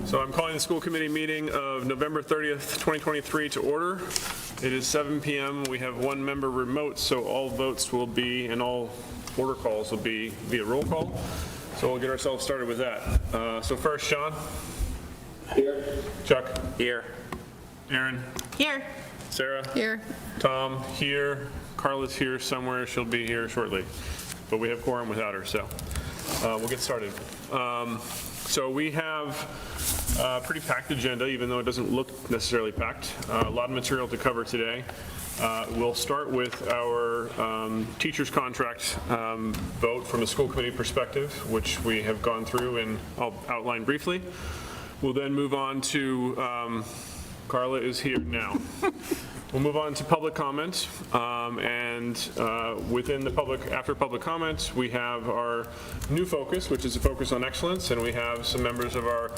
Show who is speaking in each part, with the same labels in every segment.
Speaker 1: So I'm calling the school committee meeting of November 30th, 2023 to order. It is 7 p.m. We have one member remote, so all votes will be, and all order calls will be via roll call. So we'll get ourselves started with that. So first, Sean.
Speaker 2: Here.
Speaker 1: Chuck.
Speaker 2: Here.
Speaker 1: Aaron.
Speaker 3: Here.
Speaker 1: Sarah.
Speaker 3: Here.
Speaker 1: Tom. Here. Carla's here somewhere. She'll be here shortly. But we have quorum without her, so we'll get started. So we have a pretty packed agenda, even though it doesn't look necessarily packed. A lot of material to cover today. We'll start with our teacher's contract vote from a school committee perspective, which we have gone through and I'll outline briefly. We'll then move on to, Carla is here now. We'll move on to public comment, and within the public, after public comment, we have our new focus, which is a focus on excellence, and we have some members of our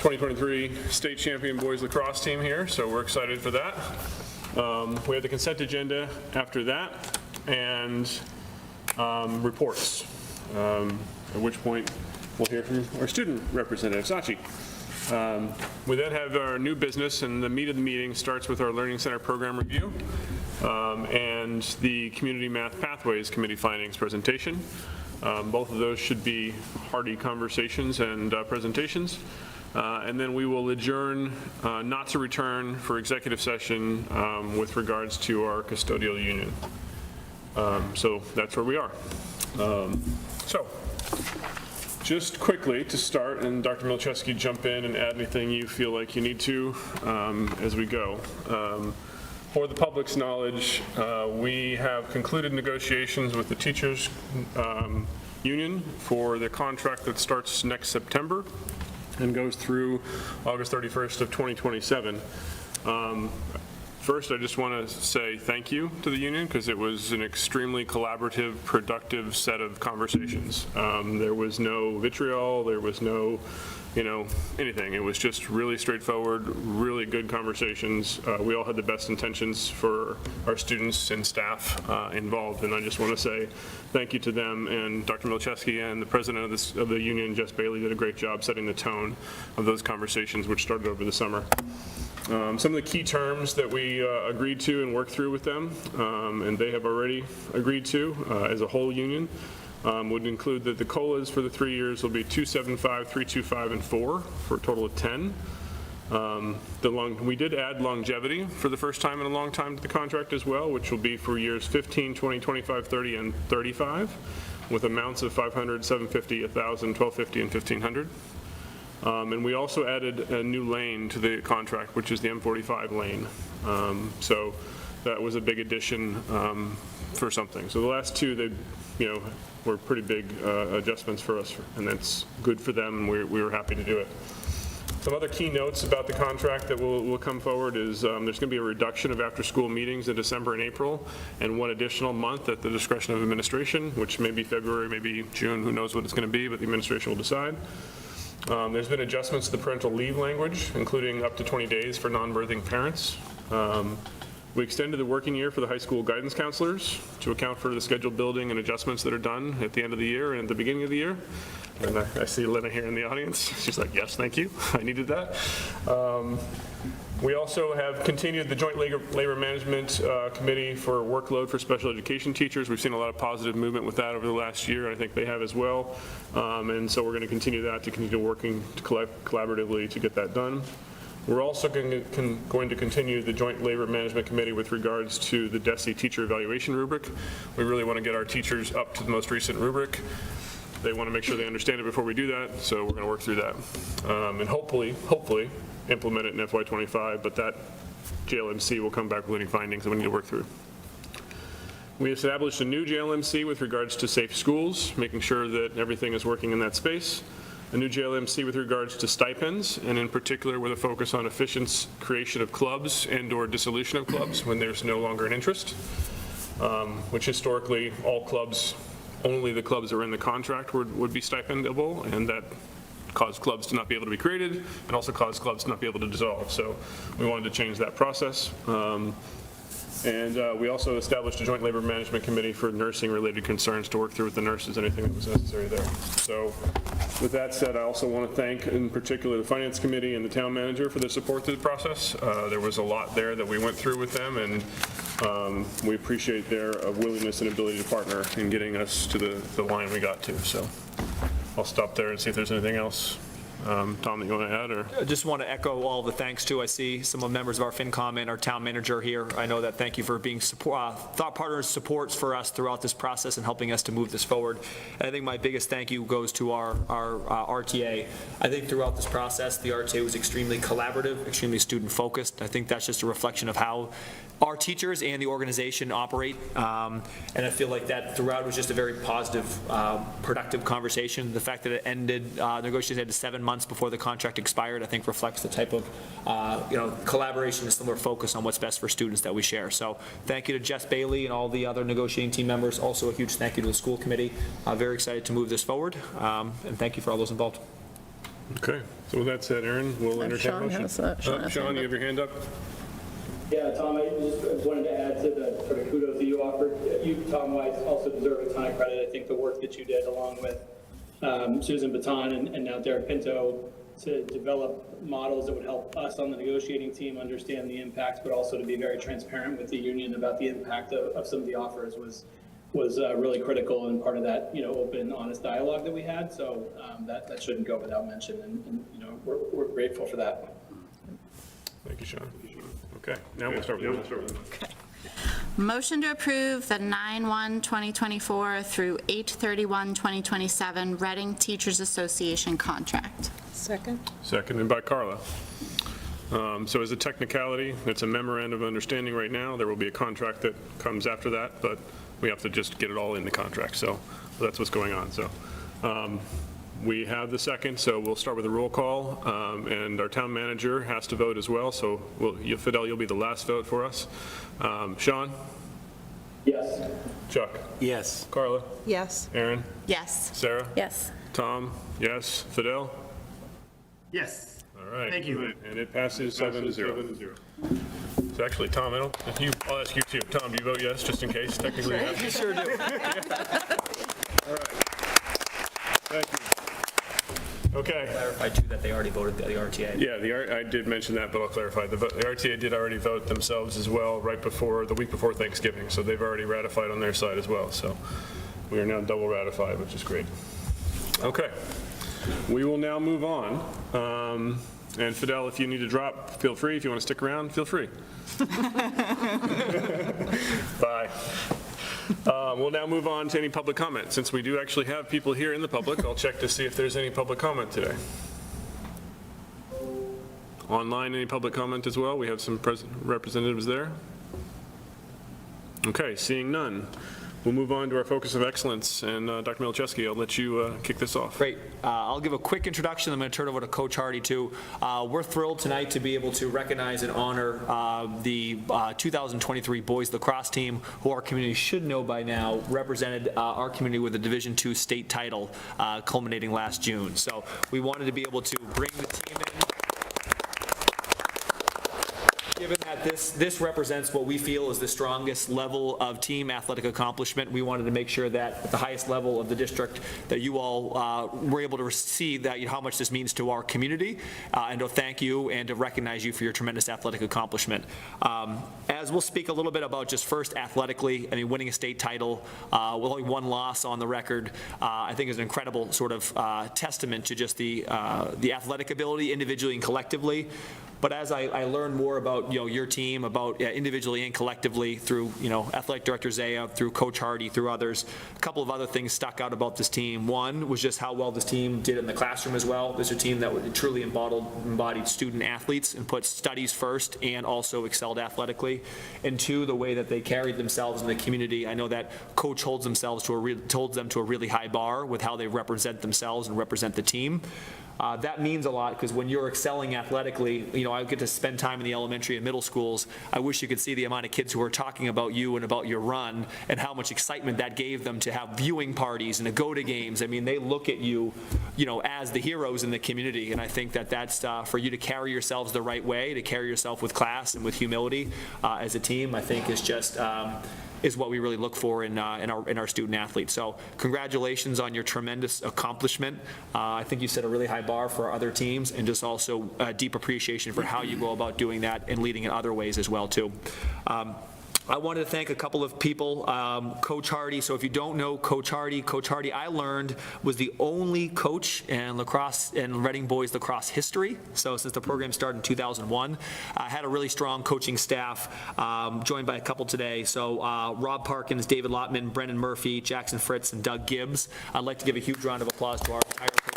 Speaker 1: 2023 state champion boys lacrosse team here, so we're excited for that. We have the consent agenda after that, and reports, at which point we'll hear from our student representative, Sachi. We then have our new business, and the meat of the meeting starts with our Learning Center program review and the Community Math Pathways Committee findings presentation. Both of those should be hearty conversations and presentations. And then we will adjourn not to return for executive session with regards to our custodial union. So that's where we are. Just quickly to start, and Dr. Milczewski, jump in and add anything you feel like you need to as we go. For the public's knowledge, we have concluded negotiations with the teachers union for the contract that starts next September and goes through August 31st of 2027. First, I just want to say thank you to the union because it was an extremely collaborative, productive set of conversations. There was no vitriol, there was no, anything. It was just really straightforward, really good conversations. We all had the best intentions for our students and staff involved, and I just want to say thank you to them, and Dr. Milczewski and the president of the union, Jess Bailey, did a great job setting the tone of those conversations, which started over the summer. Some of the key terms that we agreed to and worked through with them, and they have already agreed to as a whole union, would include that the COLAs for the 3 years will be 275, 325, and 4 for a total of 10. We did add longevity for the first time in a long time to the contract as well, which will be for years 15, 20, 25, 30, and 35, with amounts of 500, 750, 1,000, 1,250, and 1,500. And we also added a new lane to the contract, which is the M45 lane. So that was a big addition for something. So the last two, they, were pretty big adjustments for us, and that's good for them, and we were happy to do it. Some other key notes about the contract that will come forward is there's going to be a reduction of after-school meetings in December and April, and one additional month at the discretion of administration, which may be February, maybe June, who knows what it's going to be, but the administration will decide. There's been adjustments to the parental leave language, including up to 20 days for non-birthing parents. We extended the working year for the high school guidance counselors to account for the scheduled building and adjustments that are done at the end of the year and at the beginning of the year. And I see Lena here in the audience. She's like, yes, thank you. I needed that. We also have continued the Joint Labor Management Committee for workload for special education teachers. We've seen a lot of positive movement with that over the last year. I think they have as well. And so we're going to continue that, to continue working collaboratively to get that done. We're also going to continue the Joint Labor Management Committee with regards to the DESE teacher evaluation rubric. We really want to get our teachers up to the most recent rubric. They want to make sure they understand it before we do that, so we're going to work through that. And hopefully, implement it in FY25, but that JLMC will come back with any findings that we need to work through. We established a new JLMC with regards to safe schools, making sure that everything is working in that space. A new JLMC with regards to stipends, and in particular with a focus on efficient creation of clubs and/or dissolution of clubs when there's no longer an interest, which historically all clubs, only the clubs that were in the contract would be stipendable, and that caused clubs to not be able to be created and also caused clubs to not be able to dissolve. So we wanted to change that process. And we also established a joint labor management committee for nursing-related concerns to work through with the nurses, anything that was necessary there. So with that said, I also want to thank in particular the Finance Committee and the town manager for their support through the process. There was a lot there that we went through with them, and we appreciate their willingness and ability to partner in getting us to the line we got to. So I'll stop there and see if there's anything else. Tom, that you want to add, or?
Speaker 3: I just want to echo all the thanks too. I see some of members of our FinCom and our town manager here. I know that thank you for being thought partners, supports for us throughout this process and helping us to move this forward. And I think my biggest thank you goes to our RTA. I think throughout this process, the RTA was extremely collaborative, extremely student-focused. I think that's just a reflection of how our teachers and the organization operate. And I feel like that throughout was just a very positive, productive conversation. The fact that it ended, negotiations ended 7 months before the contract expired, I think reflects the type of, collaboration and similar focus on what's best for students that we share. So thank you to Jess Bailey and all the other negotiating team members. Also a huge thank you to the school committee. Very excited to move this forward. And thank you for all those involved.
Speaker 1: Okay, so with that said, Aaron, we'll entertain a
Speaker 4: Sean
Speaker 1: motion.
Speaker 4: has that. Sean has
Speaker 1: Sean,
Speaker 4: that.
Speaker 1: you have your hand up?
Speaker 2: Yeah, Tom, I just wanted to add to the sort of kudos that you offered. You, Tom White, also deserve a ton of credit. I think the work that you did along with Susan Baton and now Derek Pinto to develop models that would help us on the negotiating team understand the impacts, but also to be very transparent with the union about the impact of some of the offers was really critical and part of that, open, honest dialogue that we had. So that shouldn't go without mention, and we're grateful for that.
Speaker 1: Thank you, Sean. Okay, now we'll start with you.
Speaker 4: Motion to approve the 9/1/2024 through 8/31/2027 Reading Teachers Association contract.
Speaker 5: Second.
Speaker 1: Seconded by Carla. So as a technicality, it's a memorandum of understanding right now. There will be a contract that comes after that, but we have to just get it all in the contract. So that's what's going on. So we have the second, so we'll start with a roll call, and our town manager has to vote as well. So Fidel, you'll be the last vote for us. Sean?
Speaker 2: Yes.
Speaker 1: Chuck?
Speaker 3: Yes.
Speaker 1: Carla?
Speaker 5: Yes.
Speaker 1: Aaron?
Speaker 4: Yes.
Speaker 1: Sarah?
Speaker 4: Yes.
Speaker 1: Tom? Yes. Fidel?
Speaker 6: Yes.
Speaker 1: All right.
Speaker 6: Thank you.
Speaker 1: And it passes 7-0. So actually, Tom, I'll ask you too. Tom, do you vote yes, just in case, technically? You sure do. All right. Thank you. Okay.
Speaker 3: Clarify too that they already voted the RTA.
Speaker 1: Yeah, I did mention that, but I'll clarify. The RTA did already vote themselves as well the week before Thanksgiving, so they've already ratified on their side as well. So we are now double ratified, which is great. Okay. We will now move on. And Fidel, if you need to drop, feel free. If you want to stick around, feel free. Bye. We'll now move on to any public comment. Since we do actually have people here in the public, I'll check to see if there's any public comment today. Online, any public comment as well? We have some representatives there. Okay, seeing none. We'll move on to our focus of excellence, and Dr. Milczewski, I'll let you kick this off.
Speaker 3: Great. I'll give a quick introduction. I'm going to turn it over to Coach Hardy, too. We're thrilled tonight to be able to recognize and honor the 2023 boys lacrosse team, who our community should know by now represented our community with a Division II state title culminating last June. So we wanted to be able to bring the team in. Given that this represents what we feel is the strongest level of team athletic accomplishment, we wanted to make sure that at the highest level of the district that you all were able to see that how much this means to our community, and to thank you and to recognize you for your tremendous athletic accomplishment. As we'll speak a little bit about just first athletically, I mean, winning a state title with only one loss on the record, I think is an incredible sort of testament to just the athletic ability individually and collectively. But as I learned more about your team, about individually and collectively through athletic director Zaya, through Coach Hardy, through others, a couple of other things stuck out about this team. One was just how well this team did in the classroom as well. This is a team that truly embodied student athletes and put studies first and also excelled athletically. And two, the way that they carried themselves in the community. I know that Coach holds them to a really high bar with how they represent themselves and represent the team. That means a lot because when you're excelling athletically, I get to spend time in the elementary and middle schools. I wish you could see the amount of kids who are talking about you and about your run and how much excitement that gave them to have viewing parties and to go to games. I mean, they look at you, as the heroes in the community. And I think that's for you to carry yourselves the right way, to carry yourself with class and with humility as a team, I think is just is what we really look for in our student athletes. So congratulations on your tremendous accomplishment. I think you set a really high bar for other teams, and just also a deep appreciation for how you go about doing that and leading in other ways as well too. I wanted to thank a couple of people. Coach Hardy, so if you don't know Coach Hardy, I learned was the only coach in lacrosse, in Reading boys lacrosse history. So since the program started in 2001, I had a really strong coaching staff, joined by a couple today. So Rob Parkins, David Lotman, Brendan Murphy, Jackson Fritz, and Doug Gibbs. I'd like to give a huge round of applause to our entire coaching staff.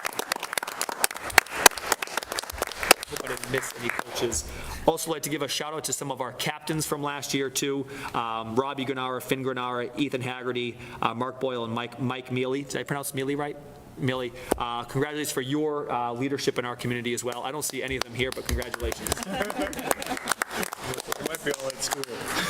Speaker 3: I didn't miss any coaches. Also like to give a shout out to some of our captains from last year too. Robbie Granara, Finn Granara, Ethan Haggerty, Mark Boyle, and Mike Mealy. Did I pronounce Mealy right? Mealy. Congratulations for your leadership in our community as well. I don't see any of them here, but congratulations.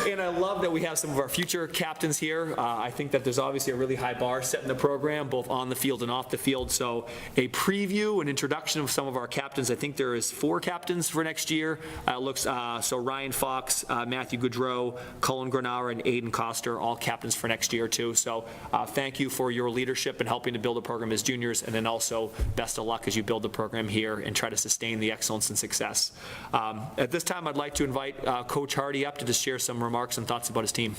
Speaker 3: And I love that we have some of our future captains here. I think that there's obviously a really high bar set in the program, both on the field and off the field. So a preview, an introduction of some of our captains. I think there is 4 captains for next year. So Ryan Fox, Matthew Goudreau, Cullen Granara, and Aiden Coster, all captains for next year too. So thank you for your leadership in helping to build a program as juniors, and then also best of luck as you build the program here and try to sustain the excellence and success. At this time, I'd like to invite Coach Hardy up to just share some remarks and thoughts about his team.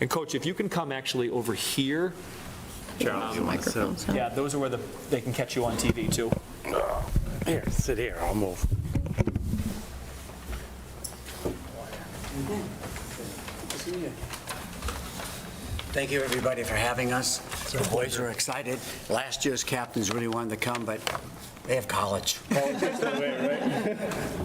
Speaker 3: And Coach, if you can come actually over here. Yeah, those are where they can catch you on TV too.
Speaker 5: Here, sit here, I'll move.
Speaker 7: Thank you, everybody, for having us. The boys were excited. Last year's captains really wanted to come, but they have college.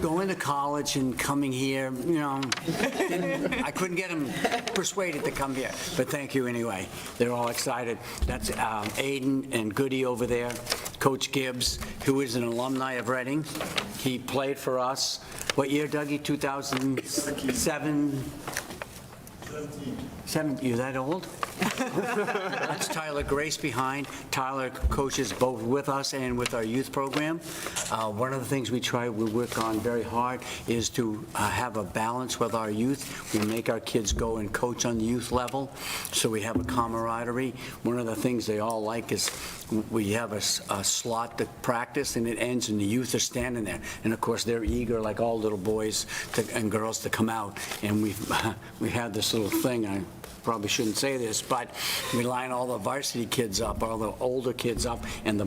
Speaker 7: Going to college and coming here, I couldn't get them persuaded to come here. But thank you anyway. They're all excited. That's Aiden and Goody over there. Coach Gibbs, who is an alumni of Reading. He played for us. What year, Dougie? 2007? 17. You're that old? That's Tyler Grace behind. Tyler coaches both with us and with our youth program. One of the things we work on very hard is to have a balance with our youth. We make our kids go and coach on the youth level, so we have a camaraderie. One of the things they all like is we have a slot to practice, and it ends, and the youth are standing there. And of course, they're eager, like all little boys and girls, to come out. And we have this little thing. I probably shouldn't say this, but we line all the varsity kids up, all the older kids up, and the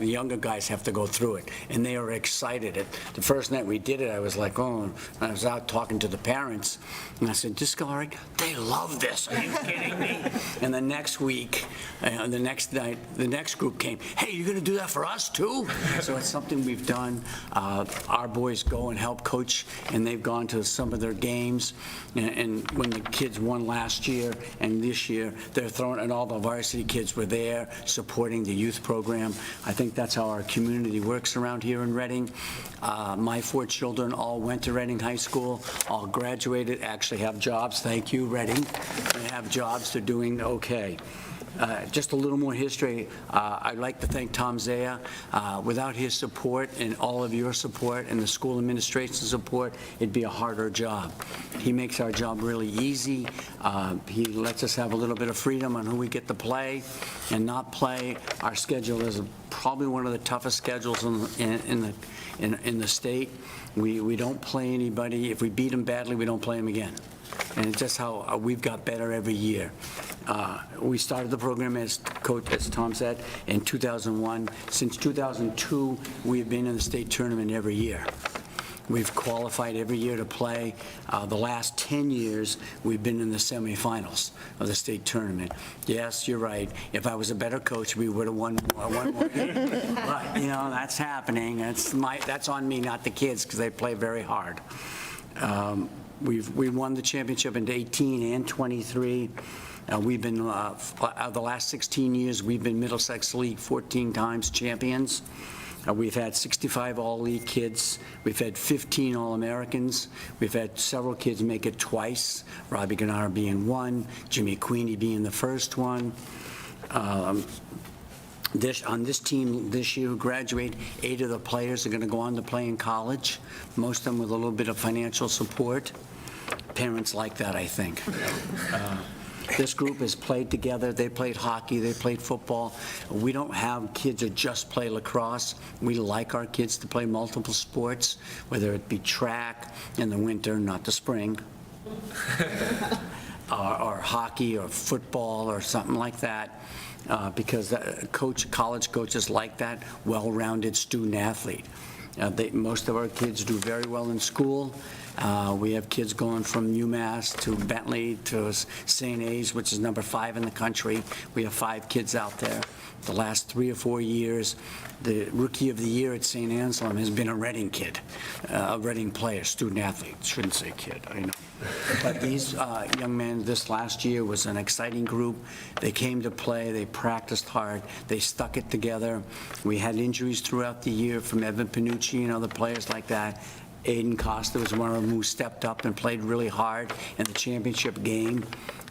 Speaker 7: younger guys have to go through it. And they are excited. The first night we did it, I was like, oh, I was out talking to the parents, and I said, this go all right? They love this. Are you kidding me? And the next week, the next night, the next group came, hey, you're going to do that for us too? So it's something we've done. Our boys go and help coach, and they've gone to some of their games. And when the kids won last year and this year, they're throwing, and all the varsity kids were there supporting the youth program. I think that's how our community works around here in Reading. My 4 children all went to Reading High School, all graduated, actually have jobs. Thank you, Reading. They have jobs. They're doing okay. Just a little more history. I'd like to thank Tom Zaya. Without his support and all of your support and the school administration support, it'd be a harder job. He makes our job really easy. He lets us have a little bit of freedom on who we get to play and not play. Our schedule is probably one of the toughest schedules in the state. We don't play anybody. If we beat them badly, we don't play them again. And it's just how we've got better every year. We started the program, as Tom said, in 2001. Since 2002, we've been in the state tournament every year. We've qualified every year to play. The last 10 years, we've been in the semifinals of the state tournament. Yes, you're right. If I was a better coach, we would have won more. But, that's happening. That's on me, not the kids, because they play very hard. We won the championship in 18 and 23. We've been, the last 16 years, we've been Middlesex League 14 times champions. We've had 65 All-League kids. We've had 15 All-Americans. We've had several kids make it twice, Robbie Gennaro being one, Jimmy Queenie being the first one. On this team this year who graduate, 8 of the players are going to go on to play in college, most of them with a little bit of financial support. Parents like that, I think. This group has played together. They played hockey. They played football. We don't have kids that just play lacrosse. We like our kids to play multiple sports, whether it be track in the winter, not the spring, or hockey or football or something like that, because college coaches like that well-rounded student athlete. Most of our kids do very well in school. We have kids going from UMass to Bentley to St. A's, which is number 5 in the country. We have 5 kids out there. The last 3 or 4 years, the Rookie of the Year at St. Anselm has been a Reading kid, a Reading player, student athlete. Shouldn't say kid, I know. But these young men, this last year was an exciting group. They came to play. They practiced hard. They stuck it together. We had injuries throughout the year from Evan Panucci and other players like that. Aiden Costa was one of them who stepped up and played really hard in the championship game.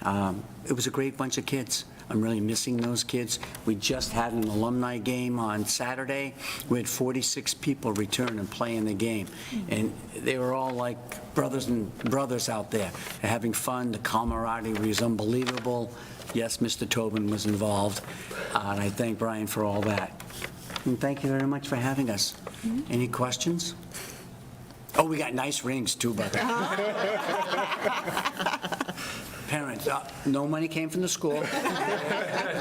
Speaker 7: It was a great bunch of kids. I'm really missing those kids. We just had an alumni game on Saturday. We had 46 people return and play in the game. And they were all like brothers out there. They're having fun. The camaraderie was unbelievable. Yes, Mr. Tobin was involved. And I thank Brian for all that. And thank you very much for having us. Any questions? Oh, we got nice rings too, by the way. Parents, no money came from the school.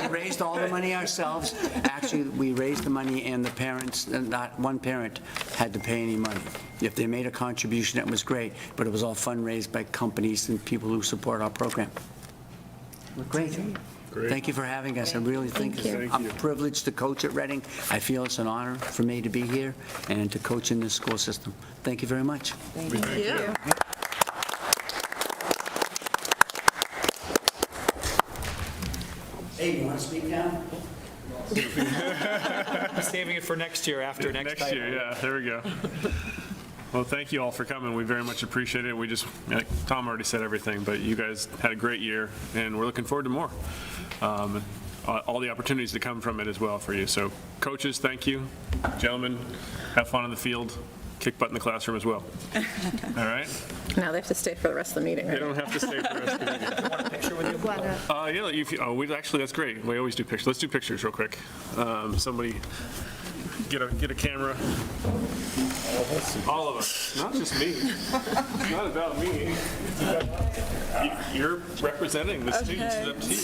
Speaker 7: We raised all the money ourselves. Actually, we raised the money and the parents, not one parent had to pay any money. If they made a contribution, that was great, but it was all fundraised by companies and people who support our program. Great. Thank you for having us. I really think I'm privileged to coach at Reading. I feel it's an honor for me to be here and to coach in this school system. Thank you very much.
Speaker 4: Thank you.
Speaker 7: Hey, you want to speak now?
Speaker 3: Saving it for next year, after next
Speaker 1: Next year, yeah, there we go. Well, thank you all for coming. We very much appreciate it. We just, like Tom already said everything, but you guys had a great year, and we're looking forward to more. All the opportunities to come from it as well for you. So, coaches, thank you. Gentlemen, have fun on the field. Kick butt in the classroom as well. All right?
Speaker 8: Now they have to stay for the rest of the meeting,
Speaker 1: They
Speaker 8: right?
Speaker 1: don't have to stay for the rest of the meeting.
Speaker 3: Want a picture with you?
Speaker 1: Actually, that's great. We always do pictures. Let's do pictures real quick. Somebody get a camera. All of us, not just me. It's not about me. You're representing the students. It's up to you.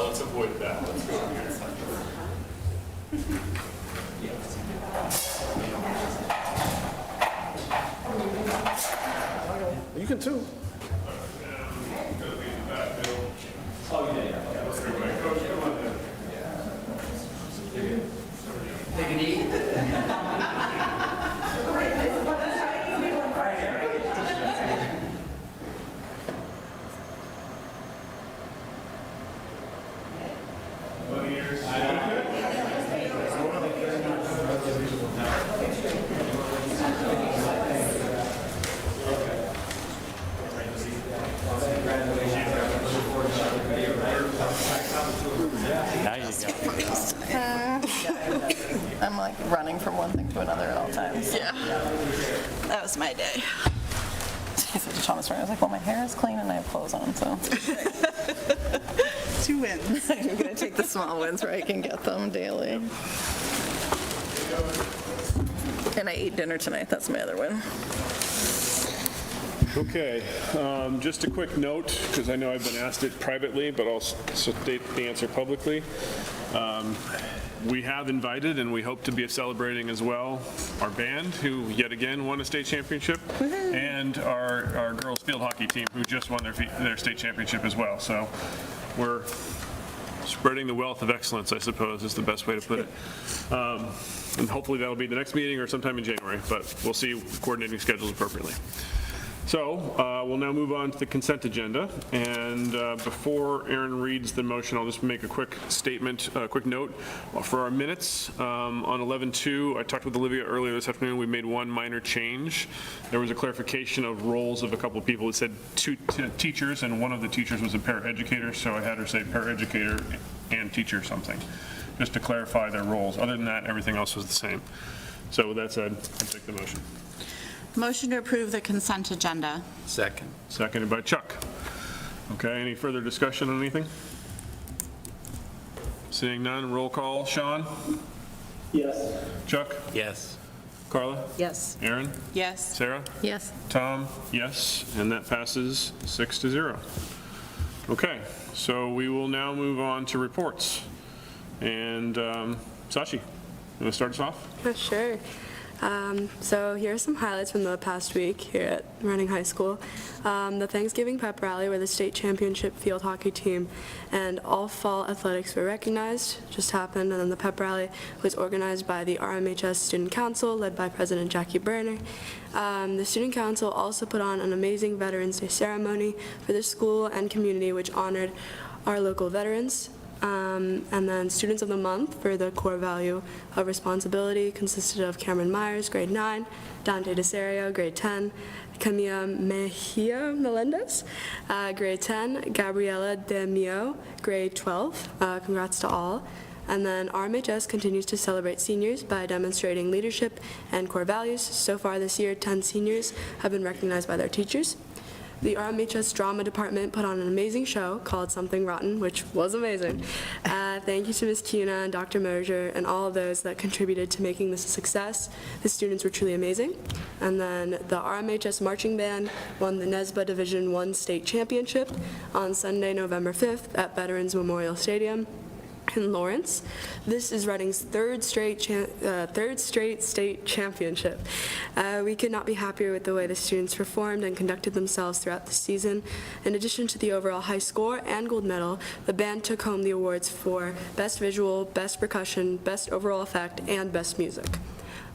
Speaker 1: Let's avoid that. Let's go here.
Speaker 6: You can too.
Speaker 8: I'm like running from one thing to another at all times.
Speaker 4: Yeah. That was my day.
Speaker 8: I said to Thomas, I was like, well, my hair is clean and I have clothes on, so
Speaker 4: 2 wins.
Speaker 8: I'm going to take the small wins where I can get them daily. And I ate dinner tonight. That's my other win.
Speaker 1: Okay, just a quick note, because I know I've been asked it privately, but I'll state the answer publicly. We have invited, and we hope to be celebrating as well, our band, who yet again won a state championship, and our girls field hockey team, who just won their state championship as well. So we're Spreading the wealth of excellence, I suppose, is the best way to put it. And hopefully that'll be the next meeting or sometime in January, but we'll see coordinating schedules appropriately. So we'll now move on to the consent agenda. And before Aaron reads the motion, I'll just make a quick statement, a quick note for our minutes. On 11/2, I talked with Olivia earlier this afternoon. We made one minor change. There was a clarification of roles of a couple of people. It said two teachers, and one of the teachers was a paraeducator, so I had her say paraeducator and teacher something, just to clarify their roles. Other than that, everything else was the same. So with that said, I'll take the motion.
Speaker 4: Motion to approve the consent agenda.
Speaker 7: Second.
Speaker 1: Seconded by Chuck. Okay, any further discussion on anything? Seeing none, roll call. Sean?
Speaker 2: Yes.
Speaker 1: Chuck?
Speaker 7: Yes.
Speaker 1: Carla?
Speaker 8: Yes.
Speaker 1: Aaron?
Speaker 4: Yes.
Speaker 1: Sarah?
Speaker 8: Yes.
Speaker 1: Tom? Yes, and that passes 6-0. Okay, so we will now move on to reports. And Sashi, you want to start us off?
Speaker 9: Sure. So here are some highlights from the past week here at Reading High School. The Thanksgiving Pep Rally, where the state championship field hockey team and all fall athletics were recognized, just happened, and then the Pep Rally was organized by the RMHS Student Council, led by President Jackie Berner. The Student Council also put on an amazing Veterans Day ceremony for the school and community, which honored our local veterans. And then Students of the Month for the core value of responsibility consisted of Cameron Myers, grade 9, Dante DeSario, grade 10, Camilla Mejia Melendez, grade 10, Gabriela De Mio, grade 12. Congrats to all. And then RMHS continues to celebrate seniors by demonstrating leadership and core values. So far this year, 10 seniors have been recognized by their teachers. The RMHS Drama Department put on an amazing show called Something Rotten, which was amazing. Thank you to Ms. Cuna and Dr. Mosier and all of those that contributed to making this a success. The students were truly amazing. And then the RMHS Marching Band won the NESBA Division I State Championship on Sunday, November 5th at Veterans Memorial Stadium in Lawrence. This is Reading's third straight state championship. We could not be happier with the way the students performed and conducted themselves throughout the season. In addition to the overall high score and gold medal, the band took home the awards for Best Visual, Best Percussion, Best Overall Effect, and Best Music.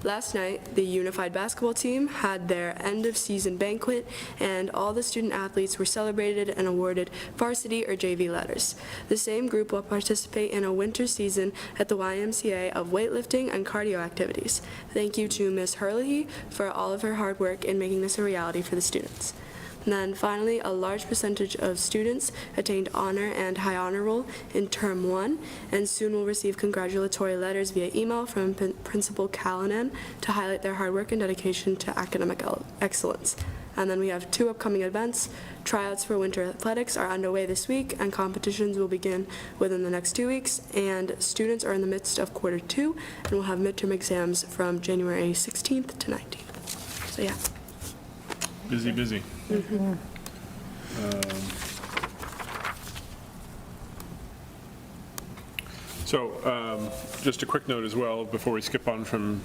Speaker 9: Last night, the Unified Basketball team had their end-of-season banquet, and all the student athletes were celebrated and awarded varsity or JV letters. The same group will participate in a winter season at the YMCA of weightlifting and cardio activities. Thank you to Ms. Hurley for all of her hard work in making this a reality for the students. And then finally, a large percentage of students attained honor and high honor roll in Term 1, and soon will receive congratulatory letters via email from Principal Callanan to highlight their hard work and dedication to academic excellence. And then we have 2 upcoming events. Tryouts for winter athletics are underway this week, and competitions will begin within the next 2 weeks. And students are in the midst of quarter 2, and will have midterm exams from January 16th to 19th. So yeah.
Speaker 1: Busy, busy. Just a quick note as well, before we skip on from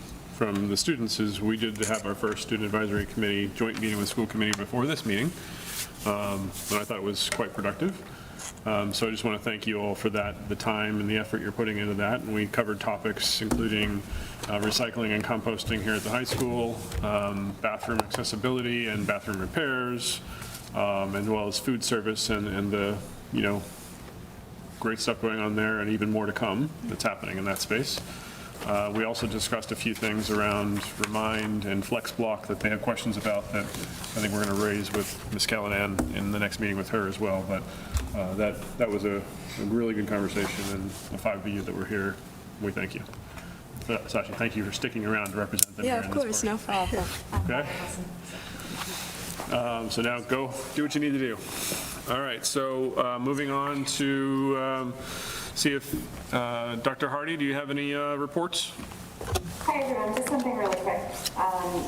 Speaker 1: the students, is we did have our first Student Advisory Committee joint meeting with school committee before this meeting, and I thought it was quite productive. So I just want to thank you all for that, the time and the effort you're putting into that. And we covered topics including recycling and composting here at the high school, bathroom accessibility and bathroom repairs, as well as food service and the, great stuff going on there and even more to come that's happening in that space. We also discussed a few things around Remind and FlexBlock that they have questions about that I think we're going to raise with Ms. Callanan in the next meeting with her as well. But that was a really good conversation, and the 5 of you that were here, we thank you. Sashi, thank you for sticking around to represent them.
Speaker 9: Yeah,
Speaker 1: here
Speaker 9: of
Speaker 1: in this
Speaker 9: course,
Speaker 1: portion.
Speaker 9: no problem.
Speaker 1: Okay. So now go do what you need to do. All right, so moving on to see if, Dr. Hardy, do you have any reports?
Speaker 10: Hi everyone, just something really quick.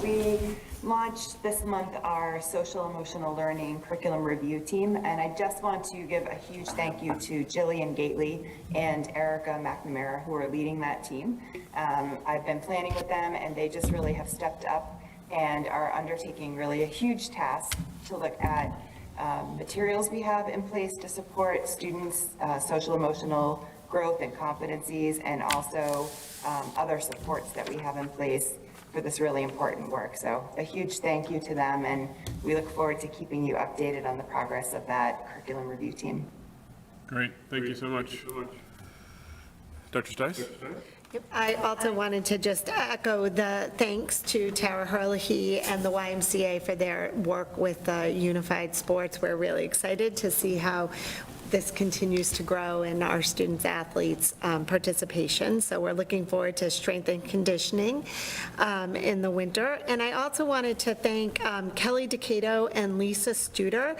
Speaker 10: We launched this month our social emotional learning curriculum review team, and I just want to give a huge thank you to Jillian Gately and Erica McNamara, who are leading that team. I've been planning with them, and they just really have stepped up and are undertaking really a huge task to look at materials we have in place to support students' social emotional growth and competencies, and also other supports that we have in place for this really important work. So a huge thank you to them, and we look forward to keeping you updated on the progress of that curriculum review team.
Speaker 1: Great, thank you so much. Dr. Stice?
Speaker 11: I also wanted to just echo the thanks to Tara Herlihy and the YMCA for their work with Unified Sports. We're really excited to see how this continues to grow in our students' athletes' participation. So we're looking forward to strength and conditioning in the winter. And I also wanted to thank Kelly Decato and Lisa Studer.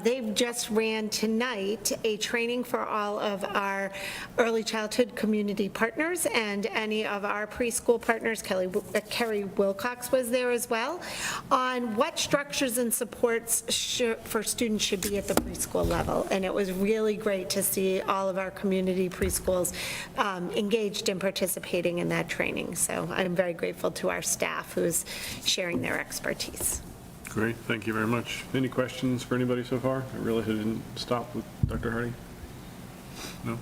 Speaker 11: They've just ran tonight a training for all of our early childhood community partners and any of our preschool partners. Kerry Wilcox was there as well, on what structures and supports for students should be at the preschool level. And it was really great to see all of our community preschools engaged in participating in that training. So I'm very grateful to our staff who's sharing their expertise.
Speaker 1: Great, thank you very much. Any questions for anybody so far? I really didn't stop with Dr. Hardy. No?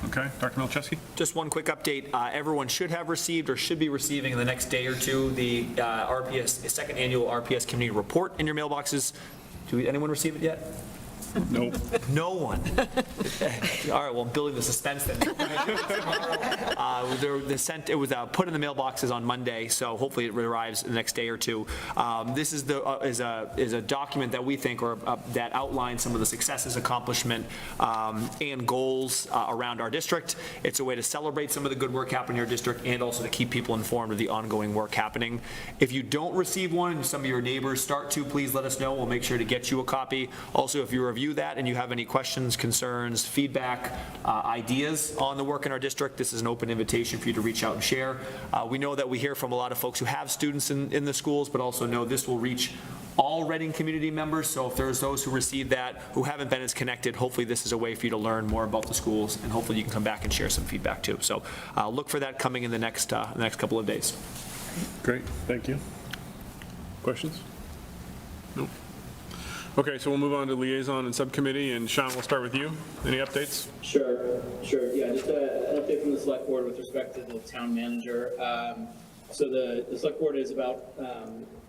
Speaker 1: Okay, Dr. Milczewski?
Speaker 3: Just one quick update. Everyone should have received or should be receiving in the next day or two the second annual RPS community report in your mailboxes. Anyone receive it yet?
Speaker 1: Nope.
Speaker 3: No one. All right, well, I'm building the suspense then. It was put in the mailboxes on Monday, so hopefully it arrives the next day or two. This is a document that we think that outlines some of the successes, accomplishment, and goals around our district. It's a way to celebrate some of the good work happening in your district and also to keep people informed of the ongoing work happening. If you don't receive one and some of your neighbors start to, please let us know. We'll make sure to get you a copy. Also, if you review that and you have any questions, concerns, feedback, ideas on the work in our district, this is an open invitation for you to reach out and share. We know that we hear from a lot of folks who have students in the schools, but also know this will reach all Reading community members. So if there's those who receive that who haven't been as connected, hopefully this is a way for you to learn more about the schools, and hopefully you can come back and share some feedback too. So look for that coming in the next couple of days.
Speaker 1: Great, thank you. Questions? No. Okay, so we'll move on to liaison and subcommittee, and Sean, we'll start with you. Any updates?
Speaker 2: Sure. Yeah, just an update from the select board with respect to the town manager. So the select board is about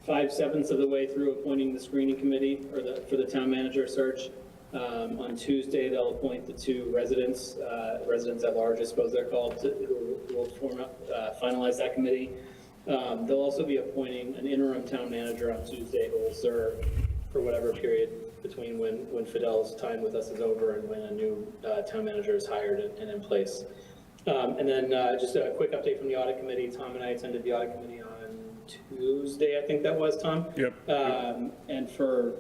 Speaker 2: 5/7 of the way through appointing the screening committee for the town manager search. On Tuesday, they'll appoint the two residents at large, I suppose they're called, who will finalize that committee. They'll also be appointing an interim town manager on Tuesday who will serve for whatever period between when Fidel's time with us is over and when a new town manager is hired and in place. And then just a quick update from the audit committee. Tom and I attended the audit committee on Tuesday, I think that was, Tom.
Speaker 1: Yep.
Speaker 2: And for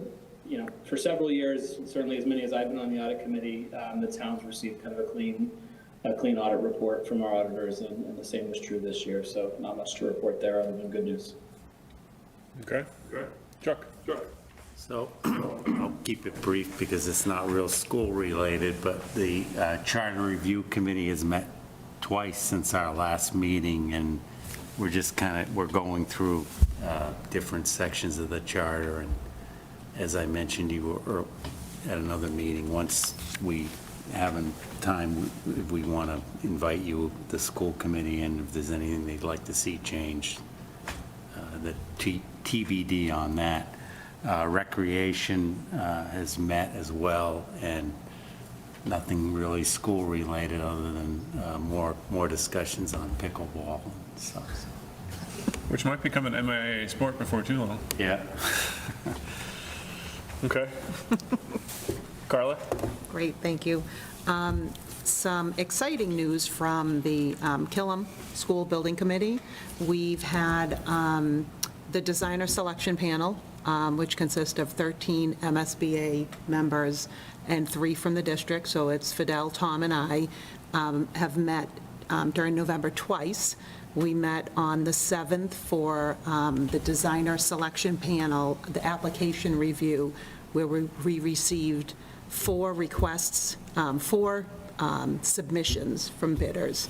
Speaker 2: several years, certainly as many as I've been on the audit committee, the town's received kind of a clean audit report from our auditors, and the same was true this year. So not much to report there other than good news.
Speaker 1: Okay. Chuck.
Speaker 5: So I'll keep it brief because it's not real school related, but the Charter Review Committee has met twice since our last meeting, and we're just we're going through different sections of the charter. And as I mentioned, you were at another meeting, once we have time, if we want to invite you, the school committee, and if there's anything they'd like to see changed, the TBD on that. Recreation has met as well, and nothing really school related other than more discussions on pickleball and stuff.
Speaker 1: Which might become an MIAA sport before too long.
Speaker 5: Yeah.
Speaker 1: Okay. Carla?
Speaker 8: Great, thank you. Some exciting news from the Killam School Building Committee. We've had the designer selection panel, which consists of 13 MSBA members and 3 from the district, so it's Fidel, Tom, and I, have met during November twice. We met on the 7th for the designer selection panel, the application review, where we received 4 requests, 4 submissions from bidders.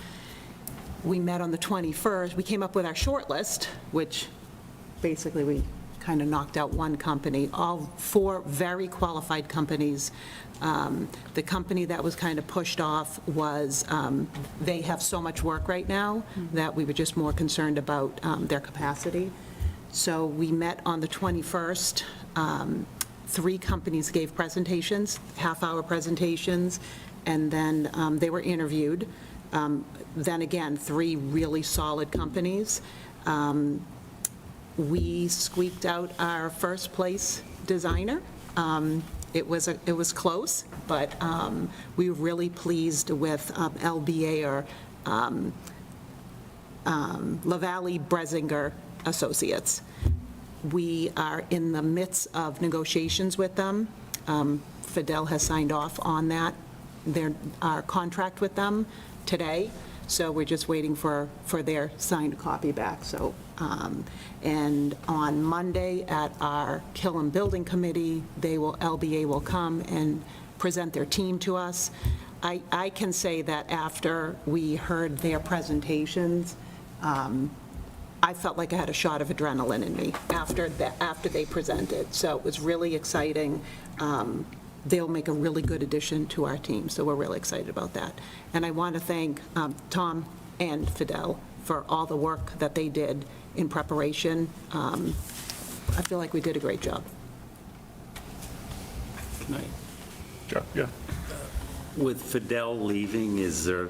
Speaker 8: We met on the 21st. We came up with our short list, which basically we kind of knocked out one company, all 4 very qualified companies. The company that was kind of pushed off was, they have so much work right now that we were just more concerned about their capacity. So we met on the 21st. 3 companies gave presentations, half-hour presentations, and then they were interviewed. Then again, 3 really solid companies. We squeaked out our first place designer. It was close, but we were really pleased with LBA, or LaValle Bresinger Associates. We are in the midst of negotiations with them. Fidel has signed off on that, our contract with them today, so we're just waiting for their signed copy back. So, and on Monday at our Killam Building Committee, LBA will come and present their team to us. I can say that after we heard their presentations, I felt like I had a shot of adrenaline in me after they presented. So it was really exciting. They'll make a really good addition to our team, so we're really excited about that. And I want to thank Tom and Fidel for all the work that they did in preparation. I feel like we did a great job.
Speaker 5: Can I-
Speaker 1: Jeff, yeah.
Speaker 5: With Fidel leaving, is there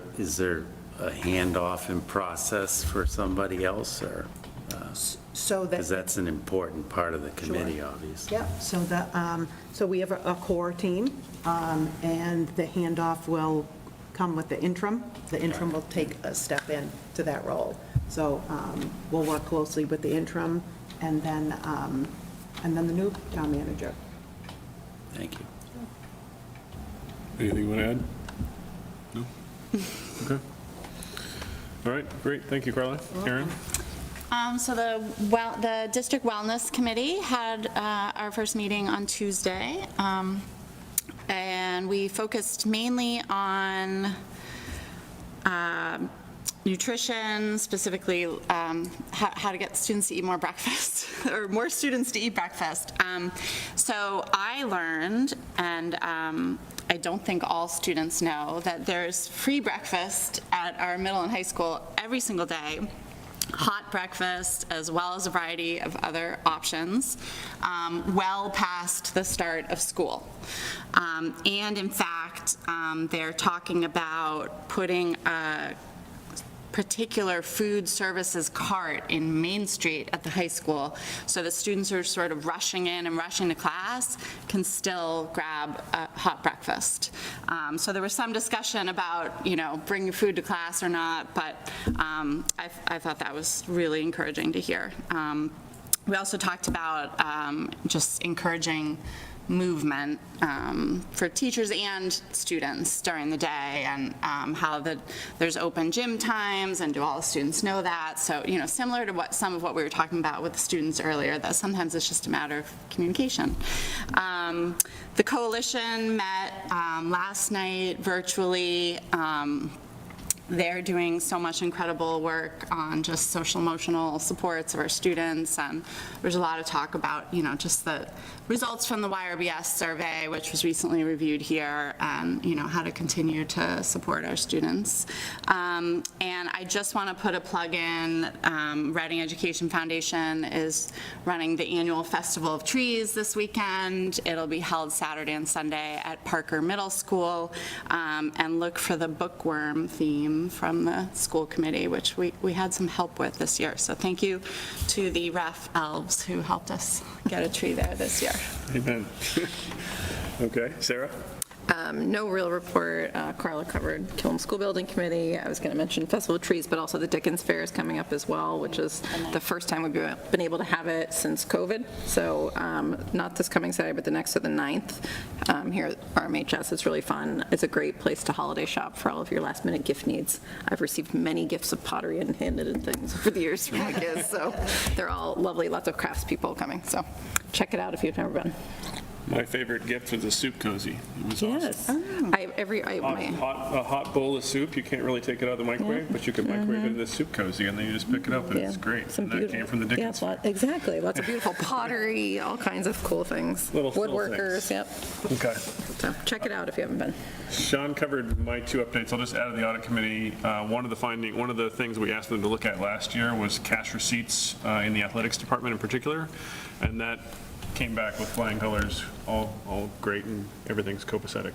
Speaker 5: a handoff in process for somebody else, or?
Speaker 8: So
Speaker 5: Because that's an important part of the committee, obviously.
Speaker 8: Yep, so we have a core team, and the handoff will come with the interim. The interim will take a step in to that role. So we'll work closely with the interim, and then the new town manager.
Speaker 5: Thank you.
Speaker 1: Anything you want to add? No? Okay. All right, great, thank you, Carla. Erin?
Speaker 4: So the District Wellness Committee had our first meeting on Tuesday, and we focused mainly on nutrition, specifically how to get students to eat more breakfast, or more students to eat breakfast. So I learned, and I don't think all students know, that there's free breakfast at our middle and high school every single day. Hot breakfast, as well as a variety of other options, well past the start of school. And in fact, they're talking about putting a particular food services cart in Main Street at the high school, so the students who are sort of rushing in and rushing to class can still grab a hot breakfast. So there was some discussion about, bringing food to class or not, but I thought that was really encouraging to hear. We also talked about just encouraging movement for teachers and students during the day, and how there's open gym times, and do all the students know that? So, similar to some of what we were talking about with the students earlier, that sometimes it's just a matter of communication. The coalition met last night virtually. They're doing so much incredible work on just social emotional supports of our students, and there's a lot of talk about, just the results from the YRBS survey, which was recently reviewed here, and, how to continue to support our students. And I just want to put a plug in, Reading Education Foundation is running the annual Festival of Trees this weekend. It'll be held Saturday and Sunday at Parker Middle School, and look for the bookworm theme from the school committee, which we had some help with this year. So thank you to the RAF elves who helped us get a tree there this year.
Speaker 1: Amen. Okay, Sarah?
Speaker 12: No real report. Carla covered Killam School Building Committee. I was going to mention Festival of Trees, but also the Dickens Fair is coming up as well, which is the first time we've been able to have it since COVID. So not this coming Saturday, but the next to the 9th here at RMHS. It's really fun. It's a great place to holiday shop for all of your last minute gift needs. I've received many gifts of pottery and hand-knitted things over the years from my kids, so they're all lovely. Lots of crafts people coming. So check it out if you've never been.
Speaker 1: My favorite gift was a soup cozy. It was
Speaker 12: Yes.
Speaker 1: a hot bowl of soup. You can't really take it out of the microwave, but you can microwave it in the soup cozy, and then you just pick it up, and it's great. And that came from the Dickens.
Speaker 12: Exactly, lots of beautiful pottery, all kinds of cool things.
Speaker 1: Little
Speaker 12: Woodworkers,
Speaker 1: things.
Speaker 12: yep.
Speaker 1: Okay.
Speaker 12: So check it out if you haven't been.
Speaker 1: Sean covered my two updates. I'll just add to the audit committee. One of the things we asked them to look at last year was cash receipts in the athletics department in particular, and that came back with flying colors, all great, and everything's copacetic.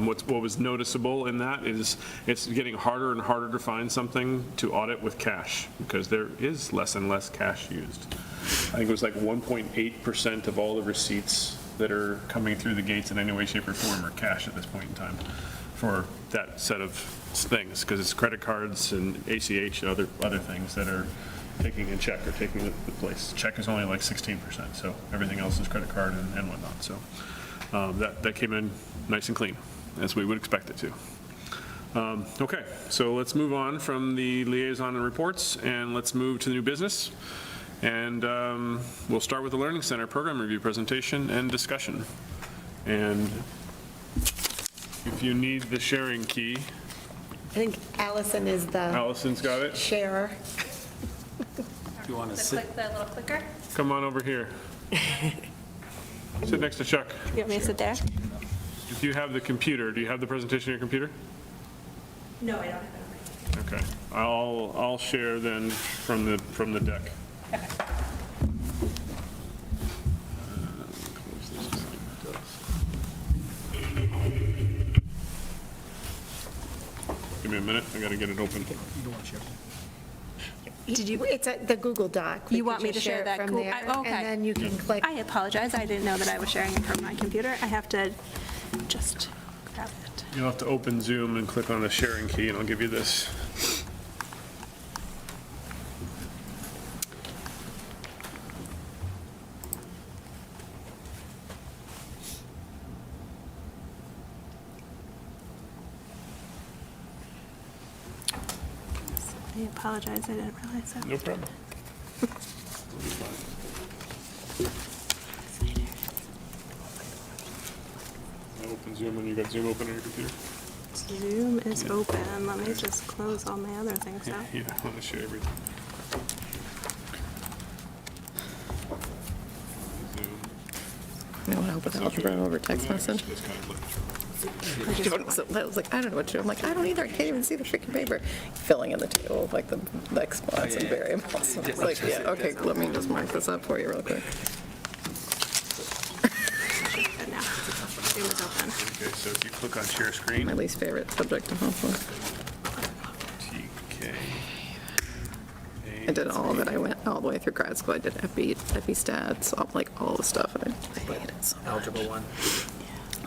Speaker 1: What was noticeable in that is it's getting harder and harder to find something to audit with cash, because there is less and less cash used. I think it was like 1.8% of all the receipts that are coming through the gates in any way, shape, or form are cash at this point in time for that set of things, because it's credit cards and ACH and other things that are taking a check or taking the place. Check is only like 16%, so everything else is credit card and whatnot. So that came in nice and clean, as we would expect it to. Okay, so let's move on from the liaison and reports, and let's move to the new business. And we'll start with the Learning Center program review presentation and discussion. And if you need the sharing key,
Speaker 11: I think Allison is the
Speaker 1: Allison's got it.
Speaker 11: sharer.
Speaker 5: Do you want to sit?
Speaker 9: Click the little clicker.
Speaker 1: Come on over here. Sit next to Chuck.
Speaker 9: You want me to sit there?
Speaker 1: If you have the computer, do you have the presentation on your computer?
Speaker 9: No, I don't have it on my.
Speaker 1: Okay, I'll share then from the deck. Give me a minute, I gotta get it open.
Speaker 11: It's the Google Doc. We
Speaker 9: You
Speaker 11: could
Speaker 9: want me
Speaker 11: just
Speaker 9: to share
Speaker 11: it
Speaker 9: that?
Speaker 11: from
Speaker 9: Cool.
Speaker 11: there,
Speaker 9: Okay.
Speaker 11: And then you can click.
Speaker 9: I apologize, I didn't know that I was sharing it from my computer. I have to just grab it.
Speaker 1: You'll have to open Zoom and click on the sharing key, and I'll give you this.
Speaker 9: I apologize, I didn't realize that.
Speaker 1: No problem. Open Zoom, and you got Zoom open on your computer?
Speaker 9: Zoom is open, let me just close all my other things out.
Speaker 1: Yeah, I want to share everything. Zoom.
Speaker 12: You know what, I hope it's algebra over text message.
Speaker 1: Just kind of look.
Speaker 12: I was like, I don't know what to do. I'm like, I don't either. I can't even see the freaking paper. Filling in the table, like the exponents and variables. It's like, yeah, okay, let me just mark this up for you real quick.
Speaker 9: Good now. Zoom is open.
Speaker 1: Okay, so if you click on share screen,
Speaker 12: My least favorite subject to hopefully.
Speaker 1: TK.
Speaker 12: I did all of it. I went all the way through grad school. I did FE stats, like all the stuff. And I hate it so much.
Speaker 3: Algebra 1.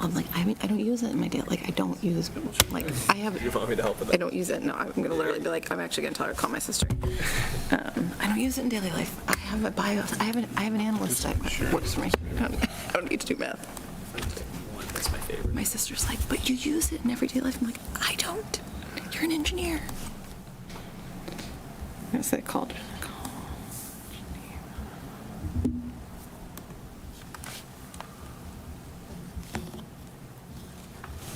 Speaker 12: I'm like, I don't use it in my day. Like, I don't use, like, I have.
Speaker 3: You want me to help with that?
Speaker 12: I don't use it. No, I'm going to literally be like, I'm actually going to tell her to call my sister. I don't use it in daily life. I have a bio, I have an analyst that works for me. I don't need to do math.
Speaker 3: That's my favorite.
Speaker 12: My sister's like, but you use it in everyday life. I'm like, I don't. You're an engineer. I'm going to say called.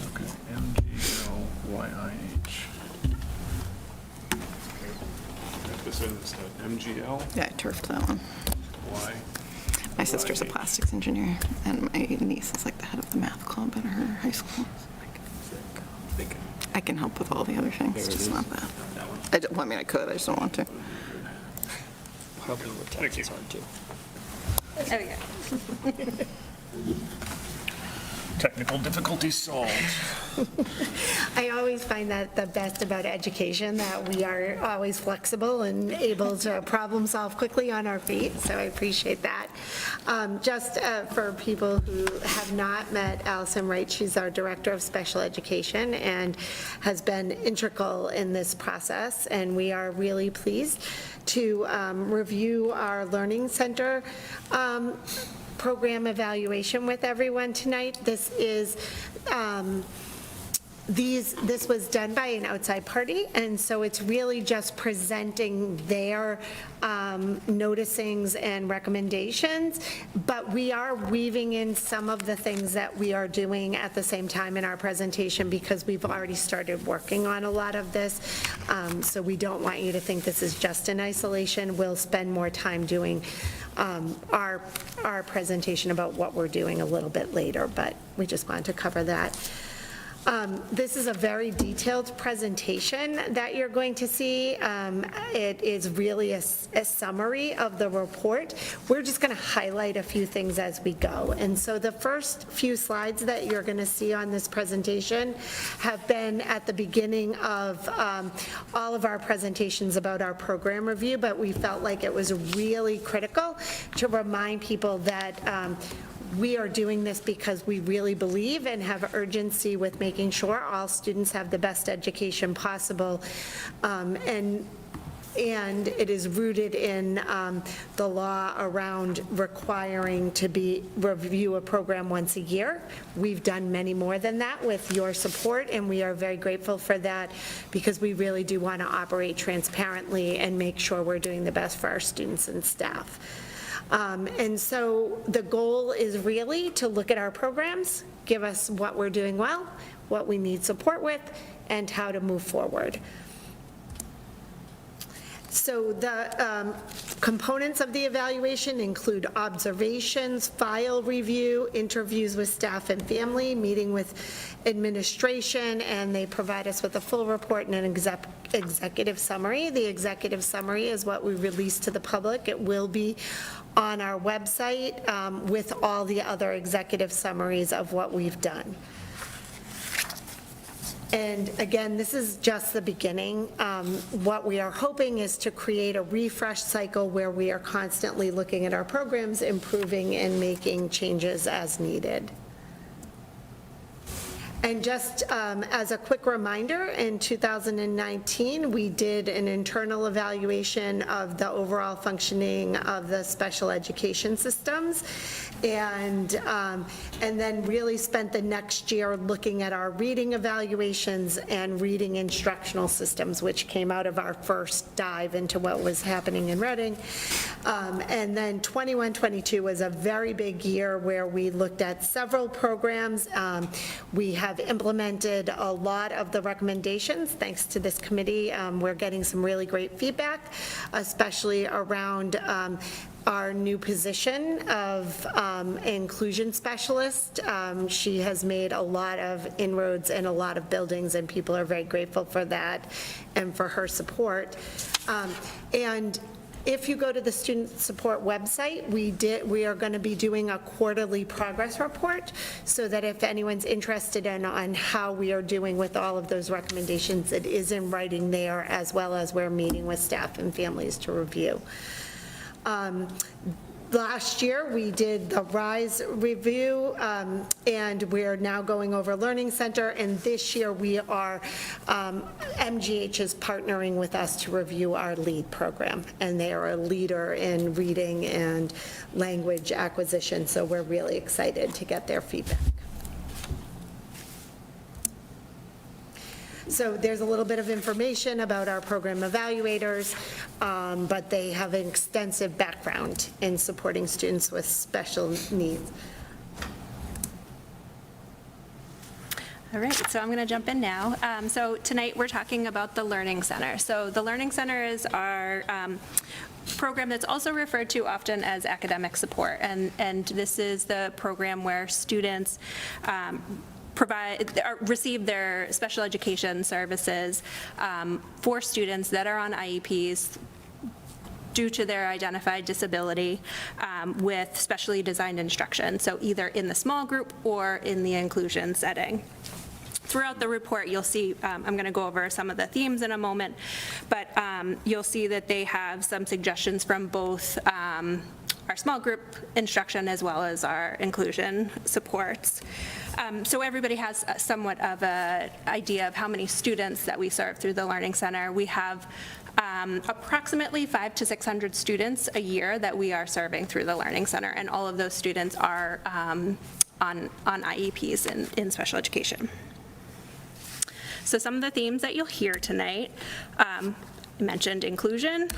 Speaker 1: Okay, MGLYIH. Type this in instead. MGL,
Speaker 12: Yeah, I turfed that one.
Speaker 1: Y.
Speaker 12: My sister's a plastics engineer, and my niece is like the head of the math club at her high school. I can help with all the other things, just not that. Well, I mean, I could, I just don't want to.
Speaker 3: Helping with text is hard too.
Speaker 9: There we go.
Speaker 1: Technical difficulties solved.
Speaker 11: I always find that the best about education, that we are always flexible and able to problem solve quickly on our feet, so I appreciate that. Just for people who have not met Allison Wright, she's our Director of Special Education and has been integral in this process, and we are really pleased to review our Learning Center program evaluation with everyone tonight. This is this was done by an outside party, and so it's really just presenting their noticings and recommendations, but we are weaving in some of the things that we are doing at the same time in our presentation because we've already started working on a lot of this, so we don't want you to think this is just in isolation. We'll spend more time doing our presentation about what we're doing a little bit later, but we just wanted to cover that. This is a very detailed presentation that you're going to see. It is really a summary of the report. We're just going to highlight a few things as we go. And so the first few slides that you're going to see on this presentation have been at the beginning of all of our presentations about our program review, but we felt like it was really critical to remind people that we are doing this because we really believe and have urgency with making sure all students have the best education possible. And it is rooted in the law around requiring to review a program once a year. We've done many more than that with your support, and we are very grateful for that because we really do want to operate transparently and make sure we're doing the best for our students and staff. And so the goal is really to look at our programs, give us what we're doing well, what we need support with, and how to move forward. So the components of the evaluation include observations, file review, interviews with staff and family, meeting with administration, and they provide us with a full report and an executive summary. The executive summary is what we release to the public. It will be on our website with all the other executive summaries of what we've done. And again, this is just the beginning. What we are hoping is to create a refresh cycle where we are constantly looking at our programs, improving and making changes as needed. And just as a quick reminder, in 2019, we did an internal evaluation of the overall functioning of the special education systems, and then really spent the next year looking at our reading evaluations and reading instructional systems, which came out of our first dive into what was happening in Reading. And then 21-22 was a very big year where we looked at several programs. We have implemented a lot of the recommendations thanks to this committee. We're getting some really great feedback, especially around our new position of inclusion specialist. She has made a lot of inroads in a lot of buildings, and people are very grateful for that and for her support. And if you go to the student support website, we are going to be doing a quarterly progress report so that if anyone's interested in on how we are doing with all of those recommendations, it is in writing there, as well as we're meeting with staff and families to review. Last year, we did the RISE review, and we're now going over Learning Center, and this year we are, MGH is partnering with us to review our LEAD program, and they are a leader in reading and language acquisition, so we're really excited to get their feedback. So there's a little bit of information about our program evaluators, but they have an extensive background in supporting students with special needs.
Speaker 13: All right, so I'm going to jump in now. So tonight we're talking about the Learning Center. So the Learning Center is our program that's also referred to often as academic support, and this is the program where students receive their special education services for students that are on IEPs due to their identified disability with specially designed instruction, so either in the small group or in the inclusion setting. Throughout the report, you'll see, I'm going to go over some of the themes in a moment, but you'll see that they have some suggestions from both our small group instruction as well as our inclusion supports. So everybody has somewhat of an idea of how many students that we serve through the Learning Center. We have approximately 500 to 600 students a year that we are serving through the Learning Center, and all of those students are on IEPs in special education. So some of the themes that you'll hear tonight, I mentioned inclusion,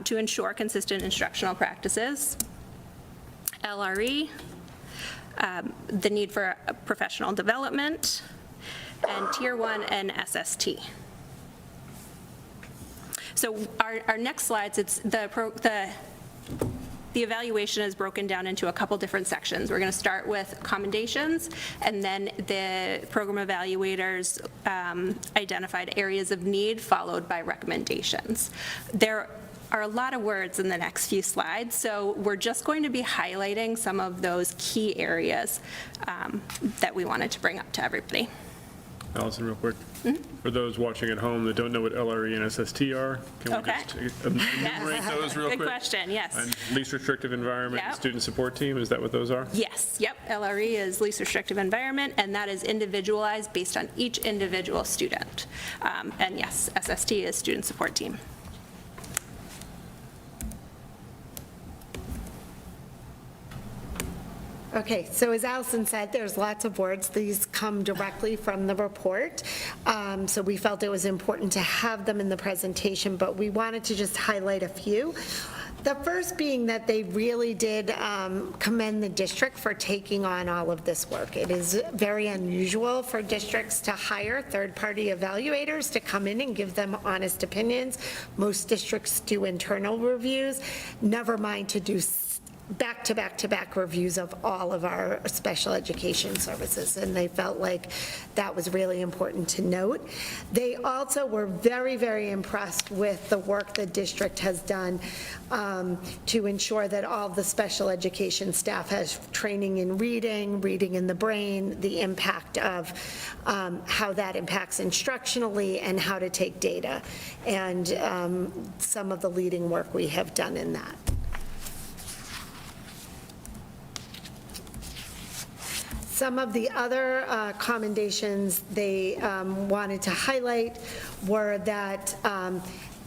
Speaker 13: to ensure consistent instructional practices, LRE, the need for professional development, and Tier 1 and SST. So our next slides, it's the evaluation is broken down into a couple different sections. We're going to start with commendations, and then the program evaluators identified areas of need, followed by recommendations. There are a lot of words in the next few slides, so we're just going to be highlighting some of those key areas that we wanted to bring up to everybody.
Speaker 1: Allison, real quick, for those watching at home that don't know what LRE and SST are, can we
Speaker 13: Okay.
Speaker 1: just enumerate those real quick?
Speaker 13: Good question, yes.
Speaker 1: And least restrictive environment, and
Speaker 13: Yep.
Speaker 1: student support team, is that what those are?
Speaker 13: Yes, yep, LRE is least restrictive environment, and that is individualized based on each individual student. And yes, SST is student support team.
Speaker 11: Okay, so as Allison said, there's lots of words. These come directly from the report. So we felt it was important to have them in the presentation, but we wanted to just highlight a few. The first being that they really did commend the district for taking on all of this work. It is very unusual for districts to hire third-party evaluators to come in and give them honest opinions. Most districts do internal reviews, never mind to do back-to-back-to-back reviews of all of our special education services, and they felt like that was really important to note. They also were very, very impressed with the work the district has done to ensure that all the special education staff has training in reading in the brain, the impact of how that impacts instructionally, and how to take data, and some of the leading work we have done in that. Some of the other commendations they wanted to highlight were that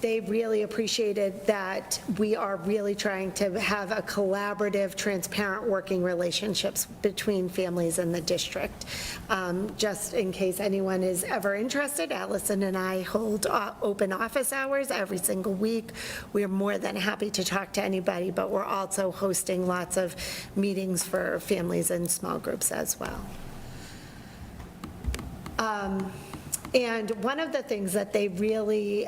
Speaker 11: they really appreciated that we are really trying to have a collaborative, transparent working relationships between families and the district. Just in case anyone is ever interested, Allison and I hold open office hours every single week. We are more than happy to talk to anybody, but we're also hosting lots of meetings for families and small groups as well. And one of the things that they really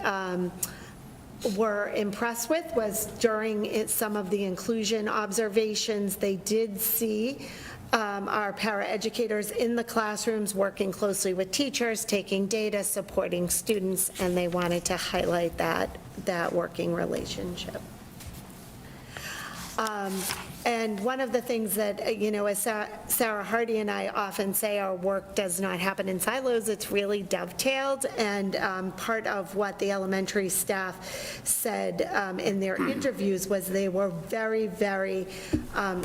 Speaker 11: were impressed with was during some of the inclusion observations, they did see our paraeducators in the classrooms working closely with teachers, taking data, supporting students, and they wanted to highlight that working relationship. And one of the things that, as Sarah Hardy and I often say, our work does not happen in silos, it's really dovetailed, and part of what the elementary staff said in their interviews was they were very, very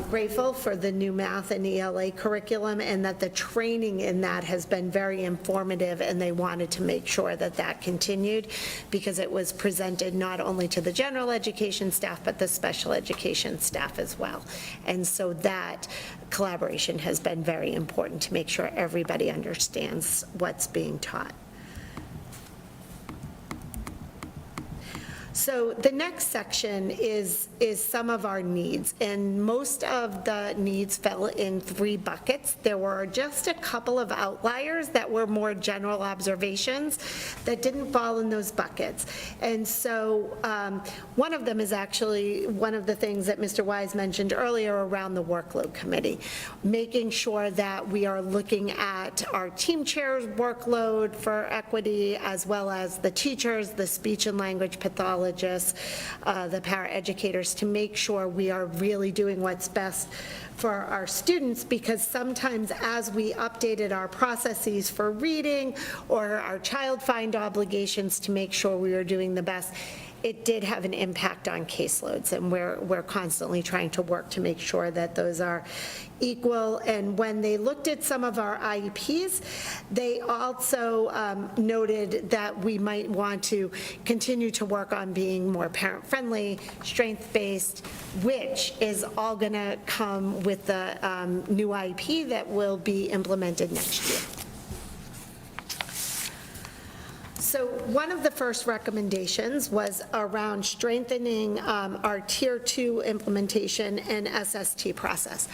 Speaker 11: grateful for the new math and ELA curriculum, and that the training in that has been very informative, and they wanted to make sure that that continued, because it was presented not only to the general education staff, but the special education staff as well. And so that collaboration has been very important to make sure everybody understands what's being taught. So the next section is some of our needs, and most of the needs fell in 3 buckets. There were just a couple of outliers that were more general observations that didn't fall in those buckets. And so one of them is actually one of the things that Mr. Wise mentioned earlier around the workload committee, making sure that we are looking at our team chairs' workload for equity, as well as the teachers, the speech and language pathologists, the paraeducators, to make sure we are really doing what's best for our students, because sometimes as we updated our processes for reading or our child find obligations to make sure we are doing the best, it did have an impact on caseloads, and we're constantly trying to work to make sure that those are equal. And when they looked at some of our IEPs, they also noted that we might want to continue to work on being more parent-friendly, strength-based, which is all going to come with the new IEP that will be implemented next year. So one of the first recommendations was around strengthening our Tier 2 implementation and SST process.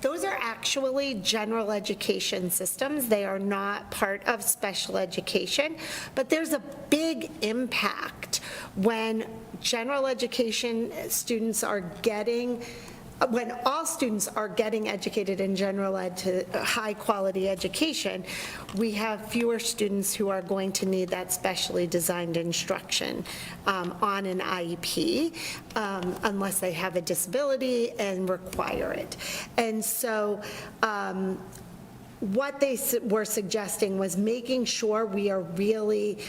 Speaker 11: Those are actually general education systems. They are not part of special education, but there's a big impact when general education students are getting, when all students are getting educated in general ed to high-quality education, we have fewer students who are going to need that specially designed instruction on an IEP unless they have a disability and require it. And so what they were suggesting was making sure we are really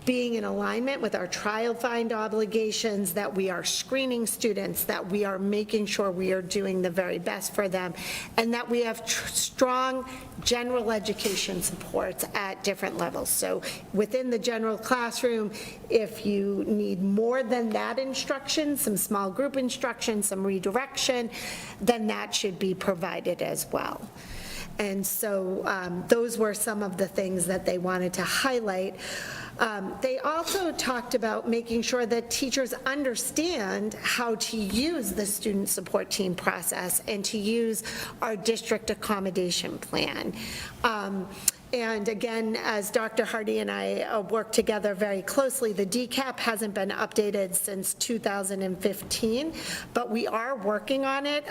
Speaker 11: being in alignment with our child find obligations, that we are screening students, that we are making sure we are doing the very best for them, and that we have strong general education supports at different levels. So within the general classroom, if you need more than that instruction, some small group instruction, some redirection, then that should be provided as well. And so those were some of the things that they wanted to highlight. They also talked about making sure that teachers understand how to use the student support team process and to use our district accommodation plan. And again, as Dr. Hardy and I work together very closely, the DCAP hasn't been updated since 2015, but we are working on it.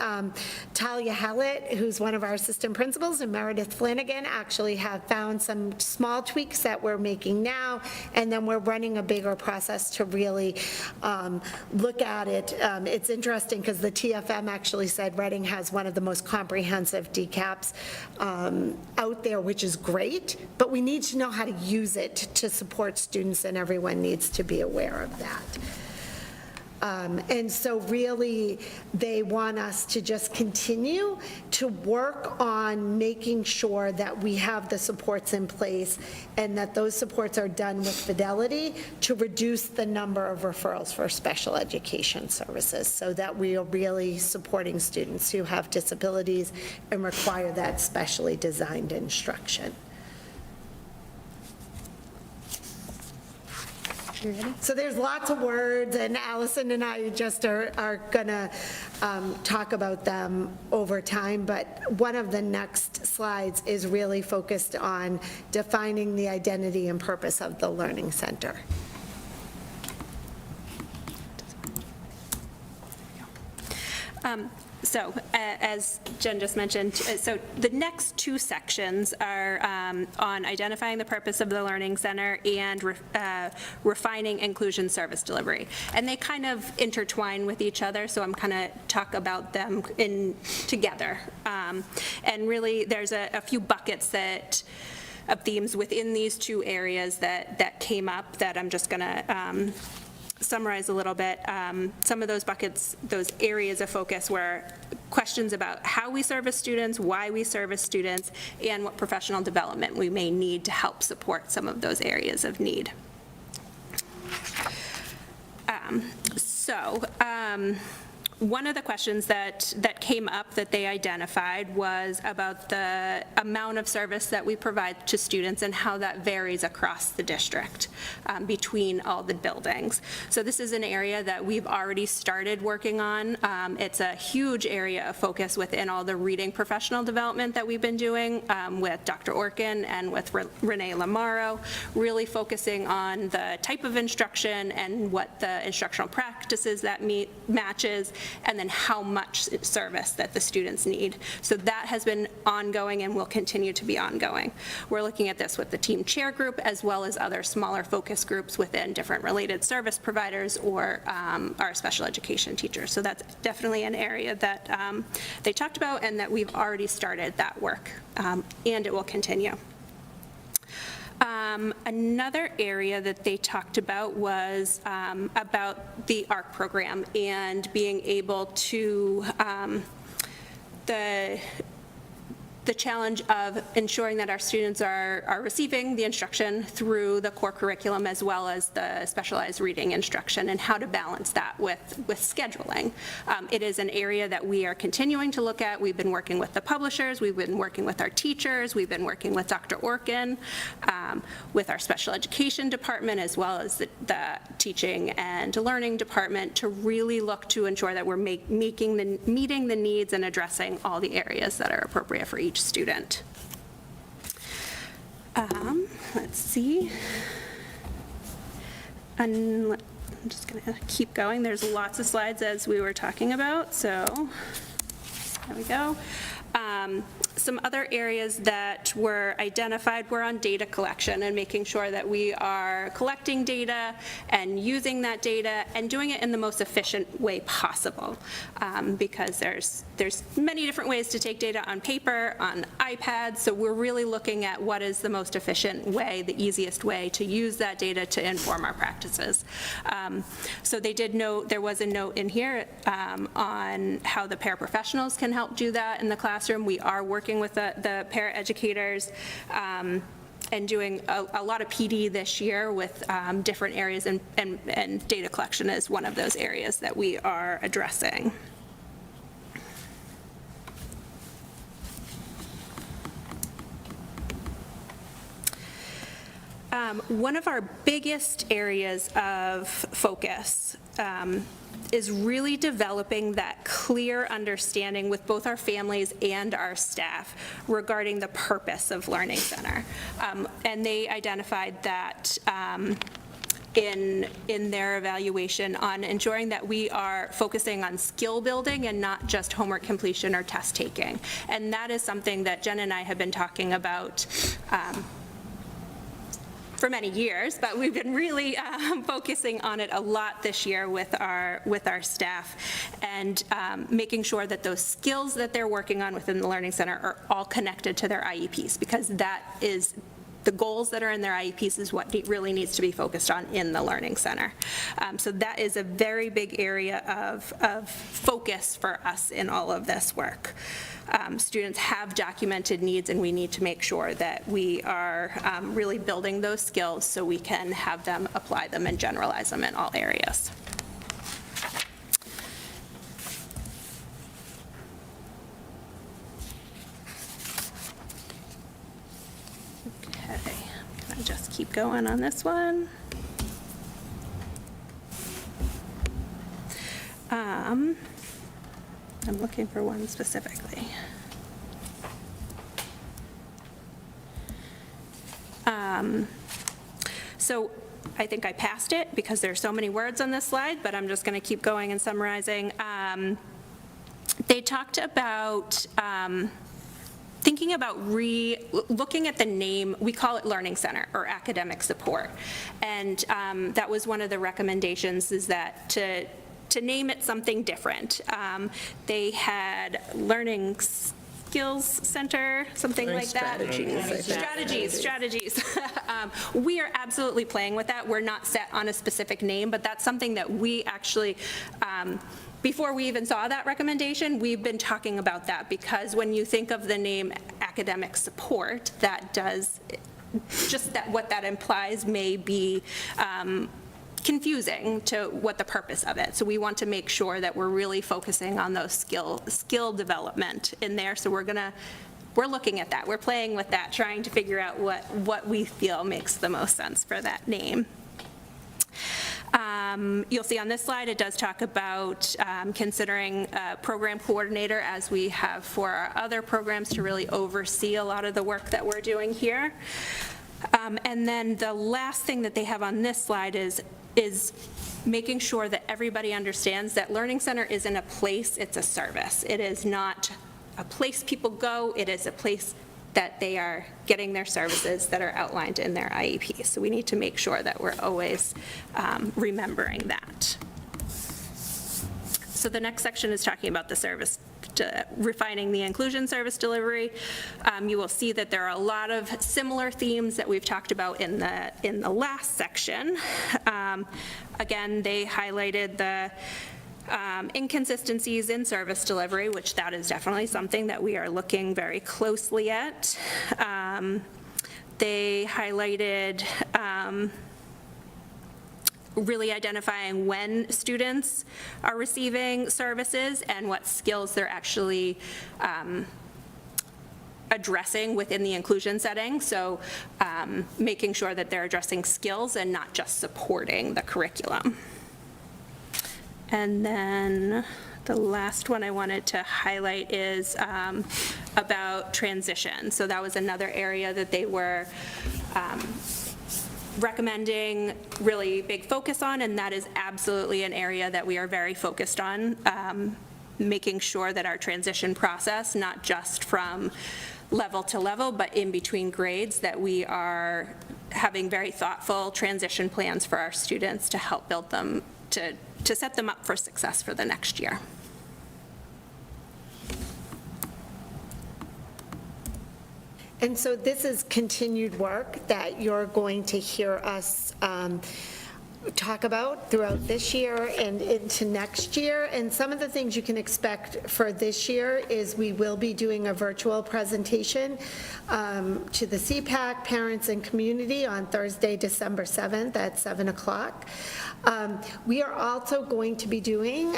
Speaker 11: Talia Hallett, who's one of our assistant principals, and Meredith Flanagan actually have found some small tweaks that we're making now, and then we're running a bigger process to really look at it. It's interesting because the TFM actually said Reading has one of the most comprehensive DCAPs out there, which is great. But we need to know how to use it to support students, and everyone needs to be aware of that. And so really, they want us to just continue to work on making sure that we have the supports in place and that those supports are done with fidelity to reduce the number of referrals for special education services, so that we are really supporting students who have disabilities and require that specially designed instruction. So there's lots of words, and Allison and I just are going to talk about them over time, but one of the next slides is really focused on defining the identity and purpose of the Learning Center.
Speaker 13: So as Jen just mentioned, so the next two sections are on identifying the purpose of the Learning Center and refining inclusion service delivery. And they kind of intertwine with each other, so I'm going to talk about them together. And really, there's a few buckets of themes within these two areas that came up that I'm just going to summarize a little bit. Some of those buckets, those areas of focus were questions about how we service students, why we service students, and what professional development we may need to help support some of those areas of need. One of the questions that came up that they identified was about the amount of service that we provide to students and how that varies across the district between all the buildings. So this is an area that we've already started working on. It's a huge area of focus within all the reading professional development that we've been doing with Dr. Orkin and with Renee Lamaro, really focusing on the type of instruction and what the instructional practices that matches, and then how much service that the students need. So that has been ongoing and will continue to be ongoing. We're looking at this with the team chair group as well as other smaller focus groups within different related service providers or our special education teachers. So that's definitely an area that they talked about and that we've already started that work, and it will continue. Another area that they talked about was about the ARC program and being able to the challenge of ensuring that our students are receiving the instruction through the core curriculum as well as the specialized reading instruction, and how to balance that with scheduling. It is an area that we are continuing to look at. We've been working with the publishers, we've been working with our teachers, we've been working with Dr. Orkin, with our special education department, as well as the teaching and learning department, to really look to ensure that we're meeting the needs and addressing all the areas that are appropriate for each student. Let's see. And I'm just going to keep going. There's lots of slides as we were talking about, so there we go. Some other areas that were identified were on data collection and making sure that we are collecting data and using that data and doing it in the most efficient way possible, because there's many different ways to take data on paper, on iPads, so we're really looking at what is the most efficient way, the easiest way to use that data to inform our practices. So they did note, there was a note in here on how the paraprofessionals can help do that in the classroom. We are working with the paraeducators and doing a lot of PD this year with different areas, and data collection is one of those areas that we are addressing. One of our biggest areas of focus is really developing that clear understanding with both our families and our staff regarding the purpose of Learning Center. And they identified that in their evaluation on ensuring that we are focusing on skill building and not just homework completion or test taking. And that is something that Jen and I have been talking about for many years, but we've been really focusing on it a lot this year with our staff, and making sure that those skills that they're working on within the Learning Center are all connected to their IEPs, because that is the goals that are in their IEPs is what really needs to be focused on in the Learning Center. So that is a very big area of focus for us in all of this work. Students have documented needs, and we need to make sure that we are really building those skills so we can have them apply them and generalize them in all areas. Okay, I'm gonna just keep going on this one. I'm looking for one specifically. So I think I passed it because there's so many words on this slide, but I'm just going to keep going and summarizing. They talked about thinking about looking at the name. We call it Learning Center or Academic Support, and that was one of the recommendations, is that to name it something different. They had Learning Skills Center, something like that. Strategies. We are absolutely playing with that. We're not set on a specific name, but that's something that we actually, before we even saw that recommendation, we've been talking about that, because when you think of the name Academic Support, that does, just that what that implies may be confusing to what the purpose of it. So we want to make sure that we're really focusing on those skill development in there. So we're looking at that. We're playing with that, trying to figure out what we feel makes the most sense for that name. You'll see on this slide, it does talk about considering a program coordinator, as we have for our other programs, to really oversee a lot of the work that we're doing here. And then the last thing that they have on this slide is making sure that everybody understands that Learning Center isn't a place, it's a service. It is not a place people go, it is a place that they are getting their services that are outlined in their IEP. So we need to make sure that we're always remembering that. So the next section is talking about the service, refining the inclusion service delivery. You will see that there are a lot of similar themes that we've talked about in the last section. Again, they highlighted Inconsistencies in service delivery, which that is definitely something that we are looking very closely at. They highlighted really identifying when students are receiving services and what skills they're actually addressing within the inclusion setting. So making sure that they're addressing skills and not just supporting the curriculum. And then the last one I wanted to highlight is about transition. So that was another area that they were recommending really big focus on, and that is absolutely an area that we are very focused on, making sure that our transition process, not just from level to level, but in between grades, that we are having very thoughtful transition plans for our students to help build them, to set them up for success for the next year.
Speaker 11: And so this is continued work that you're going to hear us talk about throughout this year and into next year. And some of the things you can expect for this year is we will be doing a virtual presentation to the CPAC parents and community on Thursday, December 7th at 7 o'clock. We are also going to be doing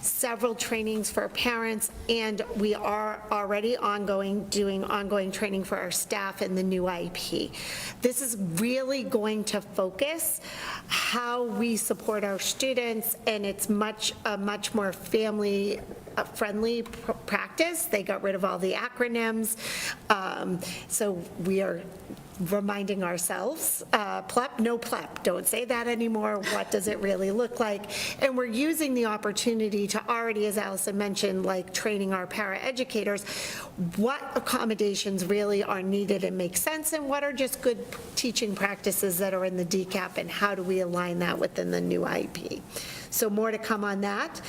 Speaker 11: several trainings for parents, and we are already doing ongoing training for our staff in the new IEP. This is really going to focus how we support our students, and it's a much more family-friendly practice. They got rid of all the acronyms, so we are reminding ourselves, PLEP, no PLEP, don't say that anymore, what does it really look like? And we're using the opportunity to already, as Allison mentioned, like training our paraeducators, what accommodations really are needed and make sense, and what are just good teaching practices that are in the DCAP, and how do we align that within the new IEP. So more to come on that.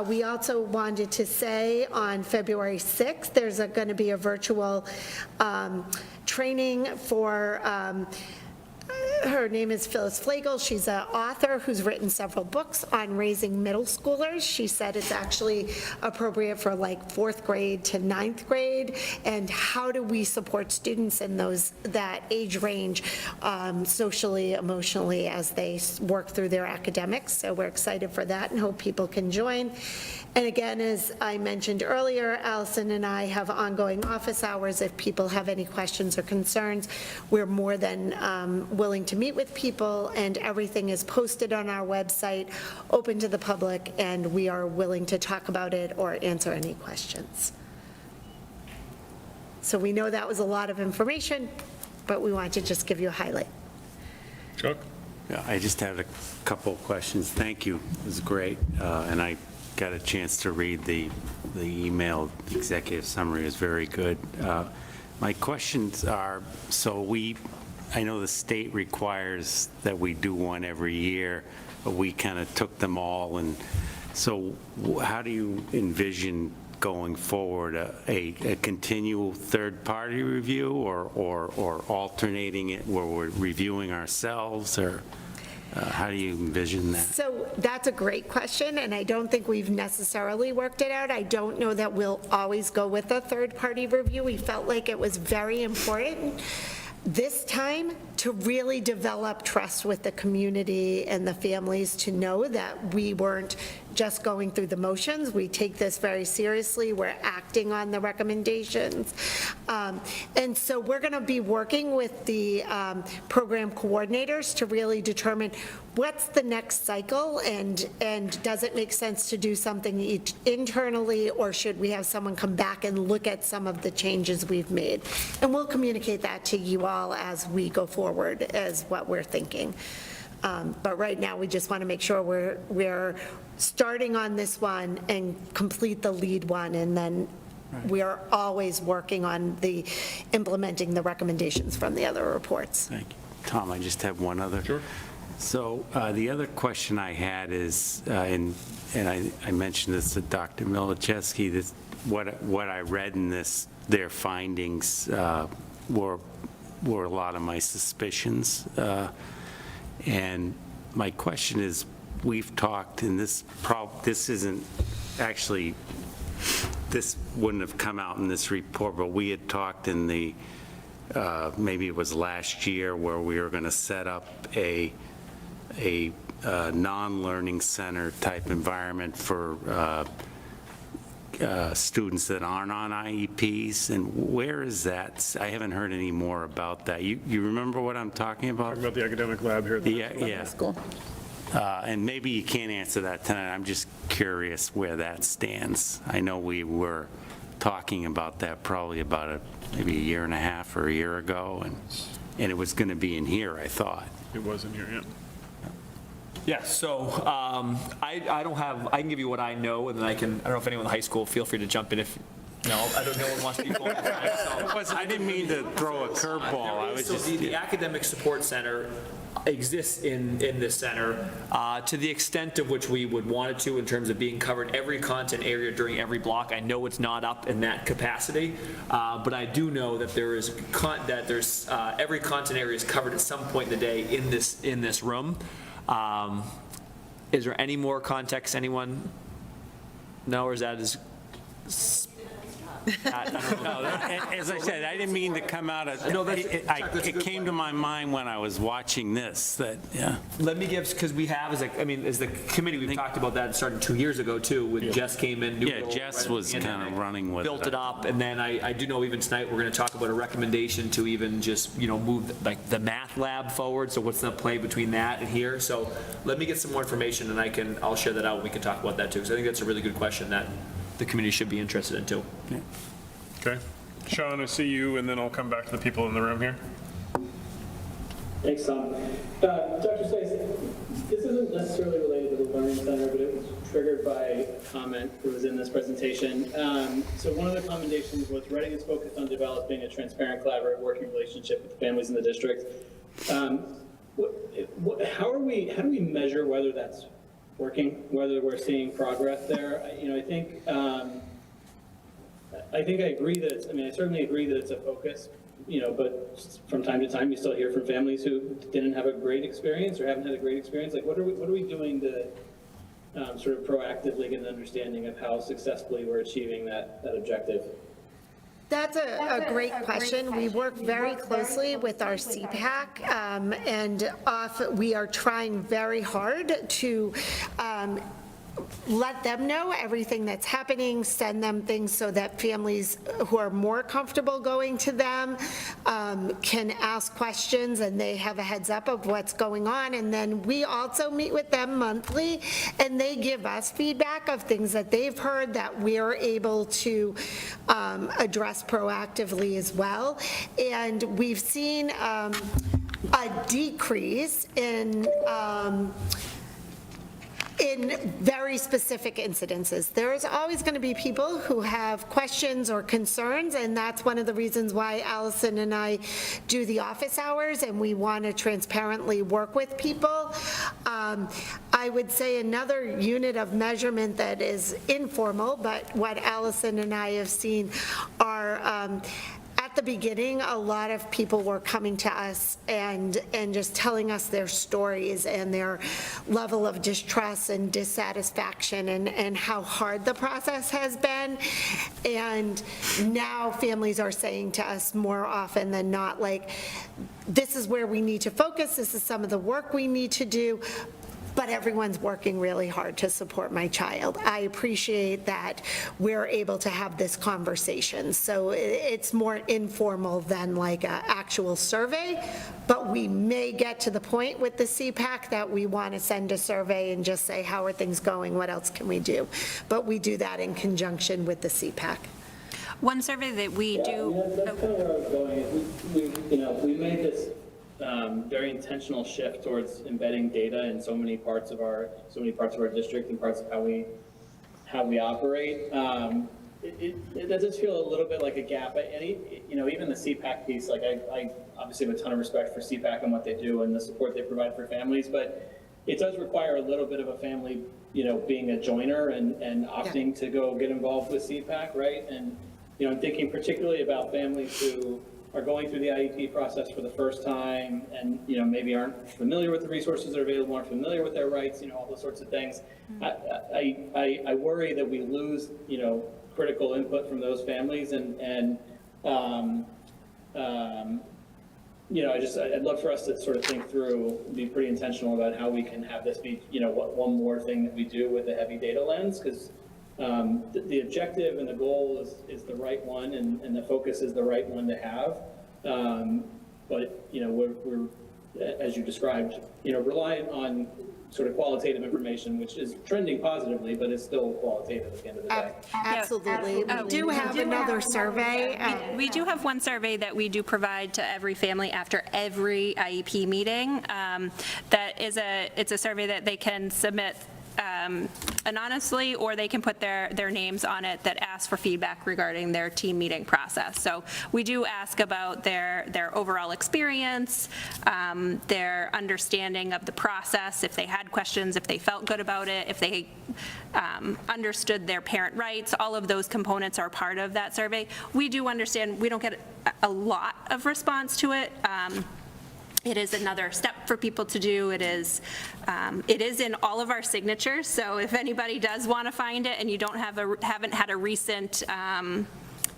Speaker 11: We also wanted to say on February 6th, there's going to be a virtual training for, her name is Phyllis Flagel. She's an author who's written several books on raising middle schoolers. She said it's actually appropriate for like 4th grade to 9th grade, and how do we support students in that age range socially, emotionally, as they work through their academics. So we're excited for that and hope people can join. And again, as I mentioned earlier, Allison and I have ongoing office hours. If people have any questions or concerns, we're more than willing to meet with people, and everything is posted on our website, open to the public, and we are willing to talk about it or answer any questions. So we know that was a lot of information, but we want to just give you a highlight.
Speaker 1: Chuck?
Speaker 5: Yeah, I just had a couple of questions. Thank you. It was great. And I got a chance to read the email. The executive summary is very good. My questions are, I know the state requires that we do one every year, but we kind of took them all, and so how do you envision going forward, a continual third-party review, or alternating it where we're reviewing ourselves, or how do you envision that?
Speaker 11: So that's a great question, and I don't think we've necessarily worked it out. I don't know that we'll always go with a third-party review. We felt like it was very important this time to really develop trust with the community and the families, to know that we weren't just going through the motions. We take this very seriously. We're acting on the recommendations. And so we're going to be working with the program coordinators to really determine what's the next cycle, and does it make sense to do something internally, or should we have someone come back and look at some of the changes we've made? And we'll communicate that to you all as we go forward as what we're thinking. But right now, we just want to make sure we're starting on this one and complete the lead one, and then we are always working on implementing the recommendations from the other reports.
Speaker 5: Thank you. Tom, I just have one other.
Speaker 1: Sure.
Speaker 5: So the other question I had is, and I mentioned this to Dr. Milichewski, what I read in their findings were a lot of my suspicions. And my question is, we've talked, and this isn't actually, this wouldn't have come out in this report, but we had talked in the, maybe it was last year, where we were going to set up a non-learning center type environment for students that aren't on IEPs, and where is that? I haven't heard any more about that. You remember what I'm talking about?
Speaker 1: Talking about the academic lab here at the
Speaker 5: Yeah.
Speaker 12: School.
Speaker 5: And maybe you can't answer that tonight. I'm just curious where that stands. I know we were talking about that probably about maybe a year and a half or a year ago, and it was going to be in here, I thought.
Speaker 1: It was in here, yeah.
Speaker 3: Yeah, so I don't have, I can give you what I know, and then I don't know if anyone in the high school, feel free to jump in if, no one wants to be phone.
Speaker 5: I didn't mean to throw a curveball. I was
Speaker 3: So
Speaker 5: just.
Speaker 3: the Academic Support Center exists in this center to the extent of which we would want it to in terms of being covered every content area during every block. I know it's not up in that capacity, but I do know that there's every content area is covered at some point in the day in this room. Is there any more context, anyone? No, or is that as?
Speaker 5: No, as I said, I didn't mean to come out of,
Speaker 3: No, that's a
Speaker 5: it
Speaker 3: good
Speaker 5: came to my mind when I was watching this, that, yeah.
Speaker 3: Let me give, because we have, as the committee, we've talked about that starting 2 years ago too, when Jess came in.
Speaker 5: Yeah, Jess was kind of running with it.
Speaker 3: Built it up, and then I do know even tonight, we're going to talk about a recommendation to even just, move like the math lab forward, so what's the play between that and here? So let me get some more information, and I'll share that out, and we can talk about that too, because I think that's a really good question that the community should be interested in too.
Speaker 1: Okay. Sean, I see you, and then I'll come back to the people in the room here.
Speaker 2: Thanks, Tom. Dr. Slice, this isn't necessarily related to the Learning Center, but it was triggered by a comment that was in this presentation. So one of the commendations was Reading is focused on developing a transparent, collaborative working relationship with the families in the district. How do we measure whether that's working, whether we're seeing progress there? I think I agree that I certainly agree that it's a focus, but from time to time you still hear from families who didn't have a great experience or haven't had a great experience. Like, what are we doing to sort of proactively get an understanding of how successfully we're achieving that objective?
Speaker 11: That's a great question. We work very closely with our CPAC, and we are trying very hard to let them know everything that's happening, send them things so that families who are more comfortable going to them can ask questions and they have a heads up of what's going on. And then we also meet with them monthly, and they give us feedback of things that they've heard that we're able to address proactively as well. And we've seen a decrease in very specific incidences. There's always going to be people who have questions or concerns, and that's one of the reasons why Allison and I do the office hours, and we want to transparently work with people. I would say another unit of measurement that is informal, but what Allison and I have seen are at the beginning, a lot of people were coming to us and just telling us their stories and their level of distrust and dissatisfaction and how hard the process has been. And now families are saying to us more often than not, like, this is where we need to focus, this is some of the work we need to do, but everyone's working really hard to support my child. I appreciate that we're able to have this conversation. So it's more informal than like an actual survey, but we may get to the point with the CPAC that we want to send a survey and just say, how are things going? What else can we do? But we do that in conjunction with the CPAC.
Speaker 13: One survey that we do.
Speaker 2: That's kind of where I was going. We made this very intentional shift towards embedding data in so many parts of our district and parts of how we operate. It does feel a little bit like a gap. Even the CPAC piece, like I obviously have a ton of respect for CPAC and what they do and the support they provide for families, but it does require a little bit of a family, being a joiner and opting to go get involved with CPAC, right? And I'm thinking particularly about families who are going through the IEP process for the first time and, maybe aren't familiar with the resources that are available, aren't familiar with their rights, all those sorts of things. I worry that we lose, critical input from those families and I'd love for us to sort of think through, be pretty intentional about how we can have this be, one more thing that we do with a heavy data lens, because the objective and the goal is the right one, and the focus is the right one to have. But, we're, as you described, reliant on sort of qualitative information, which is trending positively, but it's still qualitative at the end of the day.
Speaker 11: Absolutely. We do have another survey.
Speaker 13: We do have one survey that we do provide to every family after every IEP meeting. It's a survey that they can submit anonymously, or they can put their names on it that asks for feedback regarding their team meeting process. So we do ask about their overall experience, their understanding of the process, if they had questions, if they felt good about it, if they understood their parent rights. All of those components are part of that survey. We do understand we don't get a lot of response to it. It is another step for people to do. It is in all of our signatures, so if anybody does want to find it and you haven't had a recent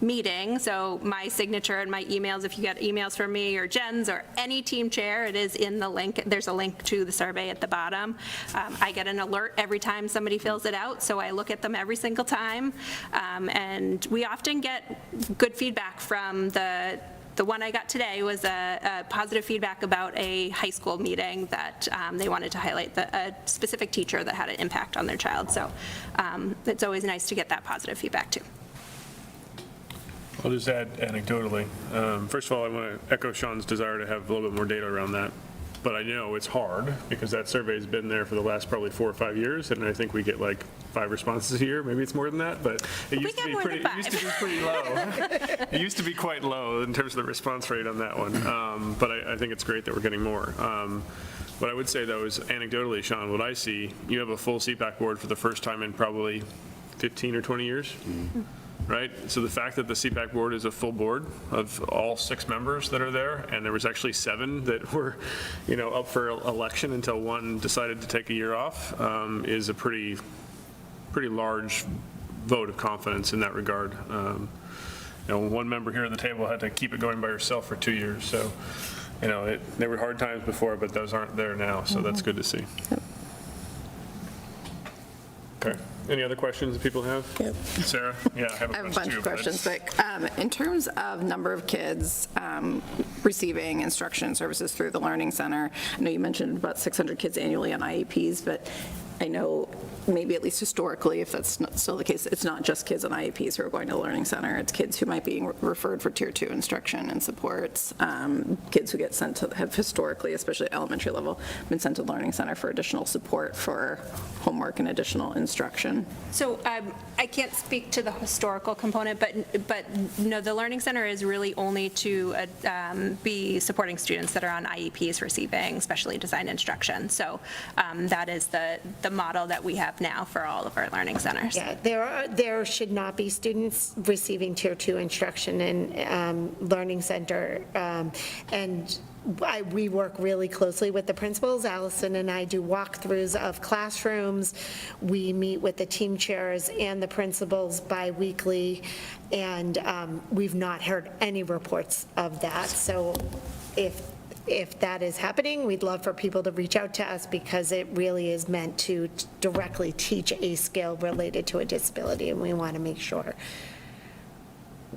Speaker 13: meeting, so my signature and my emails, if you get emails from me or Jen's or any team chair, it is in the link. There's a link to the survey at the bottom. I get an alert every time somebody fills it out, so I look at them every single time, and we often get good feedback from the one I got today was a positive feedback about a high school meeting that they wanted to highlight a specific teacher that had an impact on their child. So it's always nice to get that positive feedback too.
Speaker 1: I'll just add anecdotally. First of all, I want to echo Sean's desire to have a little bit more data around that. But I know it's hard because that survey's been there for the last probably 4 or 5 years, and I think we get like 5 responses a year. Maybe it's more than that, but it used to be pretty low. It used to be quite low in terms of the response rate on that one. But I think it's great that we're getting more. What I would say though is anecdotally, Sean, what I see, you have a full CPAC board for the first time in probably 15 or 20 years. Mm-hmm. Right? So the fact that the CPAC board is a full board of all 6 members that are there, and there was actually 7 that were, up for election until one decided to take a year off, is a pretty large vote of confidence in that regard. One member here at the table had to keep it going by herself for 2 years. So, there were hard times before, but those aren't there now. So that's good to see. Okay. Any other questions that people have?
Speaker 12: Yep.
Speaker 1: Sarah? Yeah, I have a bunch
Speaker 12: of questions, but in terms of number of kids receiving instruction services through the Learning Center, I know you mentioned about 600 kids annually on IEPs, but I know maybe at least historically, if that's not still the case, it's not just kids on IEPs who are going to the Learning Center. It's kids who might be referred for Tier 2 instruction and supports, kids who get sent to, have historically, especially at elementary level, been sent to the Learning Center for additional support for homework and additional instruction.
Speaker 13: So I can't speak to the historical component, but no, the Learning Center is really only to be supporting students that are on IEPs receiving specially designed instruction. So that is the model that we have now for all of our learning centers.
Speaker 11: Yeah, there should not be students receiving Tier 2 instruction in Learning Center, and we work really closely with the principals. Allison and I do walkthroughs of classrooms. We meet with the team chairs and the principals bi-weekly, and we've not heard any reports of that. So if that is happening, we'd love for people to reach out to us, because it really is meant to directly teach a skill related to a disability, and we want to make sure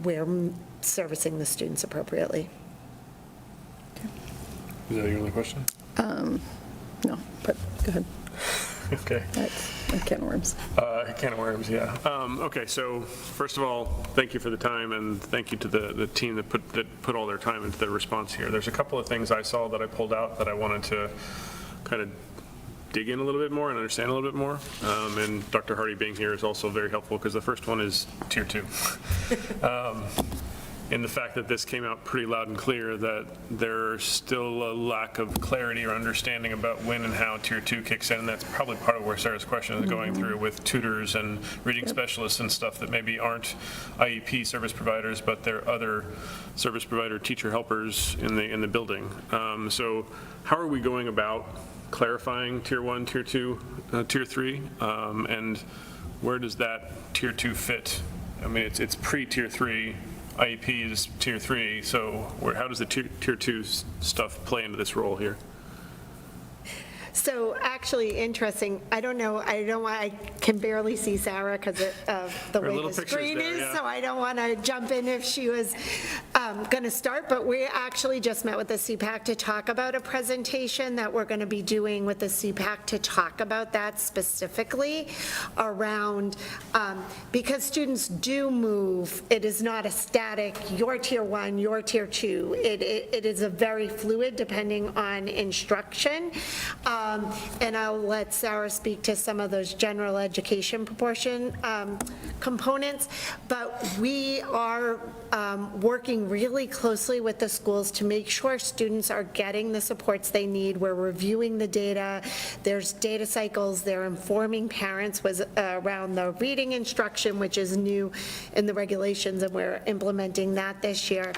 Speaker 11: we're servicing the students appropriately.
Speaker 1: Is that your only question?
Speaker 12: No, but go ahead.
Speaker 1: Okay.
Speaker 12: That's a can of worms.
Speaker 1: Can of worms, yeah. Okay, so first of all, thank you for the time, and thank you to the team that put all their time into their response here. There's a couple of things I saw that I pulled out that I wanted to kind of dig in a little bit more and understand a little bit more. And Dr. Hardy being here is also very helpful, because the first one is Tier 2. in the fact that this came out pretty loud and clear that there's still a lack of clarity or understanding about when and how Tier 2 kicks in, and that's probably part of where Sarah's question is going through with tutors and reading specialists and stuff that maybe aren't IEP service providers, but they're other service provider teacher helpers in the building. So how are we going about clarifying Tier 1, Tier 2, Tier 3, and where does that Tier 2 fit? I mean, it's pre-Tier 3, IEP is Tier 3, so how does the Tier 2 stuff play into this role here?
Speaker 11: So actually, interesting, I don't know, I can barely see Sarah because of the
Speaker 1: Her
Speaker 11: way
Speaker 1: little
Speaker 11: the
Speaker 1: picture's
Speaker 11: screen
Speaker 1: there,
Speaker 11: is,
Speaker 1: yeah.
Speaker 11: so I don't want to jump in if she was going to start, but we actually just met with the CPAC to talk about a presentation that we're going to be doing with the CPAC to talk about that specifically around, because students do move, it is not a static, your Tier 1, your Tier 2, it is a very fluid depending on instruction. And I'll let Sarah speak to some of those general education proportion components, but we are working really closely with the schools to make sure students are getting the supports they need. We're reviewing the data. There's data cycles. They're informing parents around the reading instruction, which is new in the regulations, and we're implementing that this year.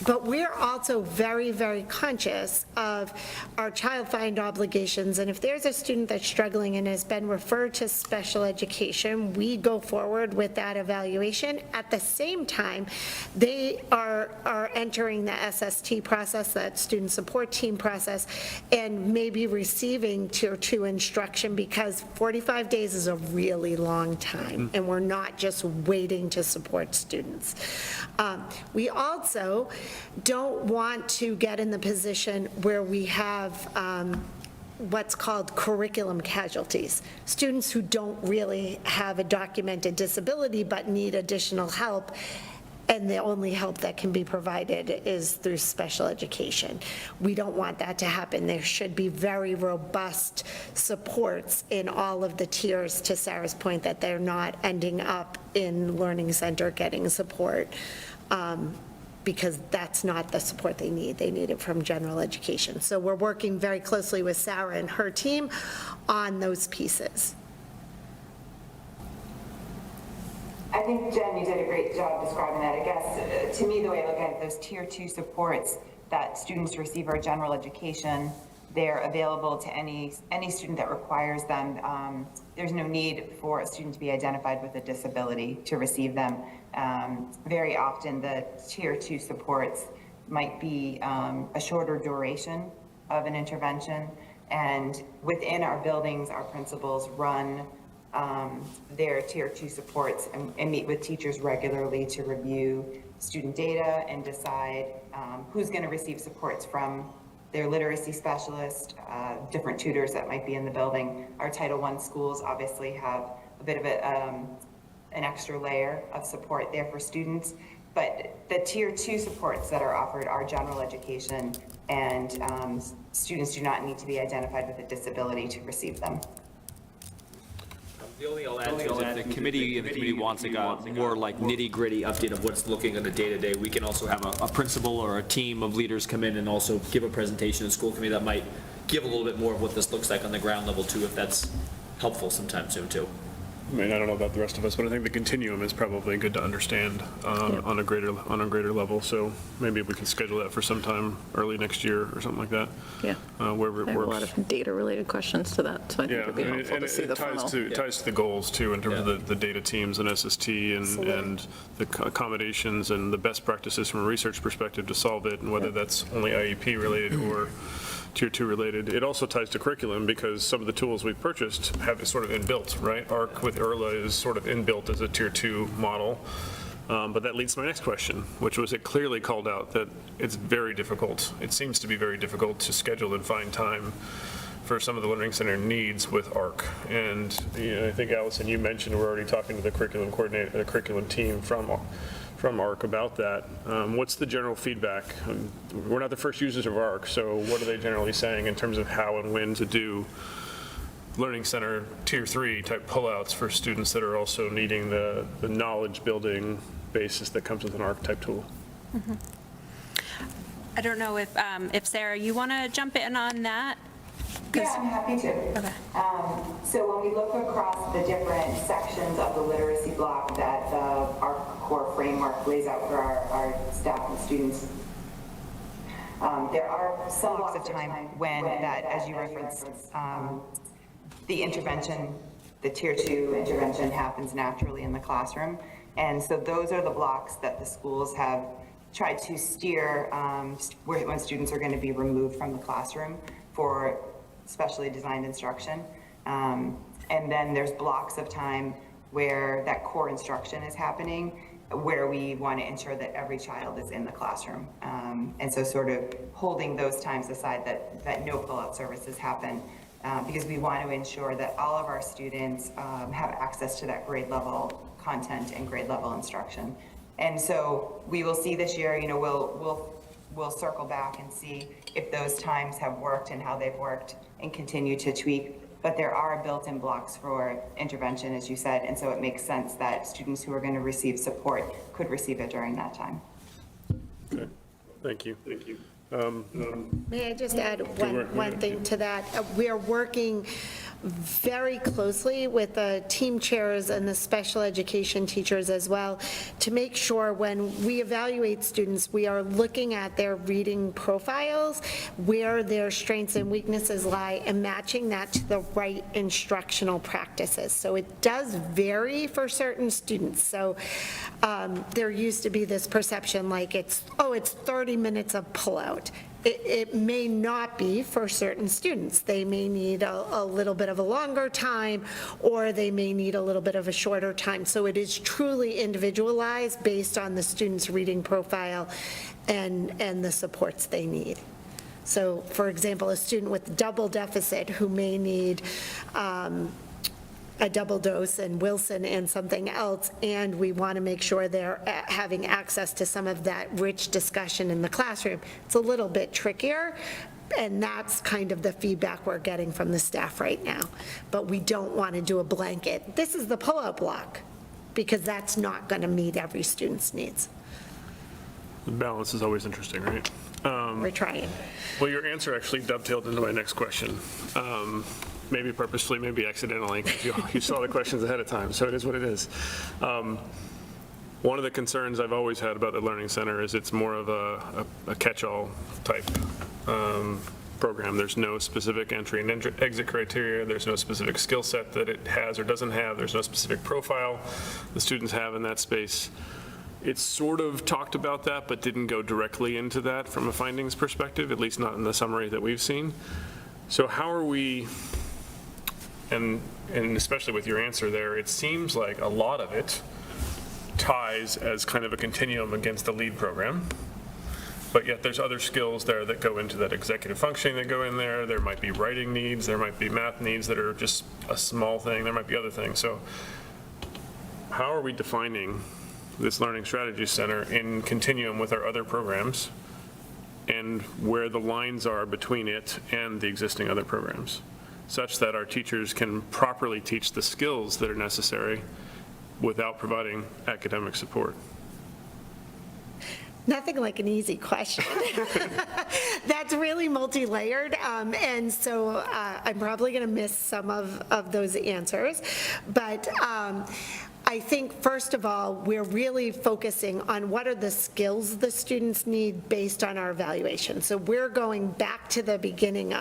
Speaker 11: But we're also very, very conscious of our child find obligations, and if there's a student that's struggling and has been referred to special education, we go forward with that evaluation. At the same time, they are entering the SST process, that student support team process, and maybe receiving Tier 2 instruction, because 45 days is a really long time, and we're not just waiting to support students. We also don't want to get in the position where we have what's called curriculum casualties, students who don't really have a documented disability but need additional help, and the only help that can be provided is through special education. We don't want that to happen. There should be very robust supports in all of the tiers, to Sarah's point, that they're not ending up in Learning Center getting support, because that's not the support they need. They need it from general education. So we're working very closely with Sarah and her team on those pieces.
Speaker 10: I think, Jen, you did a great job describing that. I guess, to me, the way I look at it, those Tier 2 supports that students receive are general education. They're available to any student that requires them. There's no need for a student to be identified with a disability to receive them. Very often, the Tier 2 supports might be a shorter duration of an intervention, and within our buildings, our principals run their Tier 2 supports and meet with teachers regularly to review student data and decide who's going to receive supports from their literacy specialist, different tutors that might be in the building. Our Title I schools obviously have a bit of an extra layer of support there for students, but the Tier 2 supports that are offered are general education, and students do not need to be identified with a disability to receive them.
Speaker 3: The only thing I'll add to is if the committee wants like a more like nitty-gritty update of what's looking on a day-to-day, we can also have a principal or a team of leaders come in and also give a presentation to school committee that might give a little bit more of what this looks like on the ground level too, if that's helpful sometime soon too.
Speaker 1: I mean, I don't know about the rest of us, but I think the continuum is probably good to understand on a greater level. So maybe we can schedule that for sometime early next year or something like that.
Speaker 12: Yeah.
Speaker 1: Wherever it
Speaker 12: I have a
Speaker 1: works.
Speaker 12: lot of data-related questions to that, so I think
Speaker 1: Yeah,
Speaker 12: it'd be helpful
Speaker 1: and
Speaker 12: to see
Speaker 1: it
Speaker 12: the
Speaker 1: ties
Speaker 12: funnel.
Speaker 1: to the goals too, in terms of the data teams and SST and the accommodations and the best practices from a research perspective to solve it, and whether that's only IEP related or Tier 2 related. It also ties to curriculum, because some of the tools we've purchased have it sort of inbuilt, right? ARC with IRLA is sort of inbuilt as a Tier 2 model. But that leads to my next question, which was, it clearly called out that it's very difficult. It seems to be very difficult to schedule and find time for some of the Learning Center needs with ARC. And I think, Allison, you mentioned we're already talking to the curriculum coordinator, the curriculum team from ARC about that. What's the general feedback? We're not the first users of ARC, so what are they generally saying in terms of how and when to do Learning Center Tier 3 type pullouts for students that are also needing the knowledge building basis that comes with an archetype tool.
Speaker 13: I don't know if Sarah, you want to jump in on that?
Speaker 10: Yeah, I'm happy to.
Speaker 13: Okay.
Speaker 10: So when we look across the different sections of the literacy block that our core framework lays out for our staff and students, there are some blocks of time when that, as you referenced, the intervention, the tier 2 intervention happens naturally in the classroom. And so those are the blocks that the schools have tried to steer when students are going to be removed from the classroom for specially designed instruction. And then there's blocks of time where that core instruction is happening, where we want to ensure that every child is in the classroom. And so sort of holding those times aside that no pull-out services happen, because we want to ensure that all of our students have access to that grade level content and grade level instruction. And so we will see this year, you know, we'll circle back and see if those times have worked and how they've worked and continue to tweak. But there are built-in blocks for intervention, as you said, and so it makes sense that students who are going to receive support could receive it during that time.
Speaker 1: Okay, thank you. Thank you.
Speaker 11: May I just add one thing to that? We are working very closely with the team chairs and the special education teachers as well to make sure when we evaluate students, we are looking at their reading profiles, where their strengths and weaknesses lie, and matching that to the right instructional practices. So it does vary for certain students. So there used to be this perception like it's 30 minutes of pullout. It may not be for certain students. They may need a little bit of a longer time, or they may need a little bit of a shorter time. So it is truly individualized based on the student's reading profile and the supports they need. So, for example, a student with double deficit who may need a double dose and Wilson and something else, and we want to make sure they're having access to some of that rich discussion in the classroom. It's a little bit trickier, and that's kind of the feedback we're getting from the staff right now. But we don't want to do a blanket. This is the pullout block, because that's not going to meet every student's needs.
Speaker 1: The balance is always interesting, right?
Speaker 11: We're trying.
Speaker 1: Well, your answer actually dovetailed into my next question. Maybe purposefully, maybe accidentally, 'cause you saw the questions ahead of time, so it is what it is. One of the concerns I've always had about the Learning Center is it's more of a catch-all type program. There's no specific entry and exit criteria. There's no specific skill set that it has or doesn't have. There's no specific profile the students have in that space. It's sort of talked about that, but didn't go directly into that from a findings perspective, at least not in the summary that we've seen. So how are we, and especially with your answer there, it seems like a lot of it ties as kind of a continuum against the LEAD program, but yet there's other skills there that go into that executive functioning that go in there. There might be writing needs, there might be math needs that are just a small thing, there might be other things. So how are we defining this Learning Strategy Center in continuum with our other programs, and where the lines are between it and the existing other programs, such that our teachers can properly teach the skills that are necessary without providing academic support?
Speaker 11: Nothing like an easy question. That's really multi-layered, and so I'm probably going to miss some of those answers. But I think, first of all, we're really focusing on what are the skills the students need based on our evaluation. So we're going back to the beginning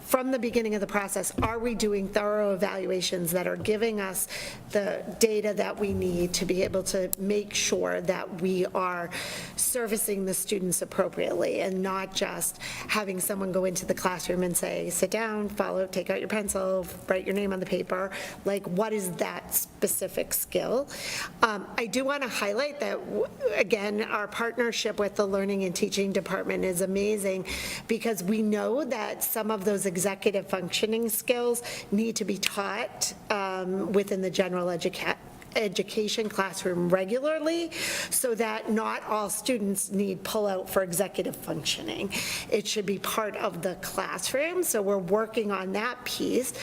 Speaker 11: from the beginning of the process, are we doing thorough evaluations that are giving us the data that we need to be able to make sure that we are servicing the students appropriately, and not just having someone go into the classroom and say, sit down, follow, take out your pencil, write your name on the paper. Like, what is that specific skill? I do want to highlight that, again, our partnership with the Learning and Teaching Department is amazing, because we know that some of those executive functioning skills need to be taught within the general education classroom regularly, so that not all students need pull-out for executive functioning. It should be part of the classroom, so we're working on that piece.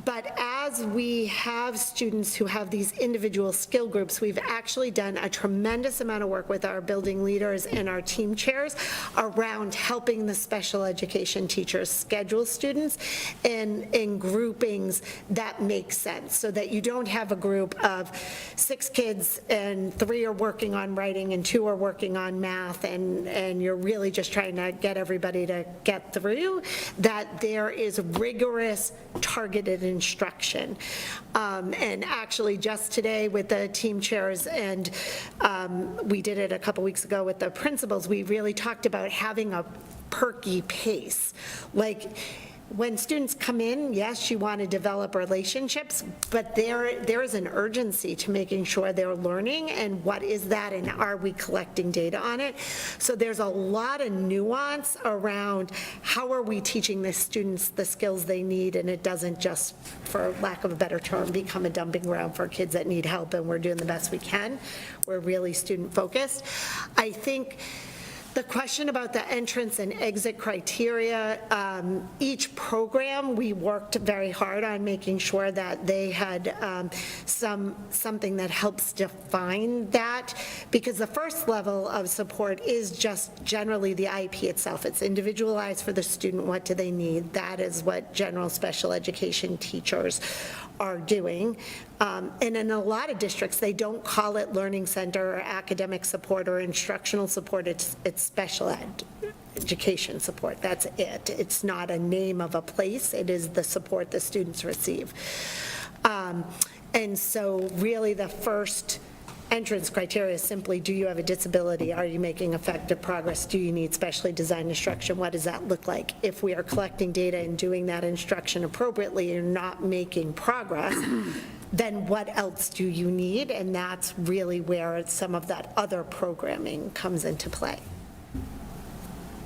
Speaker 11: But as we have students who have these individual skill groups, we've actually done a tremendous amount of work with our building leaders and our team chairs around helping the special education teachers schedule students in groupings that make sense, so that you don't have a group of 6 kids and 3 are working on writing and 2 are working on math, and you're really just trying to get everybody to get through, that there is rigorous targeted instruction. And actually, just today with the team chairs, and we did it a couple weeks ago with the principals, we really talked about having a perky pace. Like, when students come in, yes, you want to develop relationships, but there is an urgency to making sure they're learning, and what is that, and are we collecting data on it? So there's a lot of nuance around how are we teaching the students the skills they need, and it doesn't just, for lack of a better term, become a dumping ground for kids that need help, and we're doing the best we can. We're really student-focused. I think the question about the entrance and exit criteria, each program, we worked very hard on making sure that they had something that helps define that, because the first level of support is just generally the IEP itself. It's individualized for the student. What do they need? That is what general special education teachers are doing. And in a lot of districts, they don't call it learning center or academic support or instructional support. It's special ed education support. That's it. It's not a name of a place. It is the support the students receive. And so really the first entrance criteria is simply, do you have a disability? Are you making effective progress? Do you need specially designed instruction? What does that look like? If we are collecting data and doing that instruction appropriately and not making progress, then what else do you need? And that's really where some of that other programming comes into play.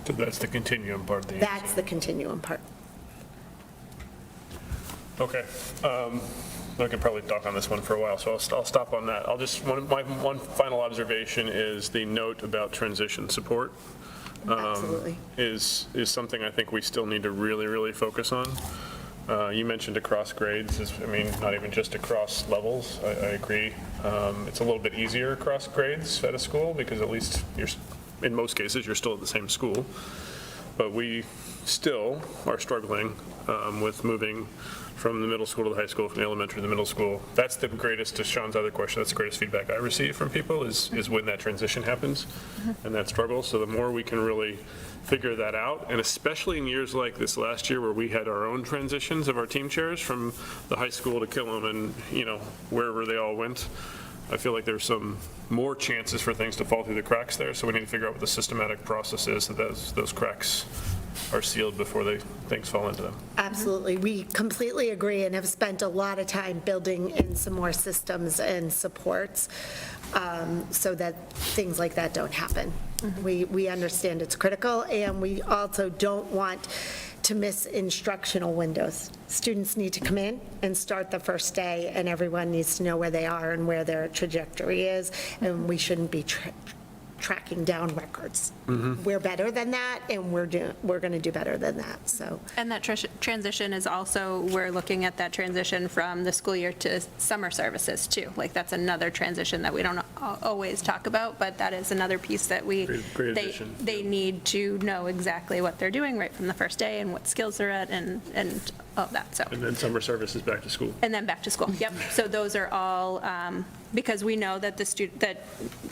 Speaker 1: So that's the continuum part of the answer.
Speaker 11: That's the continuum part.
Speaker 1: Okay. I could probably talk on this one for a while, so I'll stop on that. My one final observation is the note about transition support.
Speaker 11: Absolutely.
Speaker 1: Is something I think we still need to really, really focus on. You mentioned across grades, not even just across levels. I agree. It's a little bit easier across grades at a school because at least in most cases, you're still at the same school. But we still are struggling with moving from the middle school to the high school, from the elementary to the middle school. That's the greatest, to Sean's other question, that's the greatest feedback I receive from people is when that transition happens and that struggle. So the more we can really figure that out, and especially in years like this last year where we had our own transitions of our team chairs from the high school to Killam and, wherever they all went, I feel like there's some more chances for things to fall through the cracks there. So we need to figure out what the systematic process is that those cracks are sealed before things fall into them.
Speaker 11: Absolutely. We completely agree and have spent a lot of time building in some more systems and supports so that things like that don't happen. We understand it's critical, and we also don't want to miss instructional windows. Students need to come in and start the first day, and everyone needs to know where they are and where their trajectory is, and we shouldn't be tracking down records. We're better than that, and we're going to do better than that, so.
Speaker 13: And that transition is also, we're looking at that transition from the school year to summer services too. Like, that's another transition that we don't always talk about, but that is another piece that
Speaker 1: Great addition.
Speaker 13: they need to know exactly what they're doing right from the first day and what skills they're at and all of that, so.
Speaker 1: And then summer services back to school.
Speaker 13: And then back to school, yep. So those are all, because we know that that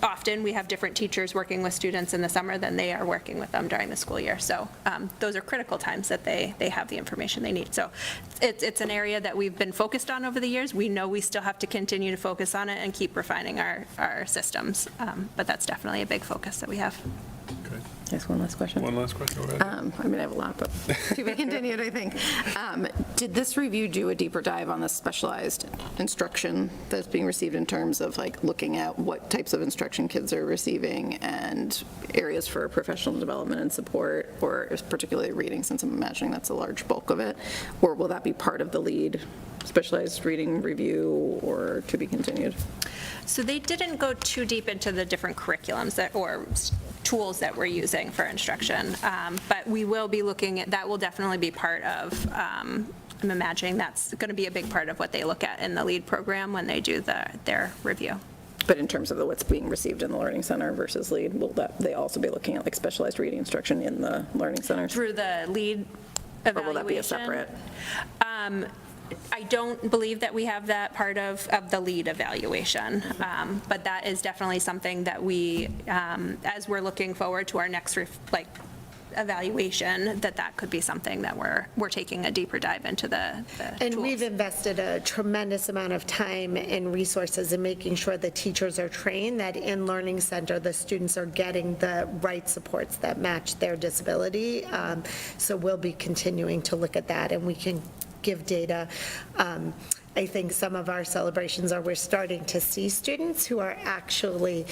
Speaker 13: often we have different teachers working with students in the summer than they are working with them during the school year. So those are critical times that they have the information they need. So it's an area that we've been focused on over the years. We know we still have to continue to focus on it and keep refining our systems. But that's definitely a big focus that we have.
Speaker 1: Okay.
Speaker 12: Yes, one last question.
Speaker 1: One last question. Go ahead.
Speaker 12: I have a lot, but to be continued, I think. Did this review do a deeper dive on the specialized instruction that's being received in terms of like looking at what types of instruction kids are receiving and areas for professional development and support, or particularly reading, since I'm imagining that's a large bulk of it? Or will that be part of the LEAD specialized reading review, or to be continued?
Speaker 13: So they didn't go too deep into the different curriculums or tools that we're using for instruction, but we will be looking at, that will definitely be part of I'm imagining that's going to be a big part of what they look at in the LEAD program when they do their review.
Speaker 12: But in terms of what's being received in the Learning Center versus LEAD, will they also be looking at like specialized reading instruction in the Learning Centers?
Speaker 13: Through the LEAD evaluation.
Speaker 12: Or will that be a separate?
Speaker 13: I don't believe that we have that part of the LEAD evaluation, but that is definitely something that we, as we're looking forward to our next evaluation, that could be something that we're taking a deeper dive into the
Speaker 11: And
Speaker 13: tools.
Speaker 11: we've invested a tremendous amount of time and resources in making sure the teachers are trained, that in Learning Center, the students are getting the right supports that match their disability. So we'll be continuing to look at that, and we can give data. I think some of our celebrations are we're starting to see students who are actually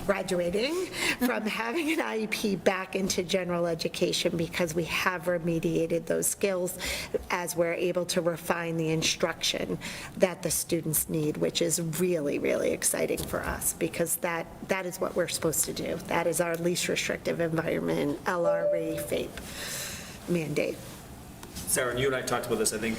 Speaker 11: graduating from having an IEP back into general education because we have remediated those skills as we're able to refine the instruction that the students need, which is really, really exciting for us because that is what we're supposed to do. That is our least restrictive environment, LRE, FAPE mandate.
Speaker 3: Sarah, and you and I talked about this, I think,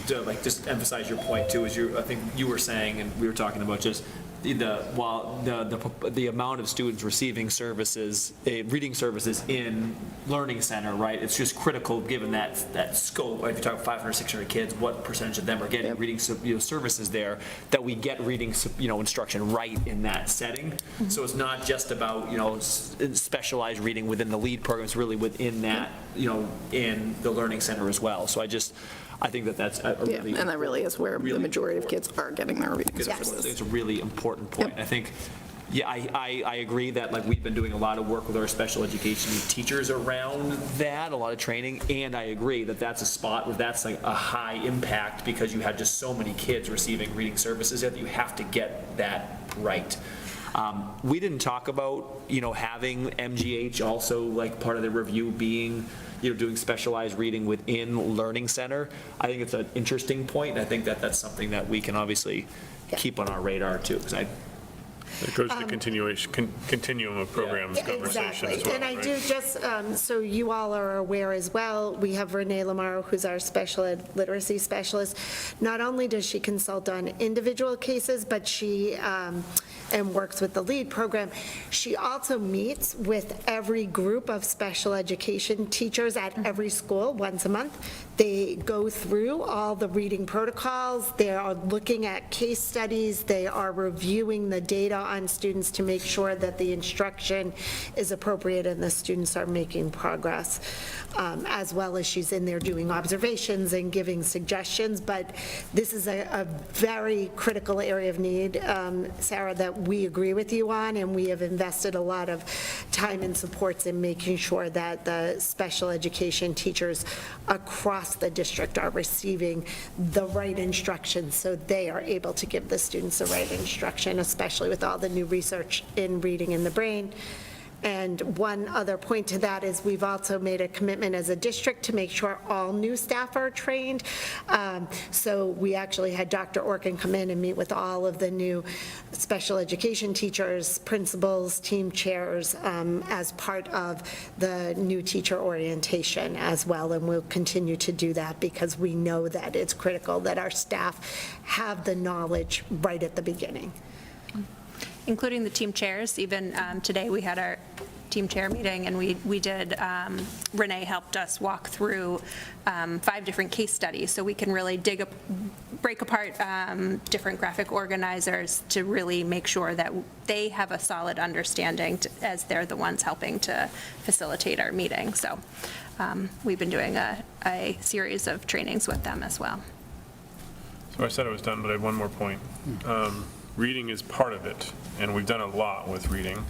Speaker 3: to like just emphasize your point too, is I think you were saying, and we were talking about just the amount of students receiving services, reading services in Learning Center, right? It's just critical given that scope. If you're talking 500, 600 kids, what percentage of them are getting reading services there, that we get reading instruction right in that setting. So it's not just about specialized reading within the LEAD program, it's really within that, in the Learning Center as well. So I think that's a really
Speaker 12: and that really is where the majority of kids are getting their reading
Speaker 3: It's
Speaker 12: services.
Speaker 3: a really important point. I think, I agree that like we've been doing a lot of work with our special education teachers around that, a lot of training, and I agree that that's a spot where that's like a high impact because you have just so many kids receiving reading services that you have to get that right. We didn't talk about, having MGH also like part of the review being, doing specialized reading within Learning Center. I think it's an interesting point, and I think that that's something that we can obviously keep on our radar too, because
Speaker 1: It goes to continuum of programs, conversations as
Speaker 11: Exactly.
Speaker 1: well,
Speaker 11: And I
Speaker 1: right?
Speaker 11: do just, so you all are aware as well, we have Renee Lamaro, who's our special ed literacy specialist. Not only does she consult on individual cases, but she, and works with the LEAD program, she also meets with every group of special education teachers at every school once a month. They go through all the reading protocols, they are looking at case studies, they are reviewing the data on students to make sure that the instruction is appropriate and the students are making progress, as well as she's in there doing observations and giving suggestions. But this is a very critical area of need, Sarah, that we agree with you on, and we have invested a lot of time and supports in making sure that the special education teachers across the district are receiving the right instruction so they are able to give the students the right instruction, especially with all the new research in reading in the brain. And one other point to that is we've also made a commitment as a district to make sure all new staff are trained. So we actually had Dr. Orkin come in and meet with all of the new special education teachers, principals, team chairs, as part of the new teacher orientation as well. And we'll continue to do that because we know that it's critical that our staff have the knowledge right at the beginning.
Speaker 13: Including the team chairs. Even today, we had our team chair meeting, and we did, Renee helped us walk through 5 different case studies, so we can really break apart different graphic organizers to really make sure that they have a solid understanding as they're the ones helping to facilitate our meeting. So we've been doing a series of trainings with them as well.
Speaker 1: So I said I was done, but I have one more point. Reading is part of it, and we've done a lot with reading,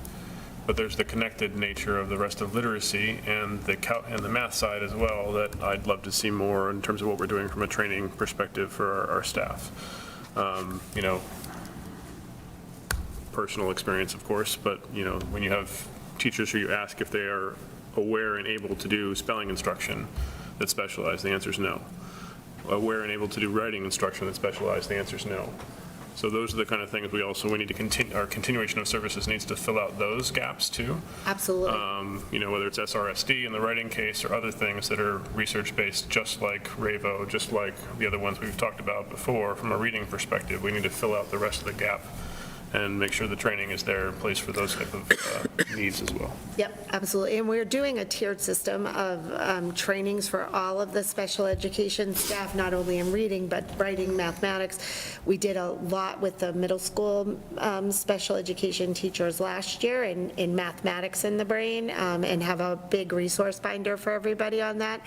Speaker 1: but there's the connected nature of the rest of literacy and the math side as well that I'd love to see more in terms of what we're doing from a training perspective for our staff. Personal experience, of course, but when you have teachers who you ask if they are aware and able to do spelling instruction that's specialized, the answer is no. Aware and able to do writing instruction that's specialized, the answer is no. So those are the kind of things we need to continue, our continuation of services needs to fill out those gaps too.
Speaker 8: Absolutely.
Speaker 1: Whether it's SRSD in the writing case or other things that are research-based, just like RAVO, just like the other ones we've talked about before, from a reading perspective, we need to fill out the rest of the gap and make sure the training is there in place for those type of needs as well.
Speaker 11: Yep, absolutely. And we're doing a tiered system of trainings for all of the special education staff, not only in reading, but writing, mathematics. We did a lot with the middle school special education teachers last year in mathematics in the brain, and have a big resource binder for everybody on that.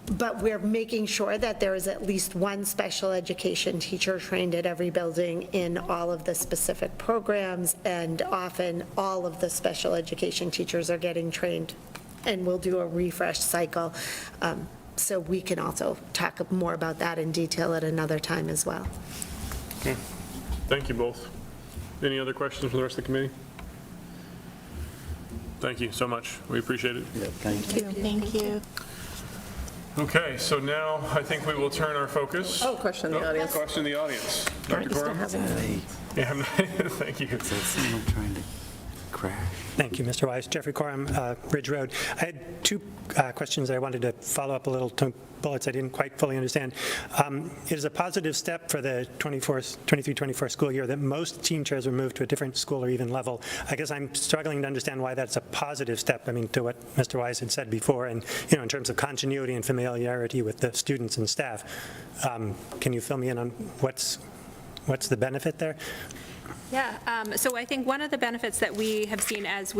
Speaker 11: But we're making sure that there is at least one special education teacher trained at every building in all of the specific programs, and often all of the special education teachers are getting trained, and we'll do a refresh cycle. So we can also talk more about that in detail at another time as well.
Speaker 1: Okay. Thank you both. Any other questions from the rest of the committee? Thank you so much. We appreciate it.
Speaker 5: Yeah, thank you.
Speaker 4: Thank you.
Speaker 1: Okay, so now I think we will turn our focus.
Speaker 12: Oh, question in the audience.
Speaker 1: Question in the audience. Dr.
Speaker 12: Aren't you still
Speaker 1: Corum?
Speaker 12: having
Speaker 1: Yeah, thank you.
Speaker 5: Is someone trying to crash?
Speaker 14: Thank you, Mr. Wise. Jeffrey Corum, Ridge Road. I had two questions I wanted to follow up a little, two bullets I didn't quite fully understand. It is a positive step for the 23-24 school year that most team chairs were moved to a different school or even level. I guess I'm struggling to understand why that's a positive step, I mean, to what Mr. Wise had said before, and, in terms of continuity and familiarity with the students and staff. Can you fill me in on what's the benefit there?
Speaker 13: Yeah, so I think one of the benefits that we have seen as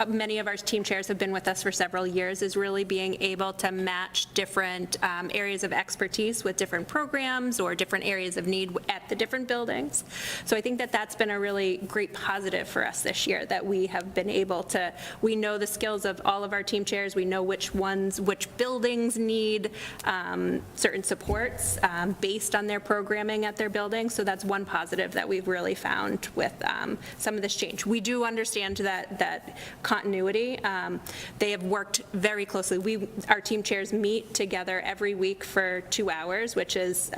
Speaker 13: many of our team chairs have been with us for several years, is really being able to match different areas of expertise with different programs or different areas of need at the different buildings. So I think that that's been a really great positive for us this year, that we have been able to, we know the skills of all of our team chairs, we know which buildings need certain supports based on their programming at their building. So that's one positive that we've really found with some of this change. We do understand that continuity. They have worked very closely. Our team chairs meet together every week for 2 hours, which is,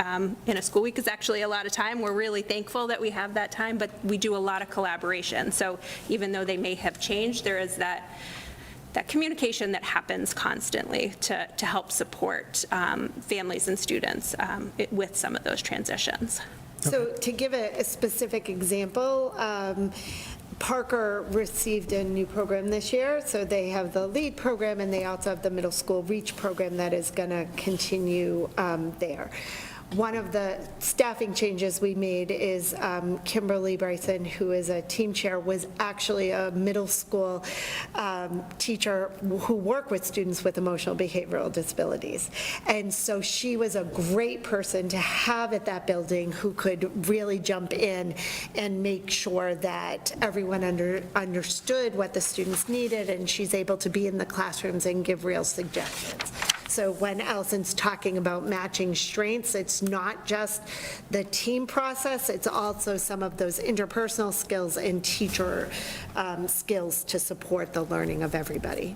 Speaker 13: in a school week, is actually a lot of time. We're really thankful that we have that time, but we do a lot of collaboration. So even though they may have changed, there is that communication that happens constantly to help support families and students with some of those transitions.
Speaker 11: So to give a specific example, Parker received a new program this year, so they have the LEAD program, and they also have the middle school REACH program that is going to continue there. One of the staffing changes we made is Kimberly Bryson, who is a team chair, was actually a middle school teacher who worked with students with emotional behavioral disabilities. And so she was a great person to have at that building who could really jump in and make sure that everyone understood what the students needed, and she's able to be in the classrooms and give real suggestions. So when Allison's talking about matching strengths, it's not just the team process, it's also some of those interpersonal skills and teacher skills to support the learning of everybody.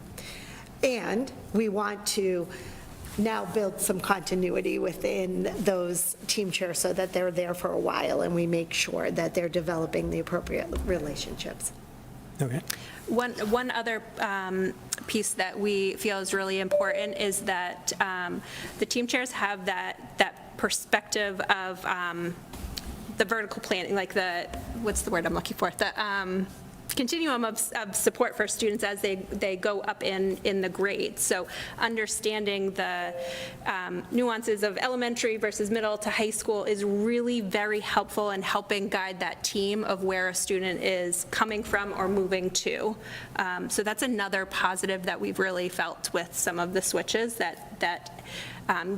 Speaker 11: And we want to now build some continuity within those team chairs so that they're there for a while, and we make sure that they're developing the appropriate relationships.
Speaker 14: Okay.
Speaker 13: One other piece that we feel is really important is that the team chairs have that perspective of the vertical planning, like what's the word I'm looking for? The continuum of support for students as they go up in the grades. So understanding the nuances of elementary versus middle to high school is really very helpful in helping guide that team of where a student is coming from or moving to. So that's another positive that we've really felt with some of the switches, that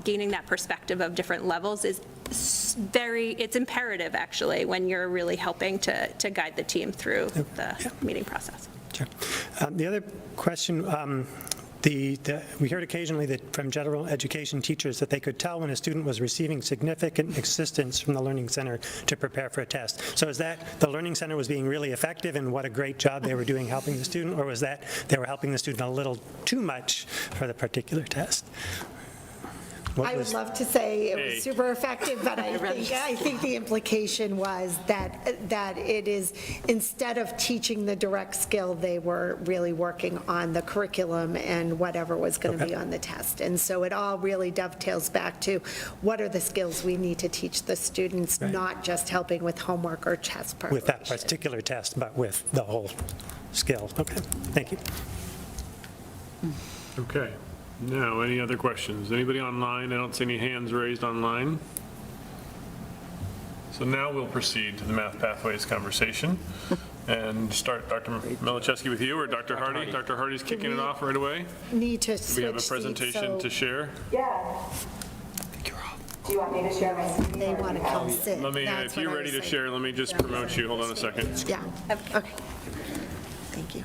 Speaker 13: gaining that perspective of different levels is it's imperative, actually, when you're really helping to guide the team through the meeting process.
Speaker 14: Sure. The other question, we heard occasionally that from general education teachers that they could tell when a student was receiving significant assistance from the Learning Center to prepare for a test. So is that the Learning Center was being really effective and what a great job they were doing helping the student, or was that they were helping the student a little too much for the particular test? What
Speaker 11: I would
Speaker 14: was-
Speaker 11: love to say it
Speaker 1: Hey.
Speaker 11: was super effective, but I think the implication was that it is, instead of teaching the direct skill, they were really working on the curriculum and whatever was going to be on the test. And so it all really dovetails back to what are the skills we need to teach the students,
Speaker 14: Right.
Speaker 11: not just helping with homework or test preparation.
Speaker 14: With that particular test, but with the whole skill. Okay, thank you.
Speaker 1: Okay. Now, any other questions? Anybody online? I don't see any hands raised online. So now we'll proceed to the Math Pathways conversation and start, Dr. Milichewski, with you, or Dr. Hardy? Dr. Hardy's kicking it off right away.
Speaker 11: Need to
Speaker 1: We have a
Speaker 11: switch seats,
Speaker 1: presentation
Speaker 11: so
Speaker 1: to share.
Speaker 10: Yeah. Do you want me to share my screen?
Speaker 11: they want to come sit.
Speaker 1: Let me,
Speaker 11: That's
Speaker 1: if
Speaker 11: what
Speaker 1: you're
Speaker 11: I
Speaker 1: ready
Speaker 11: was
Speaker 1: to
Speaker 11: saying.
Speaker 1: share, let me just promote you. Hold on a second.
Speaker 11: Yeah, okay. Thank you.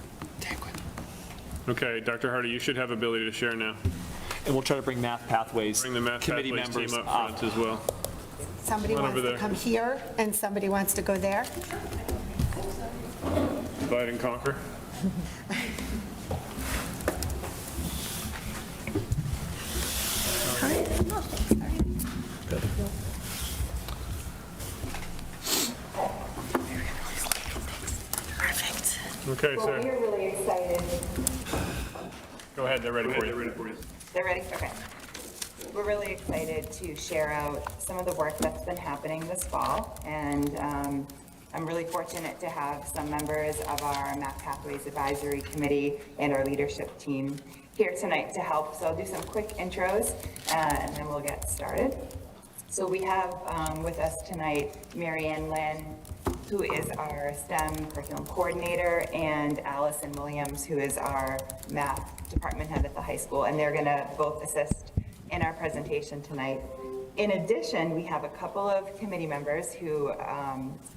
Speaker 1: Okay, Dr. Hardy, you should have ability to share now.
Speaker 3: And we'll try to bring Math Pathways
Speaker 1: Bring the Math
Speaker 3: committee
Speaker 1: Pathways
Speaker 3: members
Speaker 1: team up
Speaker 3: up.
Speaker 1: front as well.
Speaker 11: Somebody
Speaker 1: Come on
Speaker 11: wants
Speaker 1: over
Speaker 11: to
Speaker 1: there.
Speaker 11: come here, and somebody wants to go there?
Speaker 1: Divide and conquer. Okay,
Speaker 10: Well, we
Speaker 1: sir.
Speaker 10: are really excited.
Speaker 1: Go ahead, they're ready for you.
Speaker 10: They're ready? Okay. We're really excited to share out some of the work that's been happening this fall, and I'm really fortunate to have some members of our Math Pathways Advisory Committee and our leadership team here tonight to help. So I'll do some quick intros, and then we'll get started. So we have with us tonight Marianne Lynn, who is our STEM curriculum coordinator, and Allison Williams, who is our math department head at the high school, and they're gonna both assist in our presentation tonight. In addition, we have a couple of committee members who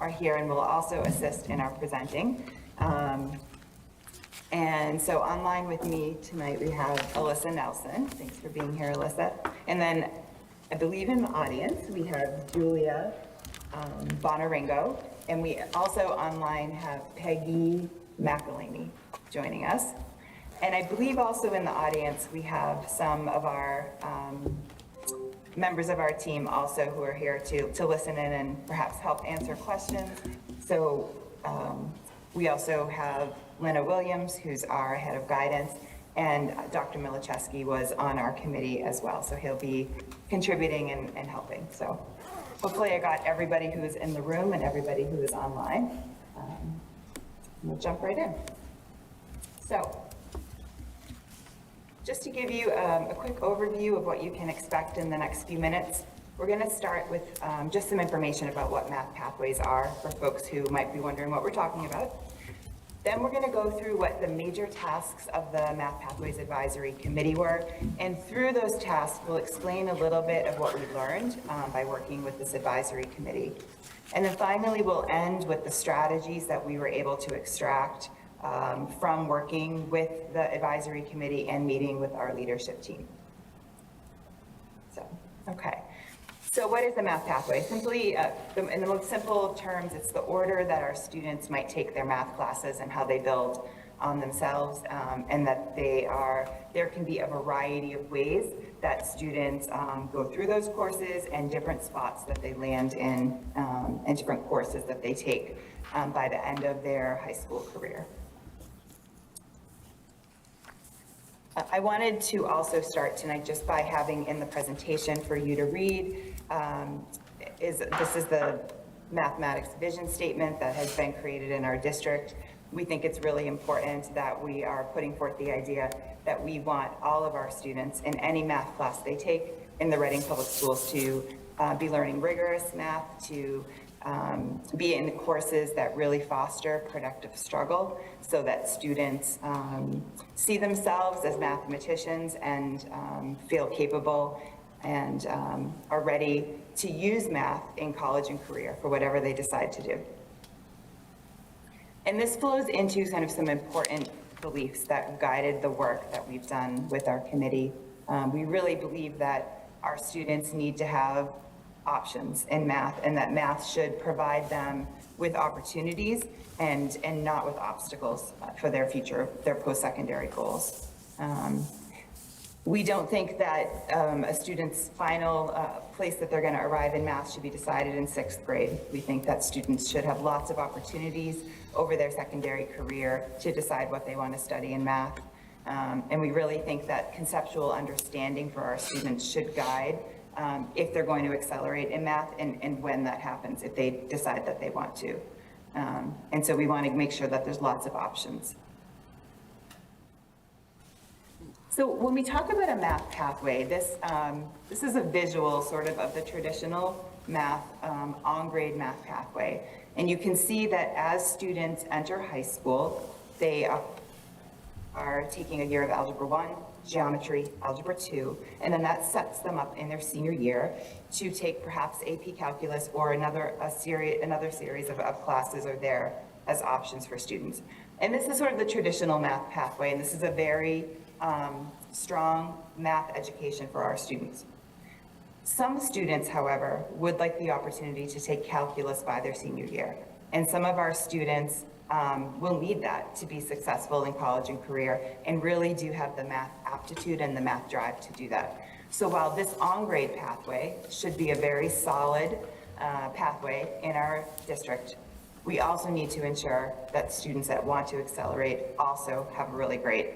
Speaker 10: are here and will also assist in our presenting. And so online with me tonight, we have Alyssa Nelson. Thanks for being here, Alyssa. And then I believe in the audience, we have Julia Bonaringo. And we also online have Peggy McElhaney joining us. And I believe also in the audience, we have some of our members of our team also who are here to listen in and perhaps help answer questions. So we also have Lena Williams, who's our head of guidance, and Dr. Milichewski was on our committee as well. So he'll be contributing and helping. So hopefully I got everybody who is in the room and everybody who is online. We'll jump right in. So just to give you a quick overview of what you can expect in the next few minutes, we're going to start with just some information about what Math Pathways are for folks who might be wondering what we're talking about. Then we're going to go through what the major tasks of the Math Pathways Advisory Committee were, and through those tasks, we'll explain a little bit of what we learned by working with this advisory committee. And then finally, we'll end with the strategies that we were able to extract from working with the advisory committee and meeting with our leadership team. So, okay. So what is the Math Pathway? Simply, in the most simple terms, it's the order that our students might take their math classes and how they build on themselves, and that there can be a variety of ways that students go through those courses and different spots that they land in, and different courses that they take by the end of their high school career. I wanted to also start tonight just by having in the presentation for you to read. This is the mathematics vision statement that has been created in our district. We think it's really important that we are putting forth the idea that we want all of our students in any math class they take in the Reading Public Schools to be learning rigorous math, to be in courses that really foster productive struggle so that students see themselves as mathematicians and feel capable and are ready to use math in college and career for whatever they decide to do. And this flows into kind of some important beliefs that guided the work that we've done with our committee. We really believe that our students need to have options in math, and that math should provide them with opportunities and not with obstacles for their future, their post-secondary goals. We don't think that a student's final place that they're going to arrive in math should be decided in 6th grade. We think that students should have lots of opportunities over their secondary career to decide what they want to study in math. And we really think that conceptual understanding for our students should guide if they're going to accelerate in math and when that happens, if they decide that they want to. And so we want to make sure that there's lots of options. So when we talk about a math pathway, this is a visual sort of the traditional math, on-grade math pathway. And you can see that as students enter high school, they are taking a year of Algebra 1, Geometry, Algebra 2, and then that sets them up in their senior year to take perhaps AP Calculus or another series of classes are there as options for students. And this is sort of the traditional math pathway, and this is a very strong math education for our students. Some students, however, would like the opportunity to take calculus by their senior year. And some of our students will need that to be successful in college and career and really do have the math aptitude and the math drive to do that. So while this on-grade pathway should be a very solid pathway in our district, we also need to ensure that students that want to accelerate also have a really great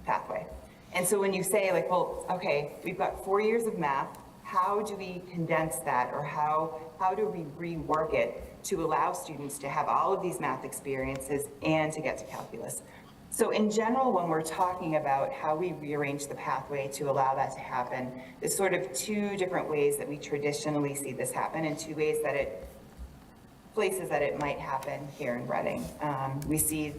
Speaker 10: pathway. And so when you say like, well, okay, we've got 4 years of math, how do we condense that, or how do we rework it to allow students to have all of these math experiences and to get to calculus? So in general, when we're talking about how we rearrange the pathway to allow that to happen, there's sort of 2 different ways that we traditionally see this happen, and 2 ways that places that it might happen here in Reading. We see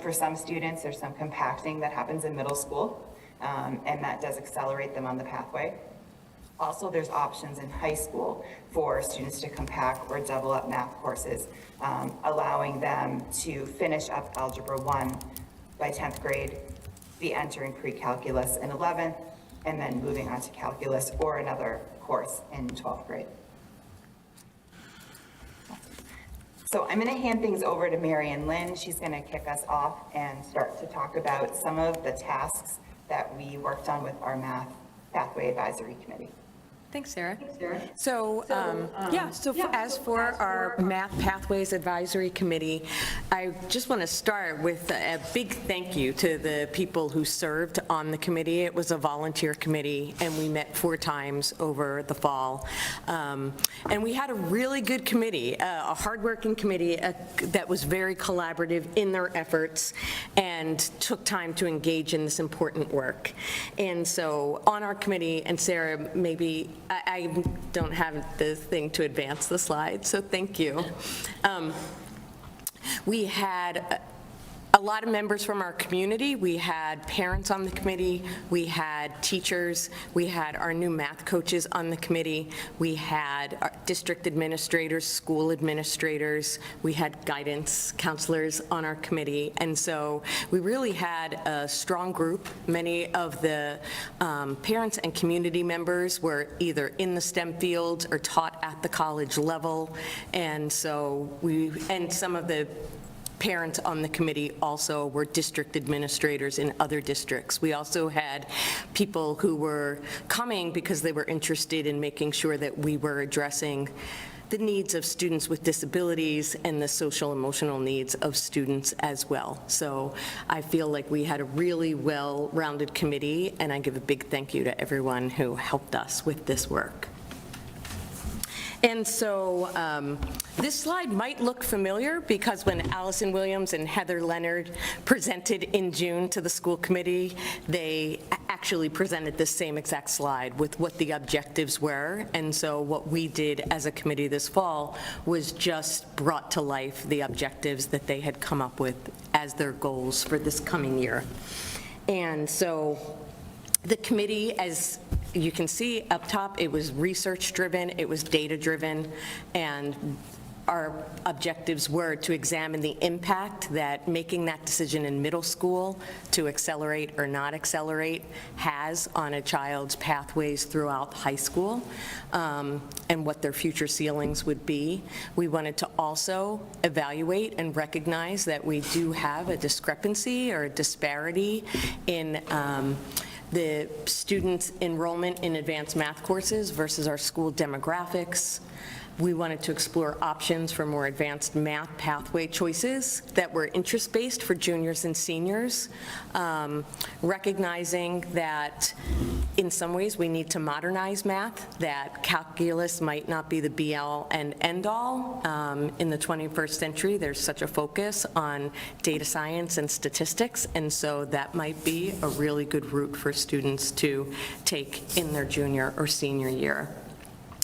Speaker 10: for some students, there's some compacting that happens in middle school, and that does accelerate them on the pathway. Also, there's options in high school for students to compact or double up math courses, allowing them to finish up Algebra 1 by 10th grade, be entering pre-calculus in 11th, and then moving on to calculus or another course in 12th grade. So I'm going to hand things over to Marion Lynn. She's going to kick us off and start to talk about some of the tasks that we worked on with our Math Pathway Advisory Committee.
Speaker 15: Thanks, Sarah. So as for our Math Pathways Advisory Committee, I just want to start with a big thank you to the people who served on the committee. It was a volunteer committee, and we met 4 times over the fall. And we had a really good committee, a hardworking committee that was very collaborative in their efforts and took time to engage in this important work. And so on our committee, and Sarah, maybe I don't have the thing to advance the slide, so thank you. We had a lot of members from our community. We had parents on the committee. We had teachers. We had our new math coaches on the committee. We had our district administrators, school administrators. We had guidance counselors on our committee. And so we really had a strong group. Many of the parents and community members were either in the STEM fields or taught at the college level. And so some of the parents on the committee also were district administrators in other districts. We also had people who were coming because they were interested in making sure that we were addressing the needs of students with disabilities and the social emotional needs of students as well. So I feel like we had a really well-rounded committee, and I give a big thank you to everyone who helped us with this work. And so this slide might look familiar because when Allison Williams and Heather Leonard presented in June to the school committee, they actually presented this same exact slide with what the objectives were. And so what we did as a committee this fall was just brought to life the objectives that they had come up with as their goals for this coming year. And so the committee, as you can see up top, it was research-driven, it was data-driven, and our objectives were to examine the impact that making that decision in middle school to accelerate or not accelerate has on a child's pathways throughout high school, and what their future ceilings would be. We wanted to also evaluate and recognize that we do have a discrepancy or a disparity in the students' enrollment in advanced math courses versus our school demographics. We wanted to explore options for more advanced math pathway choices that were interest-based for juniors and seniors, recognizing that in some ways we need to modernize math, that calculus might not be the be-all and end-all. In the 21st century, there's such a focus on data science and statistics, and so that might be a really good route for students to take in their junior or senior year.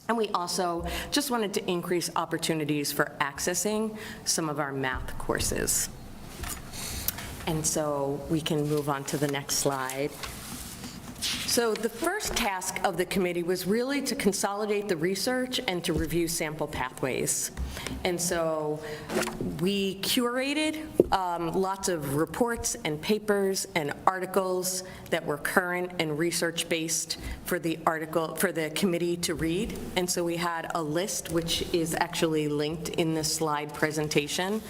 Speaker 15: And we also just wanted to increase opportunities for accessing some of our math courses. And so we can move on to the next slide. So the first task of the committee was really to consolidate the research and to review sample pathways. And so we curated lots of reports and papers and articles that were current and research-based for the committee to read. And so we had a list which is actually linked in this slide presentation.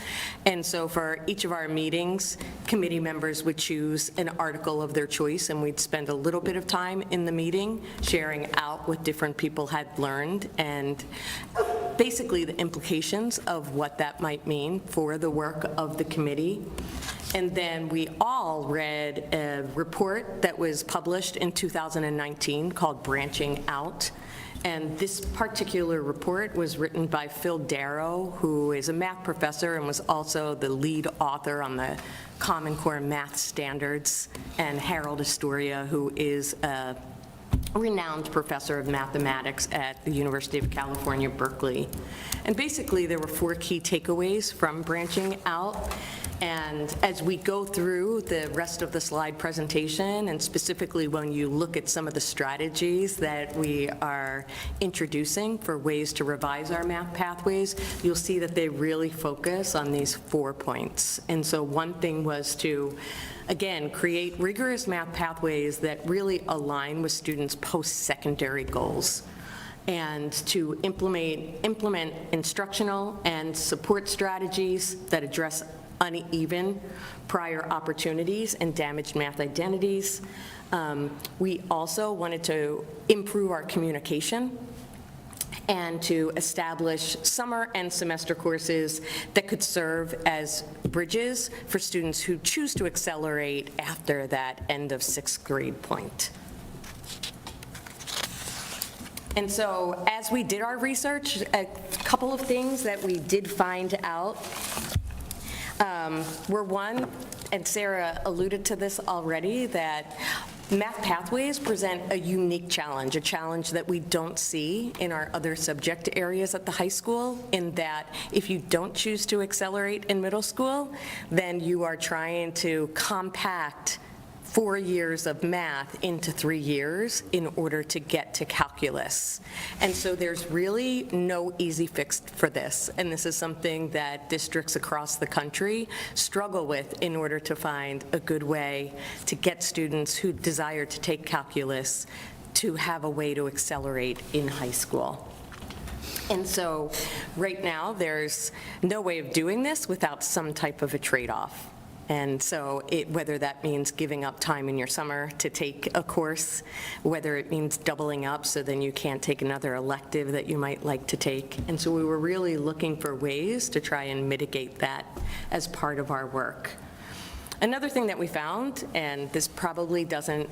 Speaker 15: And so for each of our meetings, committee members would choose an article of their choice, and we'd spend a little bit of time in the meeting sharing out what different people had learned and basically the implications of what that might mean for the work of the committee. And then we all read a report that was published in 2019 called Branching Out. And this particular report was written by Phil Darrow, who is a math professor and was also the lead author on the Common Core math standards, and Harold Astoria, who is a renowned professor of mathematics at the University of California, Berkeley. And basically, there were 4 key takeaways from Branching Out. And as we go through the rest of the slide presentation, and specifically when you look at some of the strategies that we are introducing for ways to revise our math pathways, you'll see that they really focus on these 4 points. And so one thing was to, again, create rigorous math pathways that really align with students' post-secondary goals, and to implement instructional and support strategies that address uneven prior opportunities and damaged math identities. We also wanted to improve our communication and to establish summer and semester courses that could serve as bridges for students who choose to accelerate after that end of 6th grade point. And so as we did our research, a couple of things that we did find out were one, and Sarah alluded to this already, that math pathways present a unique challenge, a challenge that we don't see in our other subject areas at the high school, in that if you don't choose to accelerate in middle school, then you are trying to compact 4 years of math into 3 years in order to get to calculus. And so there's really no easy fix for this. And this is something that districts across the country struggle with in order to find a good way to get students who desire to take calculus to have a way to accelerate in high school. And so right now, there's no way of doing this without some type of a trade-off. And so whether that means giving up time in your summer to take a course, whether it means doubling up so then you can't take another elective that you might like to take. And so we were really looking for ways to try and mitigate that as part of our work. Another thing that we found, and this probably doesn't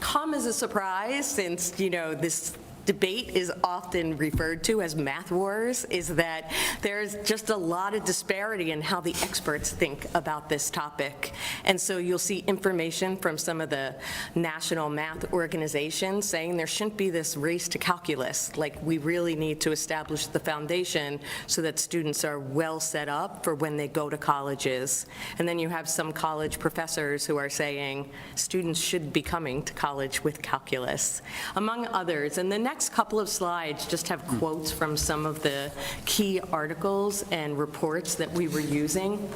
Speaker 15: come as a surprise since, this debate is often referred to as math wars, is that there's just a lot of disparity in how the experts think about this topic. And so you'll see information from some of the national math organizations saying there shouldn't be this race to calculus. Like, we really need to establish the foundation so that students are well set up for when they go to colleges. And then you have some college professors who are saying students should be coming to college with calculus, among others. And the next couple of slides just have quotes from some of the key articles and reports that we were using.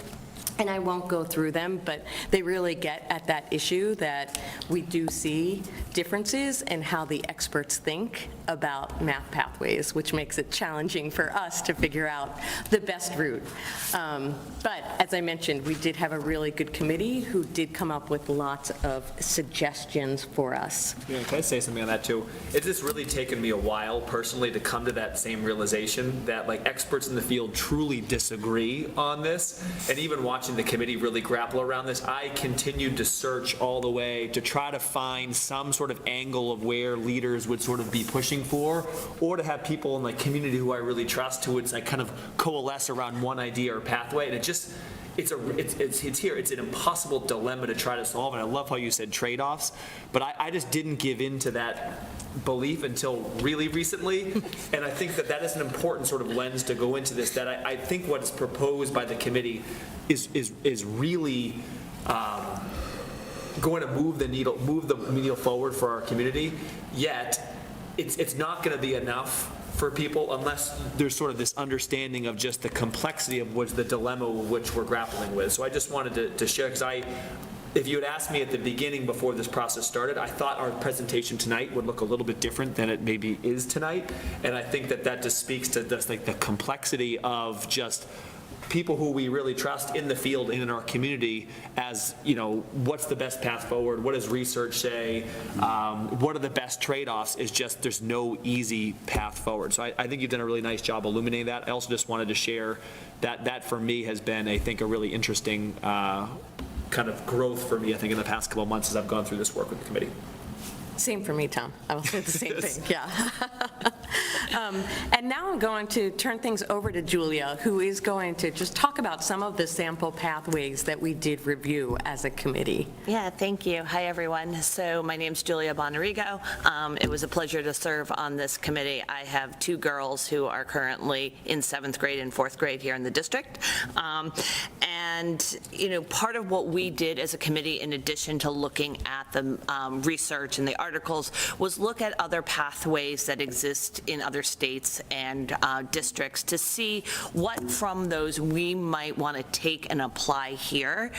Speaker 15: And I won't go through them, but they really get at that issue that we do see differences in how the experts think about math pathways, which makes it challenging for us to figure out the best route. But as I mentioned, we did have a really good committee who did come up with lots of suggestions for us.
Speaker 3: Yeah, can I say something on that too? It's just really taken me a while personally to come to that same realization that like experts in the field truly disagree on this. And even watching the committee really grapple around this, I continued to search all the way to try to find some sort of angle of where leaders would sort of be pushing for, or to have people in the community who I really trust who would like kind of coalesce around one idea or pathway. And it just, it's here. It's an impossible dilemma to try to solve. And I love how you said trade-offs, but I just didn't give in to that belief until really recently. And I think that that is an important sort of lens to go into this, that I think what is proposed by the committee is really going to move the needle forward for our community, yet it's not going to be enough for people unless there's sort of this understanding of just the complexity of which the dilemma which we're grappling with. So I just wanted to share, because if you had asked me at the beginning before this process started, I thought our presentation tonight would look a little bit different than it maybe is tonight. And I think that that just speaks to this, like the complexity of just people who we really trust in the field and in our community as, you know, what's the best path forward? What does research say? What are the best trade-offs? Is just there's no easy path forward. So I think you've done a really nice job illuminating that. I also just wanted to share that for me has been, I think, a really interesting kind of growth for me, I think, in the past couple of months as I've gone through this work with the committee.
Speaker 15: Same for me, Tom. I will say the same thing, yeah. And now I'm going to turn things over to Julia, who is going to just talk about some of the sample pathways that we did review as a committee.
Speaker 16: Yeah, thank you. Hi, everyone. So my name's Julia Bonarigo. It was a pleasure to serve on this committee. I have two girls who are currently in 7th grade and 4th grade here in the district. And, you know, part of what we did as a committee, in addition to looking at the research and the articles, was look at other pathways that exist in other states and districts to see what from those we might want to take and apply here,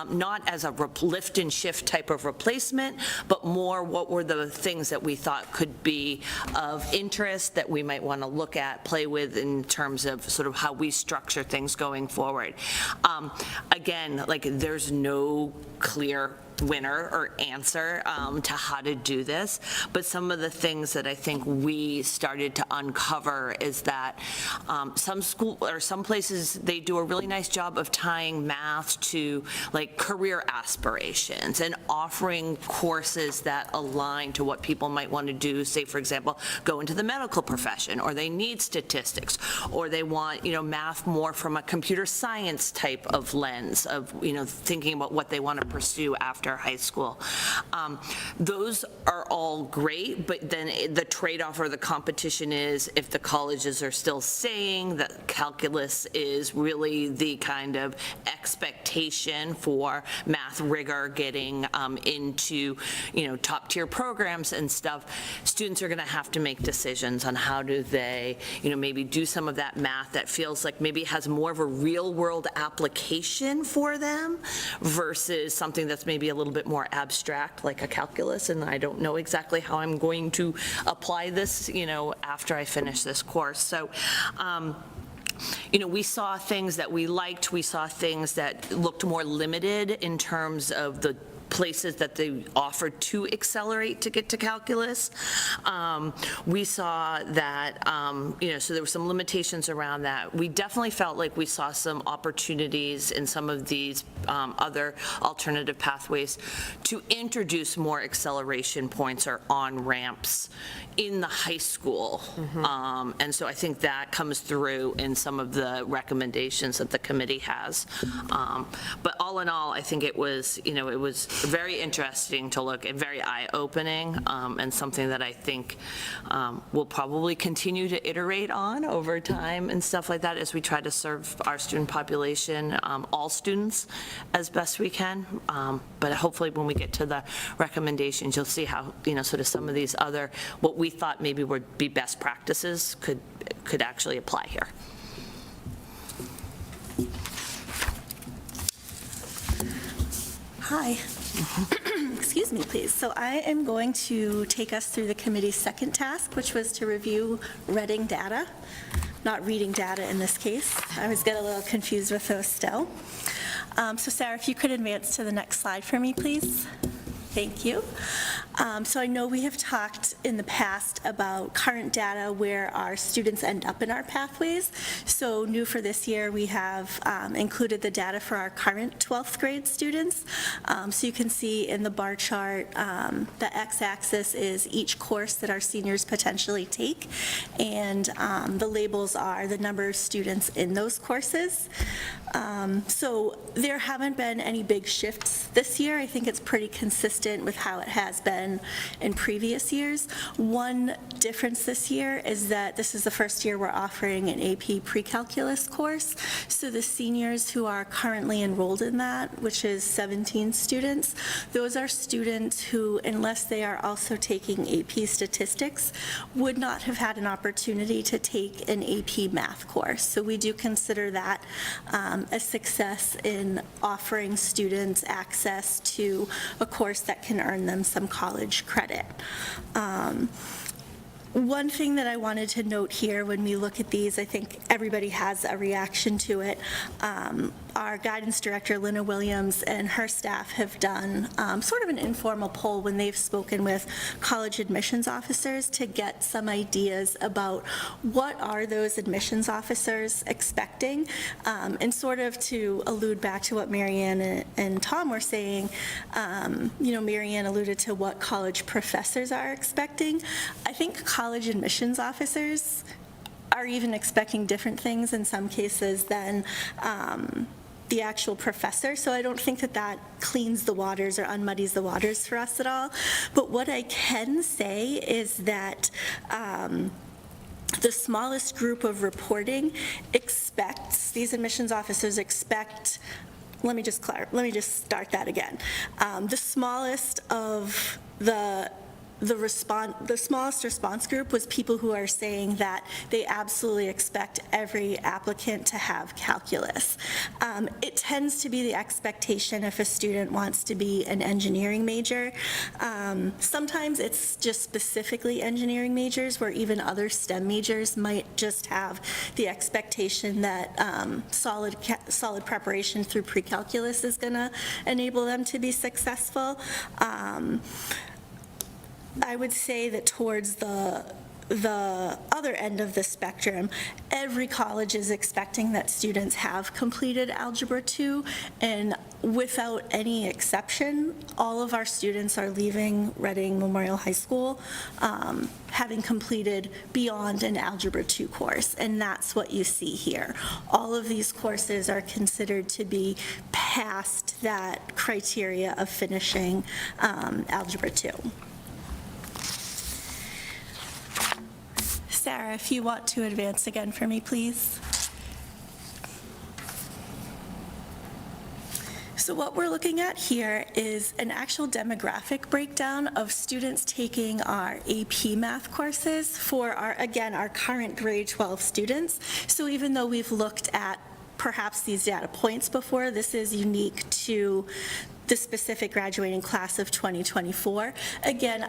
Speaker 16: not as a lift and shift type of replacement, but more what were the things that we thought could be of interest that we might want to look at, play with in terms of sort of how we structure things going forward. Again, like there's no clear winner or answer to how to do this, but some of the things that I think we started to uncover is that some places they do a really nice job of tying math to like career aspirations and offering courses that align to what people might want to do, say for example go into the medical profession, or they need statistics, or they want, you know, math more from a computer science type of lens of, you know, thinking about what they want to pursue after high school. Those are all great, but then the trade-off or the competition is if the colleges are still saying that calculus is really the kind of expectation for math rigor getting into, you know, top-tier programs and stuff, students are going to have to make decisions on how do they, you know, maybe do some of that math that feels like maybe has more of a real-world application for them versus something that's maybe a little bit more abstract, like a calculus, and I don't know exactly how I'm going to apply this, you know, after I finish this course. So, you know, we saw things that we liked, we saw things that looked more limited in terms of the places that they offered to accelerate to get to calculus. We saw that, you know, so there were some limitations around that. We definitely felt like we saw some opportunities in some of these other alternative pathways to introduce more acceleration points or on-ramps in the high school. And so I think that comes through in some of the recommendations that the committee has. But all in all, I think it was, you know, it was very interesting to look at, very eye-opening, and something that I think we'll probably continue to iterate on over time and stuff like that as we try to serve our student population, all students, as best we can. But hopefully when we get to the recommendations, you'll see how, you know, sort of some of these other, what we thought maybe would be best practices could actually apply here.
Speaker 17: Hi. Excuse me, please. So I am going to take us through the committee's second task, which was to review Reading data, not reading data in this case. I was getting a little confused with those still. So Sarah, if you could advance to the next slide for me, please. Thank you. So I know we have talked in the past about current data where our students end up in our pathways. So new for this year, we have included the data for our current 12th grade students. So you can see in the bar chart, the x-axis is each course that our seniors potentially take, and the labels are the number of students in those courses. So there haven't been any big shifts this year. I think it's pretty consistent with how it has been in previous years. One difference this year is that this is the first year we're offering an AP pre-calculus course. So the seniors who are currently enrolled in that, which is 17 students, those are students who, unless they are also taking AP statistics, would not have had an opportunity to take an AP math course. So we do consider that a success in offering students access to a course that can earn them some college credit. One thing that I wanted to note here when we look at these, I think everybody has a reaction to it. Our guidance director, Lynna Williams, and her staff have done sort of an informal poll when they've spoken with college admissions officers to get some ideas about what are those admissions officers expecting, and sort of to allude back to what Marianne and Tom were saying. Marianne alluded to what college professors are expecting. I think college admissions officers are even expecting different things in some cases than the actual professor, so I don't think that that cleans the waters or unmuddies the waters for us at all. But what I can say is that the smallest group of reporting expects, these admissions officers expect, let me just start that again. The smallest of the smallest response group was people who are saying that they absolutely expect every applicant to have calculus. It tends to be the expectation if a student wants to be an engineering major. Sometimes it's just specifically engineering majors where even other STEM majors might just have the expectation that solid preparation through pre-calculus is going to enable them to be successful. I would say that towards the other end of the spectrum, every college is expecting that students have completed Algebra 2, and without any exception, all of our students are leaving Reading Memorial High School having completed beyond an Algebra 2 course, and that's what you see here. All of these courses are considered to be past that criteria of finishing Algebra 2. Sarah, if you want to advance again for me, please. So what we're looking at here is an actual demographic breakdown of students taking our AP math courses for our current grade 12 students. So even though we've looked at perhaps these data points before, this is unique to the specific graduating class of 2024. Again,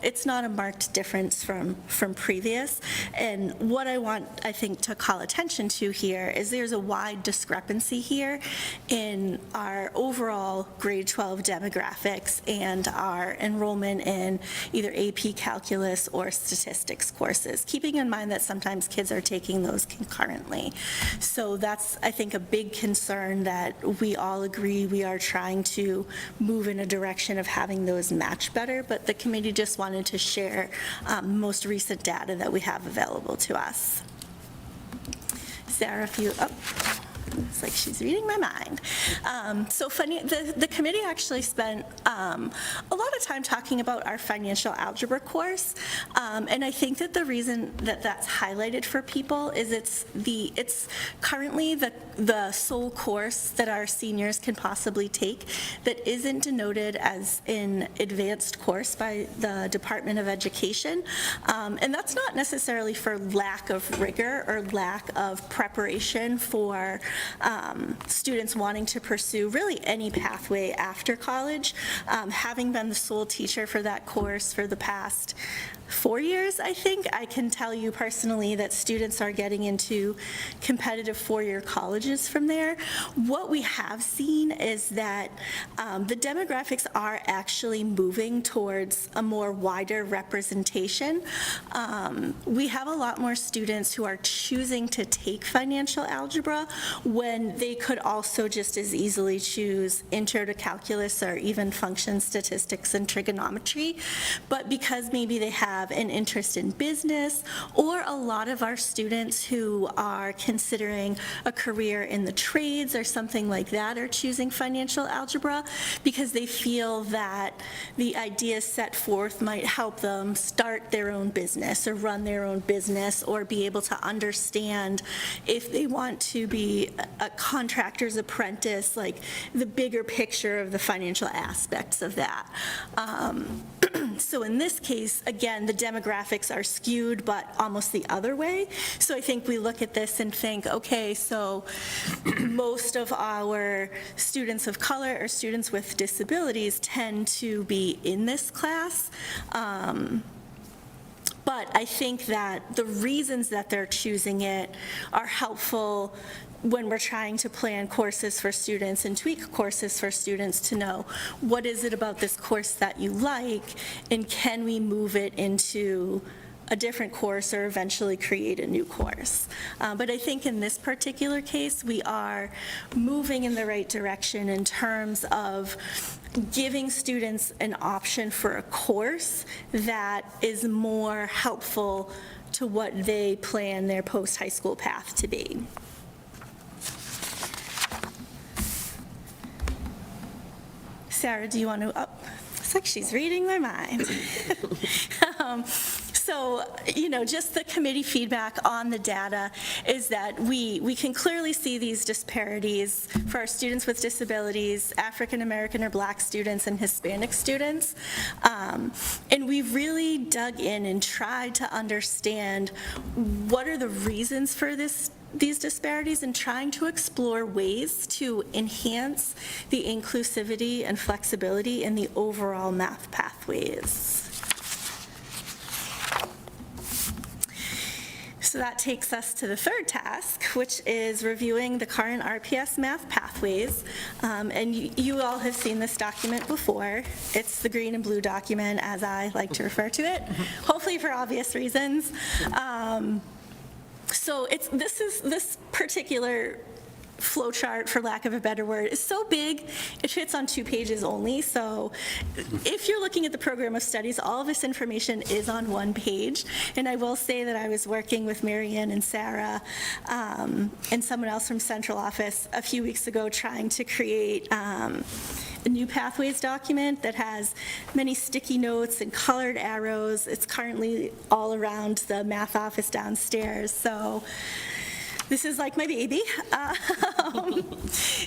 Speaker 17: it's not a marked difference from previous. And what I think, to call attention to here is there's a wide discrepancy here in our overall grade 12 demographics and our enrollment in either AP Calculus or statistics courses, keeping in mind that sometimes kids are taking those concurrently. So that's, I think, a big concern that we all agree we are trying to move in a direction of having those match better, but the committee just wanted to share most recent data that we have available to us. Sarah, if you, it's like she's reading my mind. So funny, the committee actually spent a lot of time talking about our financial algebra course, and I think that the reason that that's highlighted for people is it's currently the sole course that our seniors can possibly take that isn't denoted as an advanced course by the Department of Education, and that's not necessarily for lack of rigor or lack of preparation for students wanting to pursue really any pathway after college. Having been the sole teacher for that course for the past 4 years, I think, I can tell you personally that students are getting into competitive four-year colleges from there. What we have seen is that the demographics are actually moving towards a more wider representation. We have a lot more students who are choosing to take financial algebra when they could also just as easily choose intro to calculus or even function statistics and trigonometry. But because maybe they have an interest in business, or a lot of our students who are considering a career in the trades or something like that are choosing financial algebra because they feel that the ideas set forth might help them start their own business or run their own business or be able to understand if they want to be a contractor's apprentice, like the bigger picture of the financial aspects of that. So in this case, again, the demographics are skewed, but almost the other way. So I think we look at this and think, okay, so most of our students of color or students with disabilities tend to be in this class. But I think that the reasons that they're choosing it are helpful when we're trying to plan courses for students and tweak courses for students to know what is it about this course that you like, and can we move it into a different course or eventually create a new course. But I think in this particular case, we are moving in the right direction in terms of giving students an option for a course that is more helpful to what they plan their post-high school path to be. Sarah, do you want to, it's like she's reading my mind. So, just the committee feedback on the data is that we can clearly see these disparities for our students with disabilities, African American or Black students, and Hispanic students. And we've really dug in and tried to understand what are the reasons for these disparities, and trying to explore ways to enhance the inclusivity and flexibility in the overall math pathways. So that takes us to the third task, which is reviewing the current RPS math pathways. And you all have seen this document before. It's the green and blue document, as I like to refer to it, hopefully for obvious reasons. So this particular flow chart, for lack of a better word, is so big, it fits on 2 pages only. So if you're looking at the program of studies, all of this information is on 1 page. And I will say that I was working with Marianne and Sarah and someone else from central office a few weeks ago trying to create a new pathways document that has many sticky notes and colored arrows. It's currently all around the math office downstairs. So this is like my baby.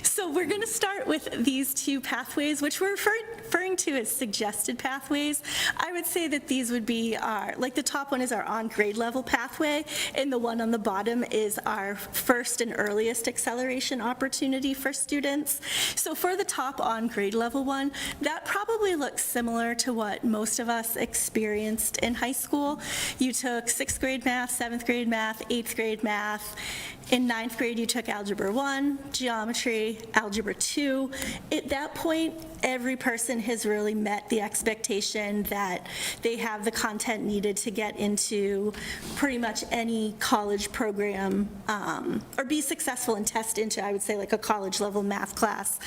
Speaker 17: So we're going to start with these 2 pathways, which we're referring to as suggested pathways. I would say that these would be like the top one is our on grade level pathway, and the one on the bottom is our first and earliest acceleration opportunity for students. So for the top on grade level one, that probably looks similar to what most of us experienced in high school. You took 6th grade math, 7th grade math, 8th grade math. In 9th grade, you took Algebra 1, Geometry, Algebra 2. At that point, every person has really met the expectation that they have the content needed to get into pretty much any college program or be successful and test into, I would say, like a college-level math class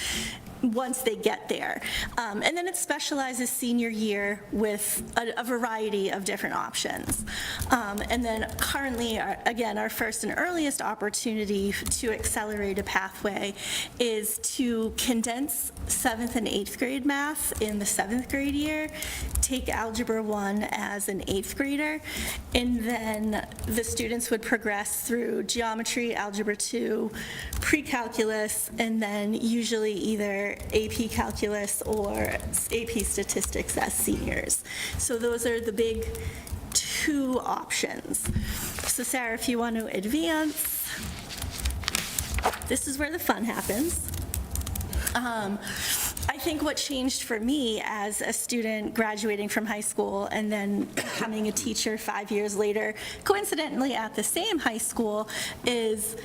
Speaker 17: once they get there. And then it specializes senior year with a variety of different options. And then currently, again, our first and earliest opportunity to accelerate a pathway is to condense 7th and 8th grade math in the 7th grade year, take Algebra 1 as an 8th grader, and then the students would progress through Geometry, Algebra 2, pre-calculus, and then usually either AP Calculus or AP Statistics as seniors. So those are the big 2 options. So Sarah, if you want to advance. this is where the fun happens. I think what changed for me as a student graduating from high school and then becoming a teacher 5 years later, coincidentally at the same high school, is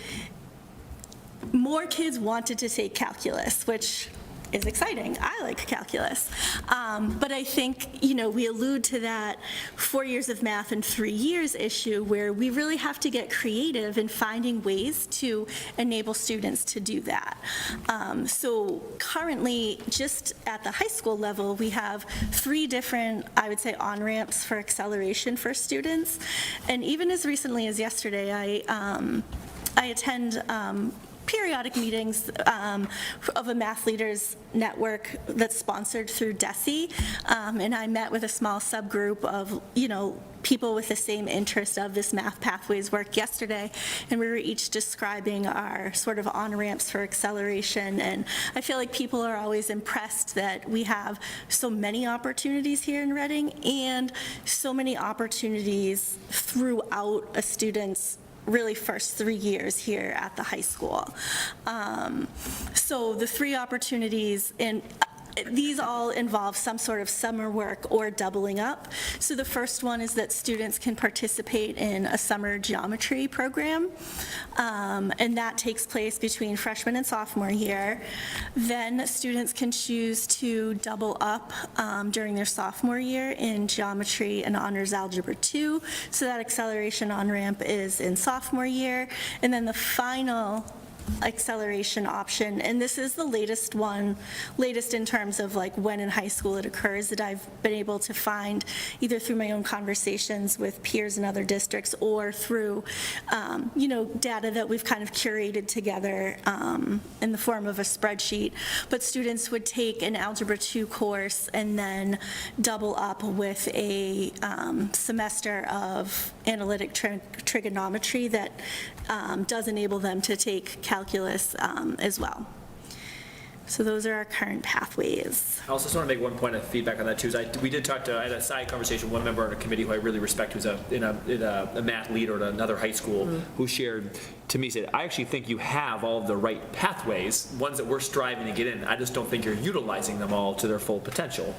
Speaker 17: more kids wanted to take calculus, which is exciting. I like calculus. But I think, we allude to that 4 years of math in 3 years issue where we really have to get creative in finding ways to enable students to do that. So currently, just at the high school level, we have 3 different, I would say, on-ramps for acceleration for students. And even as recently as yesterday, I attend periodic meetings of a math leaders network that's sponsored through DESE, and I met with a small subgroup of, people with the same interest of this math pathways work yesterday, and we were each describing our sort of on-ramps for acceleration, and I feel like people are always impressed that we have so many opportunities here in Reading and so many opportunities throughout a student's really first 3 years here at the high school. So the 3 opportunities, and these all involve some sort of summer work or doubling up. So the first one is that students can participate in a summer geometry program, and that takes place between freshman and sophomore year. Then students can choose to double up during their sophomore year in geometry and honors algebra 2. So that acceleration on-ramp is in sophomore year. And then the final acceleration option, and this is the latest in terms of like when in high school it occurs, that I've been able to find either through my own conversations with peers in other districts or through data that we've kind of curated together in the form of a spreadsheet. But students would take an algebra 2 course and then double up with a semester of analytic trigonometry that does enable them to take calculus as well. So those are our current pathways.
Speaker 3: I also just want to make one point of feedback on that too. We did talk to, I had a side conversation with one member on a committee who I really respect, who's in a math lead or at another high school, who shared to me, said, I actually think you have all of the right pathways, ones that we're striving to get in. I just don't think you're utilizing them all to their full potential.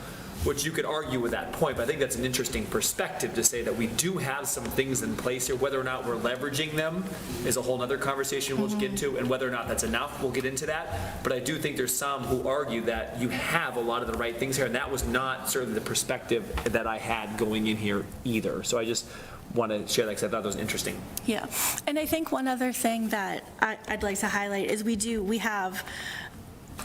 Speaker 3: Which you could argue with that point, but I think that's an interesting perspective to say that we do have some things in place here. Whether or not we're leveraging them is a whole other conversation we'll get into, and whether or not that's enough, we'll get into that. But I do think there's some who argue that you have a lot of the right things here, and that was not sort of the perspective that I had going in here either. So I just want to share that because I thought that was interesting.
Speaker 17: Yeah, and I think one other thing that I'd like to highlight is we have,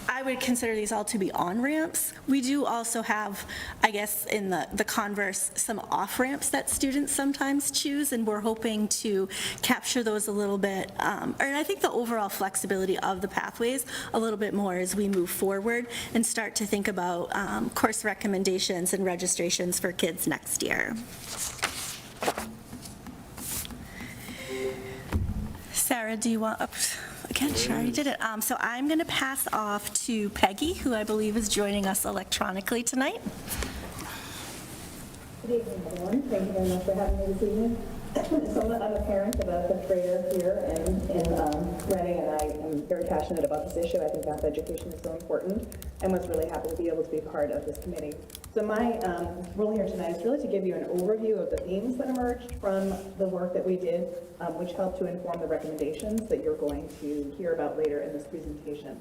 Speaker 17: I would consider these all to be on-ramps. We do also have, I guess, in the converse, some off-ramps that students sometimes choose, and we're hoping to capture those a little bit, and I think the overall flexibility of the pathways a little bit more as we move forward and start to think about course recommendations and registrations for kids next year. Sarah, do you want... Again, sure, you did it. So I'm going to pass off to Peggy, who I believe is joining us electronically tonight.
Speaker 18: Good evening, everyone. Thank you very much for having me this evening. So I'm a parent of a fifth grader here in Reading, and I am very passionate about this issue. I think math education is so important, and was really happy to be able to be part of this committee. So my role here tonight is really to give you an overview of the themes that emerged from the work that we did, which helped to inform the recommendations that you're going to hear about later in this presentation.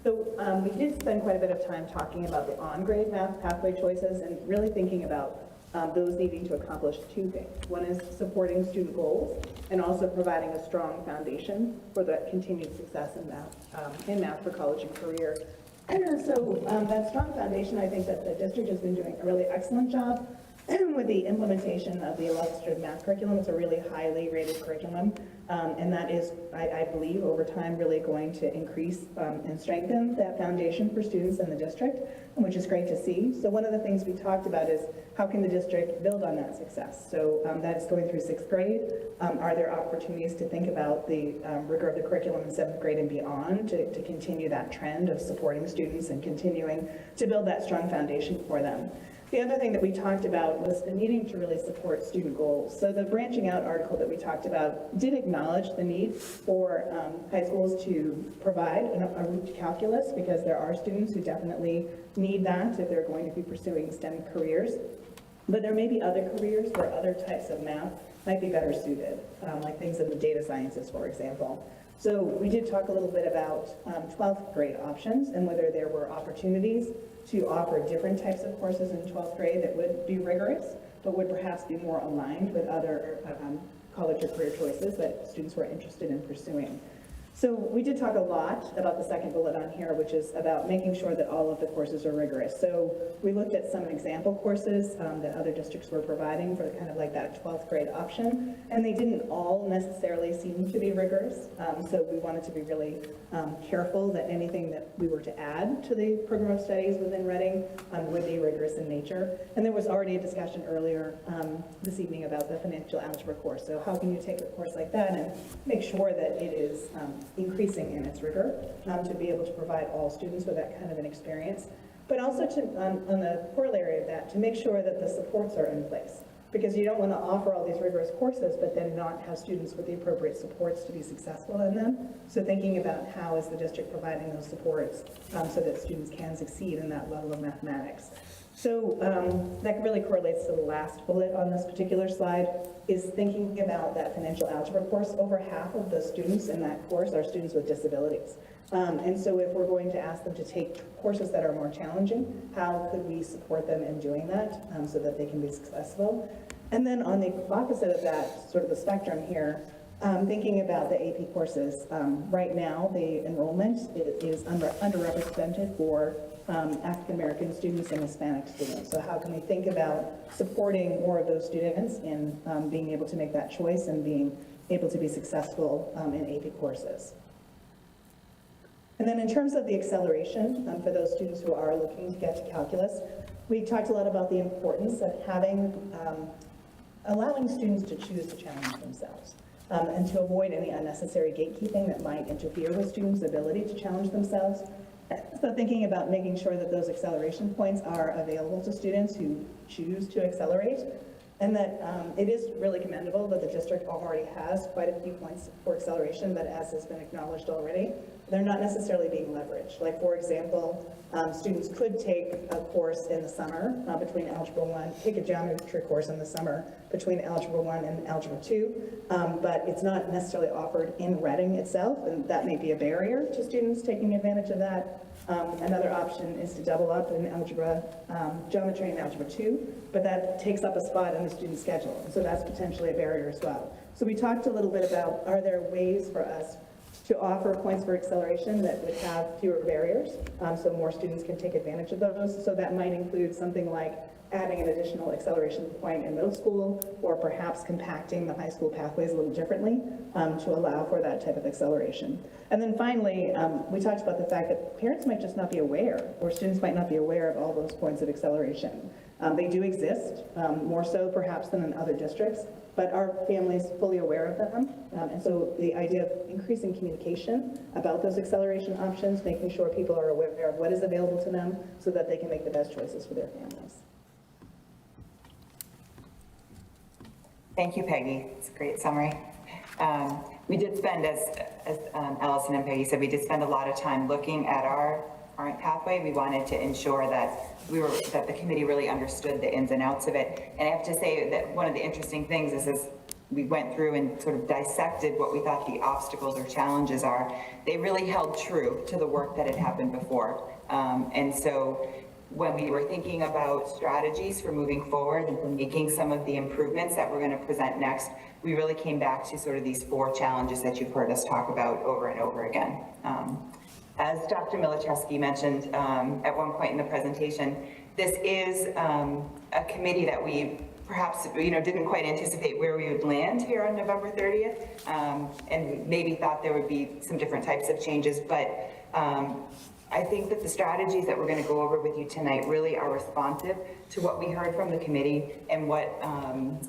Speaker 18: So we did spend quite a bit of time talking about the on-grade math pathway choices and really thinking about those needing to accomplish 2 things. One is supporting student goals and also providing a strong foundation for the continued success in math for college and career. And so that strong foundation, I think that the district has been doing a really excellent job with the implementation of the illustrative math curriculum. It's a really highly rated curriculum, and that is, I believe, over time really going to increase and strengthen that foundation for students in the district, which is great to see. So one of the things we talked about is how can the district build on that success? So that's going through 6th grade. Are there opportunities to think about the rigor of the curriculum in 7th grade and beyond to continue that trend of supporting students and continuing to build that strong foundation for them? The other thing that we talked about was the needing to really support student goals. So the branching out article that we talked about did acknowledge the need for high schools to provide a route to calculus, because there are students who definitely need that if they're going to be pursuing STEM careers. But there may be other careers where other types of math might be better suited, like things in the data sciences, for example. So we did talk a little bit about 12th grade options and whether there were opportunities to offer different types of courses in 12th grade that would be rigorous, but would perhaps be more aligned with other college or career choices that students were interested in pursuing. So we did talk a lot about the second bullet on here, which is about making sure that all of the courses are rigorous. So we looked at some example courses that other districts were providing for kind of like that 12th grade option, and they didn't all necessarily seem to be rigorous. So we wanted to be really careful that anything that we were to add to the program of studies within Reading would be rigorous in nature. And there was already a discussion earlier this evening about the financial algebra course. So how can you take a course like that and make sure that it is increasing in its rigor to be able to provide all students with that kind of an experience, but also to, on the corollary of that, to make sure that the supports are in place. Because you don't want to offer all these rigorous courses, but then not have students with the appropriate supports to be successful in them. So thinking about how is the district providing those supports so that students can succeed in that level of mathematics. So that really correlates to the last bullet on this particular slide, is thinking about that financial algebra course. Over half of the students in that course are students with disabilities. And so if we're going to ask them to take courses that are more challenging, how could we support them in doing that so that they can be successful? And then on the opposite of that, sort of the spectrum here, thinking about the AP courses, right now the enrollment is underrepresented for African-American students and Hispanic students. So how can we think about supporting more of those students in being able to make that choice and being able to be successful in AP courses? And then in terms of the acceleration for those students who are looking to get to calculus, we talked a lot about the importance of having, allowing students to choose to challenge themselves and to avoid any unnecessary gatekeeping that might interfere with students' ability to challenge themselves. So thinking about making sure that those acceleration points are available to students who choose to accelerate, and that it is really commendable that the district already has quite a few points for acceleration, but as has been acknowledged already, they're not necessarily being leveraged. Like, for example, students could take a course in the summer between Algebra 1, take a geometry course in the summer between Algebra 1 and Algebra 2, but it's not necessarily offered in Reading itself, and that may be a barrier to students taking advantage of that. Another option is to double up in algebra, geometry and Algebra 2, but that takes up a spot in the student schedule, so that's potentially a barrier as well. So we talked a little bit about, are there ways for us to offer points for acceleration that would have fewer barriers, so more students can take advantage of those. So that might include something like adding an additional acceleration point in middle school, or perhaps compacting the high school pathways a little differently to allow for that type of acceleration. And then finally, we talked about the fact that parents might just not be aware, or students might not be aware of all those points of acceleration. They do exist, more so perhaps than in other districts, but are families fully aware of them? And so the idea of increasing communication about those acceleration options, making sure people are aware of what is available to them so that they can make the best choices for their families.
Speaker 10: Thank you, Peggy. It's a great summary. We did spend, as Allison and Peggy said, we did spend a lot of time looking at our current pathway. We wanted to ensure that that the committee really understood the ins and outs of it. And I have to say that one of the interesting things is as we went through and sort of dissected what we thought the obstacles or challenges are, they really held true to the work that had happened before. And so when we were thinking about strategies for moving forward and for making some of the improvements that we're going to present next, we really came back to sort of these 4 challenges that you've heard us talk about over and over again. As Dr. Milichewski mentioned at one point in the presentation, this is a committee that we perhaps didn't quite anticipate where we would land here on November 30th, and maybe thought there would be some different types of changes, but I think that the strategies that we're going to go over with you tonight really are responsive to what we heard from the committee and what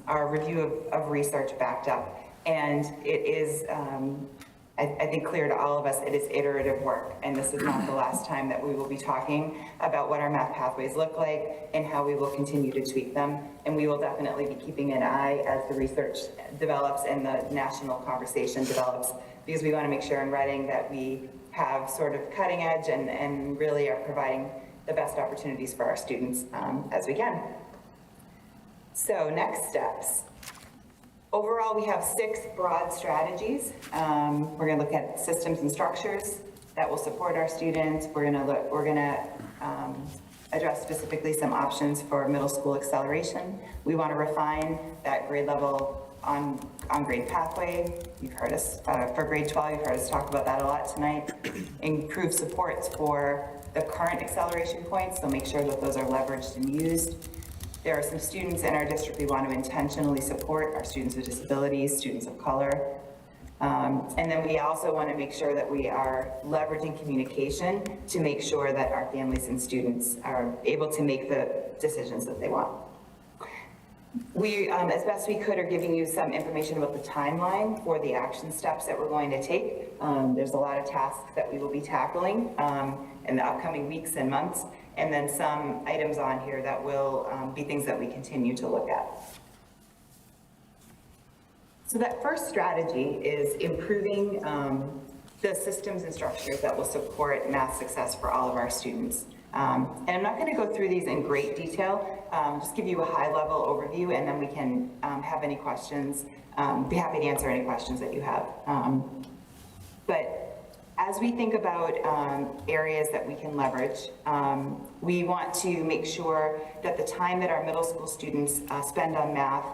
Speaker 10: our review of research backed up. And it is I think clear to all of us, it is iterative work, and this is not the last time that we will be talking about what our math pathways look like and how we will continue to tweak them. And we will definitely be keeping an eye as the research develops and the national conversation develops, because we want to make sure in Reading that we have sort of cutting edge and really are providing the best opportunities for our students as we can. So next steps. Overall, we have 6 broad strategies. We're going to look at systems and structures that will support our students. We're going to address specifically some options for middle school acceleration. We want to refine that grade level on grade pathway. You've heard us, for grade 12, you've heard us talk about that a lot tonight. Improve supports for the current acceleration points, so make sure that those are leveraged and used. There are some students in our district we want to intentionally support, our students with disabilities, students of color. And then we also want to make sure that we are leveraging communication to make sure that our families and students are able to make the decisions that they want. We, as best we could, are giving you some information about the timeline for the action steps that we're going to take. There's a lot of tasks that we will be tackling in the upcoming weeks and months, and then some items on here that will be things that we continue to look at. So that first strategy is improving the systems and structures that will support math success for all of our students. And I'm not going to go through these in great detail, just give you a high-level overview, and then we can have any questions, be happy to answer any questions that you have. But as we think about areas that we can leverage, we want to make sure that the time that our middle school students spend on math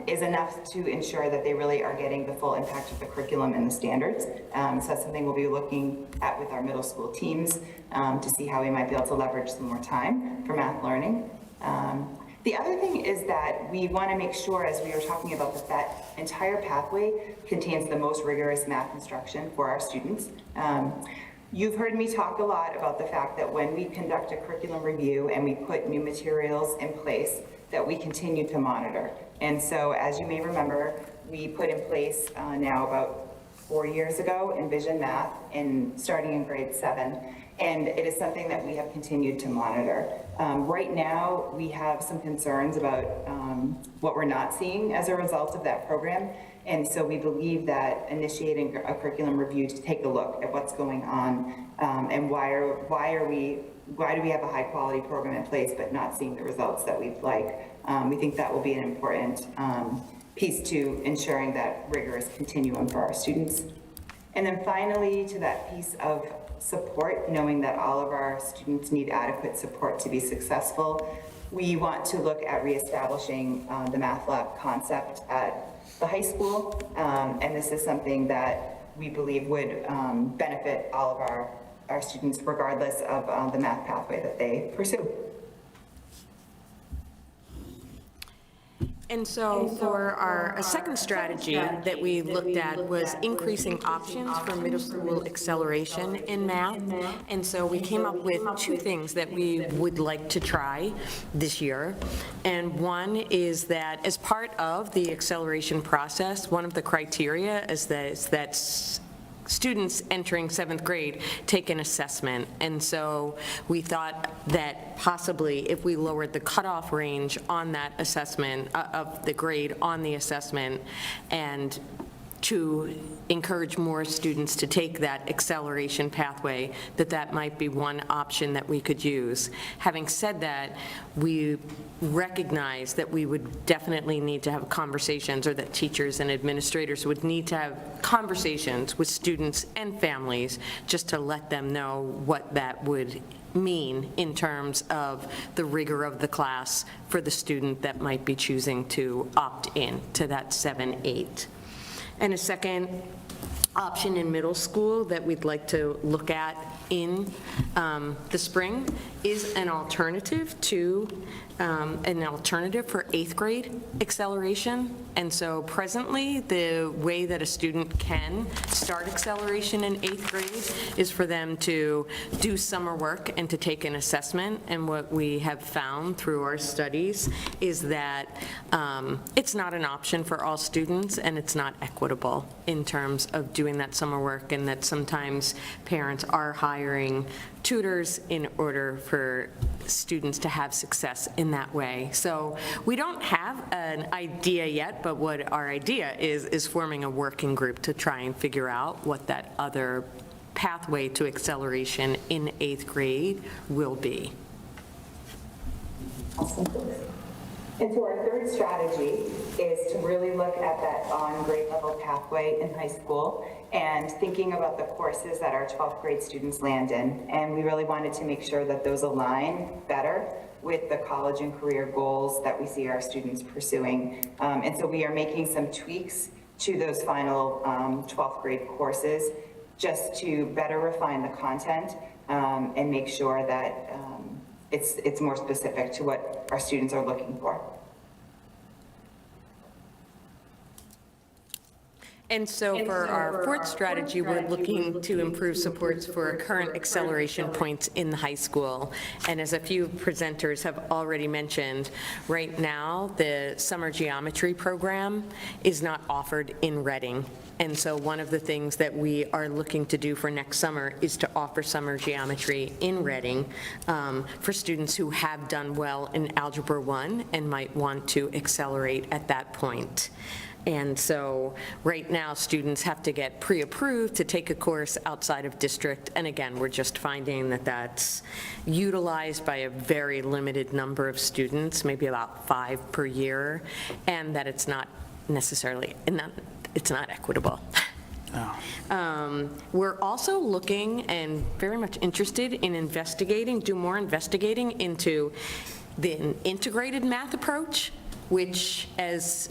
Speaker 10: is enough to ensure that they really are getting the full impact of the curriculum and the standards. So that's something we'll be looking at with our middle school teams to see how we might be able to leverage some more time for math learning. The other thing is that we want to make sure, as we were talking about, that entire pathway contains the most rigorous math instruction for our students. You've heard me talk a lot about the fact that when we conduct a curriculum review and we put new materials in place, that we continue to monitor. And so, as you may remember, we put in place now about 4 years ago Envision Math, starting in grade 7. And it is something that we have continued to monitor. Right now, we have some concerns about what we're not seeing as a result of that program. And so we believe that initiating a curriculum review to take a look at what's going on and why do we have a high quality program in place but not seeing the results that we'd like. We think that will be an important piece to ensuring that rigorous continuum for our students. And then finally, to that piece of support, knowing that all of our students need adequate support to be successful, we want to look at reestablishing the Math Lab concept at the high school, and this is something that we believe would benefit all of our students regardless of the math pathway that they pursue.
Speaker 15: And so for our second strategy that we looked at was increasing options for middle school acceleration in math. And so we came up with 2 things that we would like to try this year. And one is that as part of the acceleration process, one of the criteria is that students entering 7th grade take an assessment. And so we thought that possibly if we lowered the cutoff range on that assessment, of the grade on the assessment, and to encourage more students to take that acceleration pathway, that might be one option that we could use. Having said that, we recognize that we would definitely need to have conversations, or that teachers and administrators would need to have conversations with students and families just to let them know what that would mean in terms of the rigor of the class for the student that might be choosing to opt in to that 7-8. And a second option in middle school that we'd like to look at in the spring is an alternative for 8th grade acceleration. And so presently, the way that a student can start acceleration in 8th grade is for them to do summer work and to take an assessment. And what we have found through our studies is that it's not an option for all students, and it's not equitable in terms of doing that summer work, and that sometimes parents are hiring tutors in order for students to have success in that way. So we don't have an idea yet, but what our idea is forming a working group to try and figure out what that other pathway to acceleration in 8th grade will be.
Speaker 10: And so our third strategy is to really look at that on grade level pathway in high school and thinking about the courses that our 12th grade students land in. And we really wanted to make sure that those align better with the college and career goals that we see our students pursuing. And so we are making some tweaks to those final 12th grade courses just to better refine the content and make sure that it's more specific to what our students are looking for.
Speaker 15: And so for our fourth strategy, we're looking to improve supports for current acceleration points in the high school. And as a few presenters have already mentioned, right now, the summer geometry program is not offered in Reading. And so one of the things that we are looking to do for next summer is to offer summer geometry in Reading for students who have done well in Algebra 1 and might want to accelerate at that point. And so right now, students have to get pre-approved to take a course outside of district. And again, we're just finding that that's utilized by a very limited number of students, maybe about 5 per year, and that it's not necessarily, it's not equitable. We're also looking and very much interested in investigating, do more investigating into the integrated math approach, which, as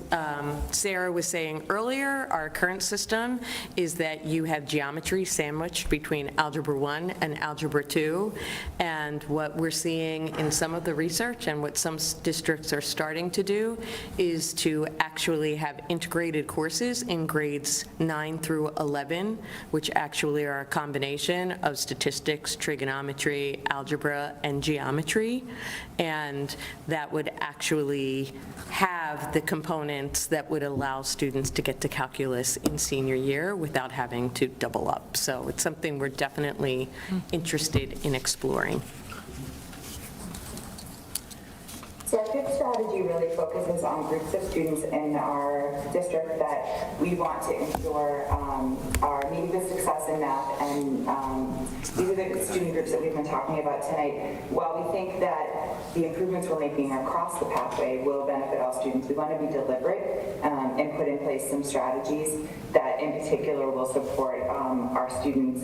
Speaker 15: Sarah was saying earlier, our current system is that you have geometry sandwiched between Algebra 1 and Algebra 2. And what we're seeing in some of the research and what some districts are starting to do is to actually have integrated courses in grades 9 through 11, which actually are a combination of statistics, trigonometry, algebra, and geometry. And that would actually have the components that would allow students to get to calculus in senior year without having to double up. So it's something we're definitely interested in exploring.
Speaker 10: So our fifth strategy really focuses on groups of students in our district that we want to ensure are meeting the success in math, and these are the student groups that we've been talking about tonight. While we think that the improvements we're making across the pathway will benefit all students, we want to be deliberate and put in place some strategies that in particular will support our students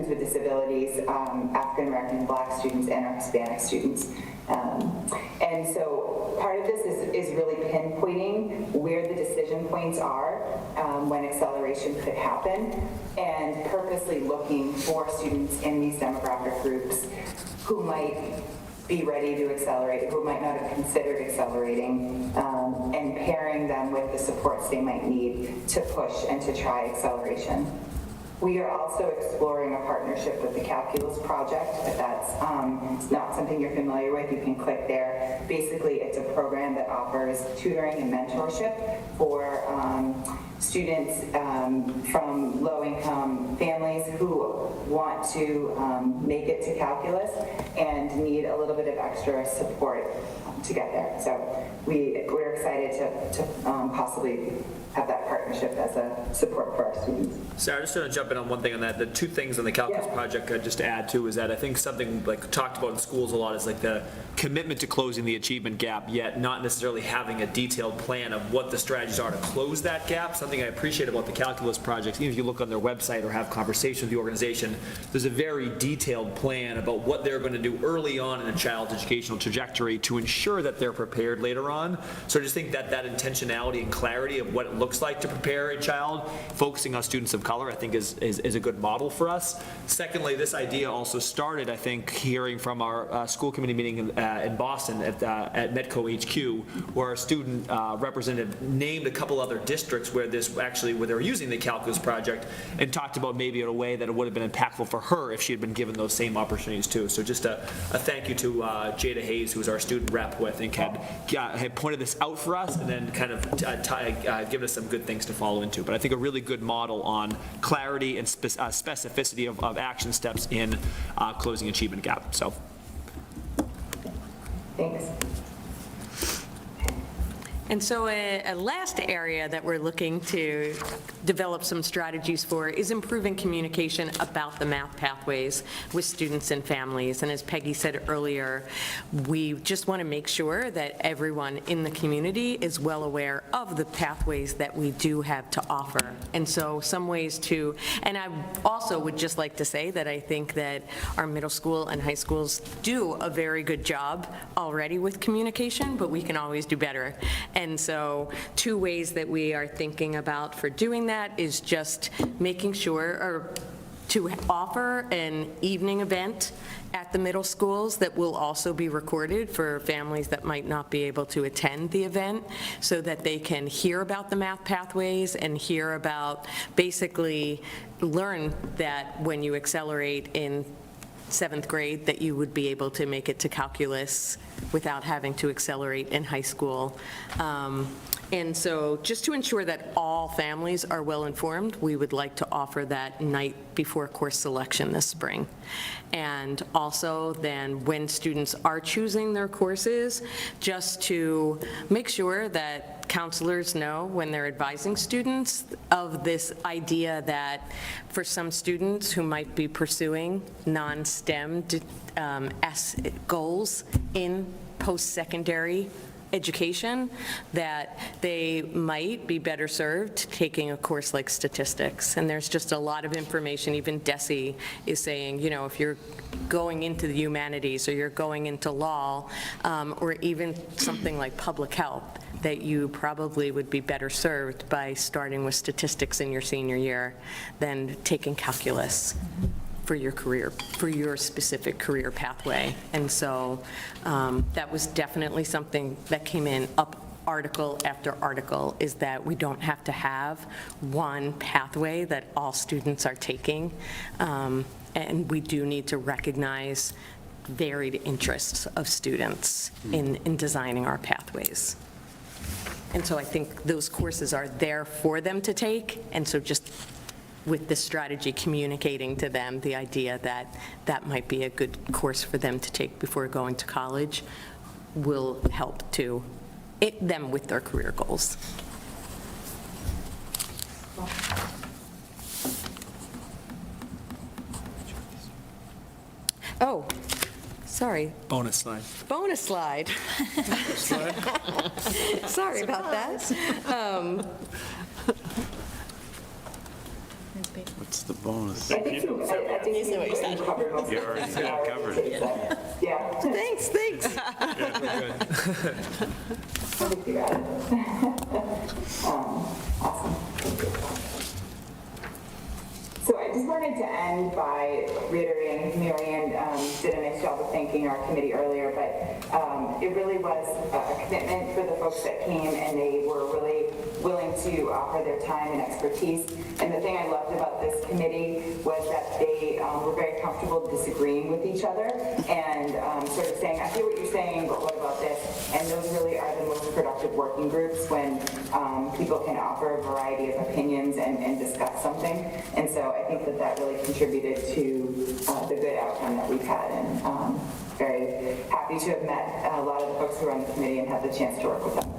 Speaker 10: with disabilities, African American, Black students, and our Hispanic students. And so part of this is really pinpointing where the decision points are when acceleration could happen, and purposely looking for students in these demographic groups who might be ready to accelerate, who might not have considered accelerating, and pairing them with the supports they might need to push and to try acceleration. We are also exploring a partnership with the Calculus Project. If that's not something you're familiar with, you can click there. Basically, it's a program that offers tutoring and mentorship for students from low-income families who want to make it to calculus and need a little bit of extra support to get there. So we're excited to possibly have that partnership as a support for our students.
Speaker 3: Sarah, just going to jump in on one thing on that. The two things on the Calculus Project I'd just add to is that I think something like talked about in schools a lot is like the commitment to closing the achievement gap, yet not necessarily having a detailed plan of what the strategies are to close that gap. Something I appreciate about the Calculus Project, even if you look on their website or have conversations with the organization, there's a very detailed plan about what they're going to do early on in a child's educational trajectory to ensure that they're prepared later on. So I just think that that intentionality and clarity of what it looks like to prepare a child, focusing on students of color, I think is a good model for us. Secondly, this idea also started, I think, hearing from our school committee meeting in Boston at Metco HQ, where our student representative named a couple other districts where they were using the Calculus Project, and talked about maybe in a way that it would have been impactful for her if she had been given those same opportunities too. So just a thank you to Jada Hayes, who's our student rep, who I think had pointed this out for us and then kind of given us some good things to to follow into. But I think a really good model on clarity and specificity of action steps in closing achievement gap. So.
Speaker 10: Thanks.
Speaker 15: And so a last area that we're looking to develop some strategies for is improving communication about the math pathways with students and families. And as Peggy said earlier, we just want to make sure that everyone in the community is well aware of the pathways that we do have to offer. And so some ways to, and I also would just like to say that I think that our middle school and high schools do a very good job already with communication, but we can always do better. And so 2 ways that we are thinking about for doing that is just making sure, or to offer an evening event at the middle schools that will also be recorded for families that might not be able to attend the event, so that they can hear about the math pathways and hear about, basically learn that when you accelerate in 7th grade, that you would be able to make it to calculus without having to accelerate in high school. And so just to ensure that all families are well informed, we would like to offer that night before course selection this spring. And also then when students are choosing their courses, just to make sure that counselors know when they're advising students of this idea that for some students who might be pursuing non-STEM goals in post-secondary education, that they might be better served taking a course like statistics. And there's just a lot of information. Even DESE is saying, you know, if you're going into the humanities or you're going into law, or even something like public health, that you probably would be better served by starting with statistics in your senior year than taking calculus for your career, for your specific career pathway. And so that was definitely something that came in up article after article, is that we don't have to have one pathway that all students are taking. And we do need to recognize varied interests of students in designing our pathways. And so I think those courses are there for them to take, and so just with this strategy, communicating to them the idea that that might be a good course for them to take before going to college will help to aid them with their career goals. Oh, sorry.
Speaker 3: Bonus slide.
Speaker 15: Bonus slide. Sorry about that.
Speaker 5: What's the bonus?
Speaker 10: I think you said covered most of
Speaker 5: You already got it covered.
Speaker 10: Yeah.
Speaker 15: Thanks.
Speaker 10: I think you got it. Awesome. So I just wanted to end by reiterating, Marianne did a nice job of thanking our committee earlier, but it really was a commitment for the folks that came, and they were really willing to offer their time and expertise. And the thing I loved about this committee was that they were very comfortable disagreeing with each other and sort of saying, I hear what you're saying, but what about this? And those really are the most productive working groups, when people can offer a variety of opinions and discuss something. And so I think that really contributed to the good outcome that we've had. And very happy to have met a lot of the folks who are on the committee and had the chance to work with them.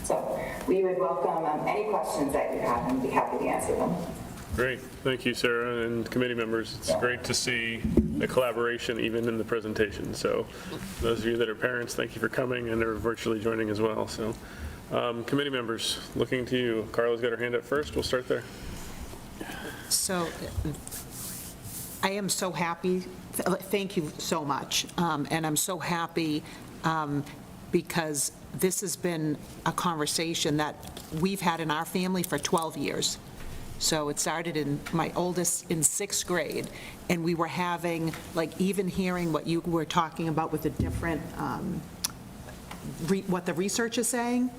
Speaker 10: So we would welcome any questions that you have and be happy to answer them.
Speaker 1: Great. Thank you, Sarah, and committee members. It's great to see the collaboration even in the presentation. So those of you that are parents, thank you for coming and are virtually joining as well. So committee members, looking to you. Carla's got her hand up first. We'll start there.
Speaker 8: So I am so happy. Thank you so much. And I'm so happy because this has been a conversation that we've had in our family for 12 years. So it started in my oldest in 6th grade, and we were having, like, even hearing what you were talking about with the different, what the research is saying,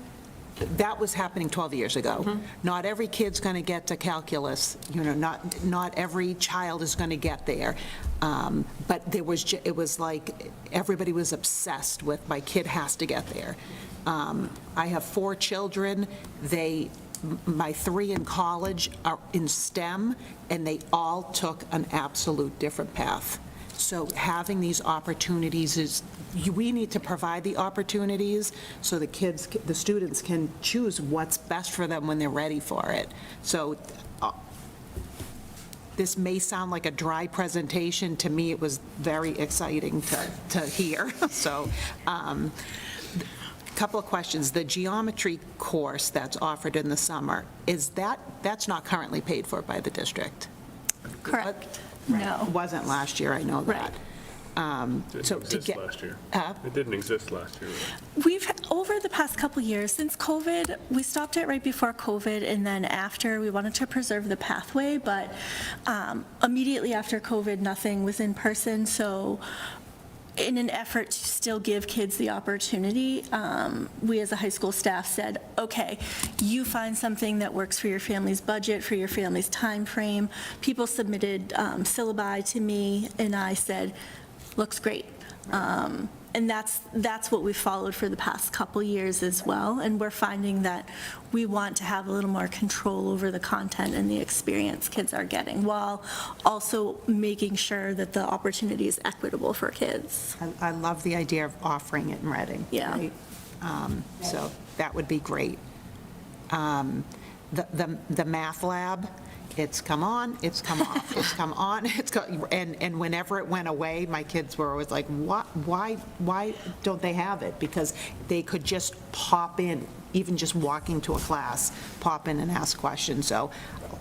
Speaker 8: that was happening 12 years ago. Not every kid's going to get to calculus, you know, not every child is going to get there. But it was like everybody was obsessed with, my kid has to get there. I have 4 children. They my 3 in college are in STEM, and they all took an absolute different path. So having these opportunities we need to provide the opportunities so the students can choose what's best for them when they're ready for it. So this may sound like a dry presentation. To me, it was very exciting to hear. So, couple of questions. The geometry course that's offered in the summer, that's not currently paid for by the district?
Speaker 17: Correct.
Speaker 8: Right.
Speaker 17: No.
Speaker 8: It wasn't last year, I know that.
Speaker 1: Didn't exist last year. It didn't exist last year.
Speaker 17: We've, over the past couple years, since COVID, we stopped it right before COVID, and then after, we wanted to preserve the pathway, but immediately after COVID, nothing was in person, so in an effort to still give kids the opportunity, we as a high school staff said, okay, you find something that works for your family's budget, for your family's time frame. People submitted syllabi to me, and I said, looks great. And that's what we followed for the past couple years as well, and we're finding that we want to have a little more control over the content and the experience kids are getting, while also making sure that the opportunity is equitable for kids.
Speaker 8: I love the idea of offering it in Reading.
Speaker 17: Yeah.
Speaker 8: Right? So that would be great. The math lab, it's come on, it's come off, it's come on, and whenever it went away, my kids were always like, why don't they have it? Because they could just pop in, even just walking to a class, pop in and ask questions. So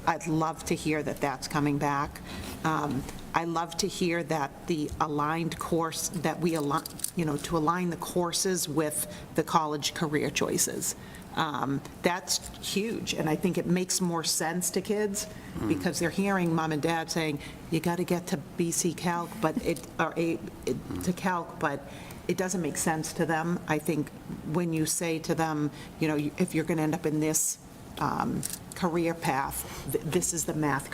Speaker 8: I'd love to hear that that's coming back. I love to hear that the aligned course, that we align, to align the courses with the college career choices. That's huge, and I think it makes more sense to kids because they're hearing mom and dad saying, you got to get to BC Calc, to Calc, but it doesn't make sense to them. I think when you say to them, if you're going to end up in this career path, this is the math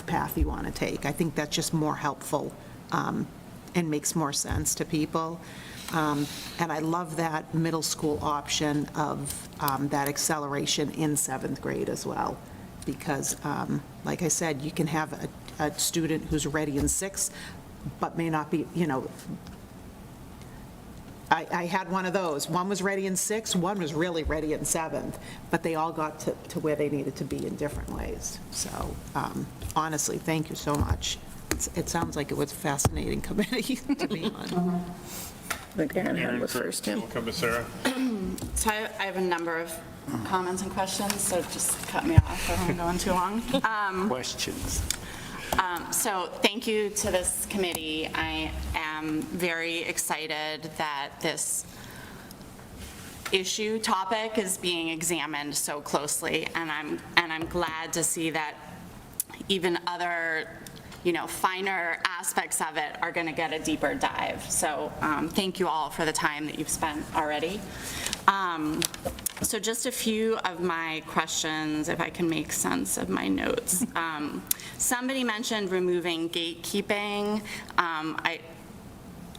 Speaker 8: path you want to take. I think that's just more helpful and makes more sense to people. And I love that middle school option of that acceleration in 7th grade as well, because like I said, you can have a student who's ready in 6th, but may not be, I had one of those. One was ready in 6th, one was really ready in 7th, but they all got to where they needed to be in different ways. So honestly, thank you so much. It sounds like it was a fascinating committee to be on.
Speaker 12: I think Aaron was first, too.
Speaker 1: We'll come to Sarah.
Speaker 4: So I have a number of comments and questions, so just cut me off if I'm going too long.
Speaker 5: Questions.
Speaker 4: So thank you to this committee. I am very excited that this topic is being examined so closely, and I'm glad to see that even other finer aspects of it are going to get a deeper dive. So thank you all for the time that you've spent already. So just a few of my questions, if I can make sense of my notes. Somebody mentioned removing gatekeeping. I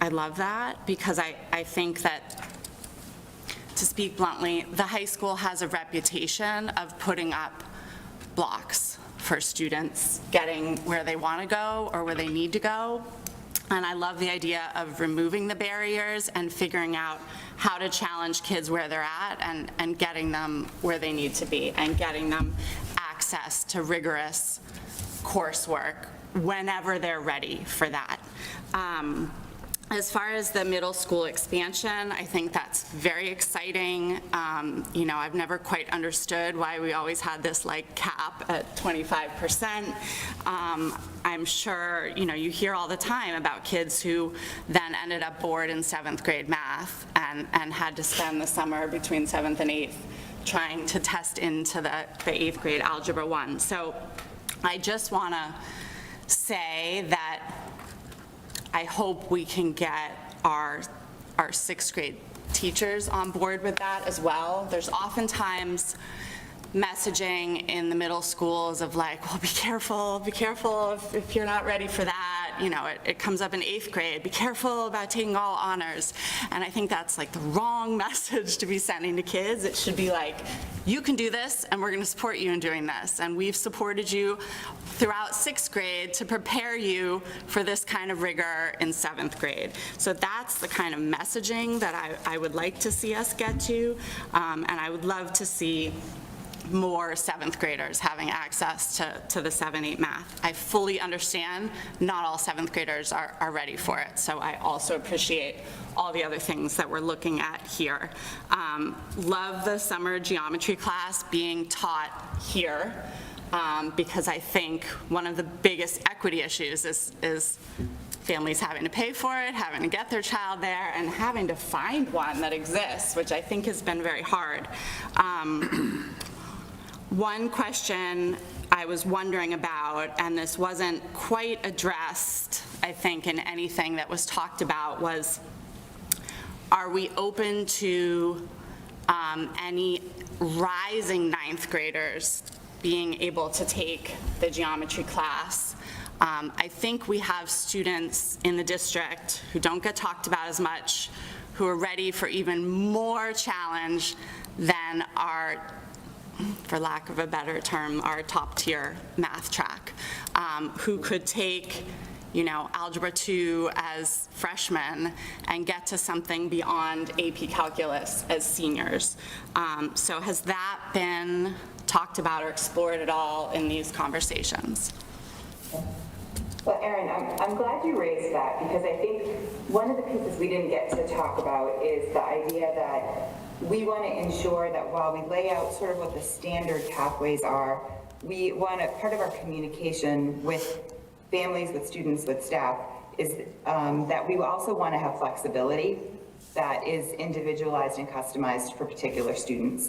Speaker 4: love that because I think that, to speak bluntly, the high school has a reputation of putting up blocks for students getting where they want to go or where they need to go. And I love the idea of removing the barriers and figuring out how to challenge kids where they're at and getting them where they need to be and getting them access to rigorous coursework whenever they're ready for that. As far as the middle school expansion, I think that's very exciting. I've never quite understood why we always had this cap at 25%. I'm sure, you hear all the time about kids who then ended up bored in 7th grade math and had to spend the summer between 7th and 8th trying to test into the 8th grade Algebra 1. So I just want to say that I hope we can get our 6th grade teachers on board with that as well. There's oftentimes messaging in the middle schools of well, be careful if you're not ready for that. it comes up in 8th grade, be careful about taking all honors. And I think that's like the wrong message to be sending to kids. It should be like, you can do this, and we're going to support you in doing this. And we've supported you throughout 6th grade to prepare you for this kind of rigor in 7th grade. So that's the kind of messaging that I would like to see us get to. And I would love to see more 7th graders having access to the 7-8 math. I fully understand not all 7th graders are ready for it, so I also appreciate all the other things that we're looking at here. Love the summer geometry class being taught here, because I think one of the biggest equity issues is families having to pay for it, having to get their child there, and having to find one that exists, which I think has been very hard. One question I was wondering about, and this wasn't quite addressed, I think, in anything that was talked about, was are we open to any rising 9th graders being able to take the geometry class? I think we have students in the district who don't get talked about as much, who are ready for even more challenge than our, for lack of a better term, our top-tier math track, who could take, Algebra 2 as freshmen and get to something beyond AP Calculus as seniors. So has that been talked about or explored at all in these conversations?
Speaker 10: Well, Erin, I'm glad you raised that, because I think one of the pieces we didn't get to talk about is the idea that we want to ensure that while we lay out sort of what the standard pathways are, we want to, part of our communication with families, with students, with staff, is that we also want to have flexibility that is individualized and customized for particular students.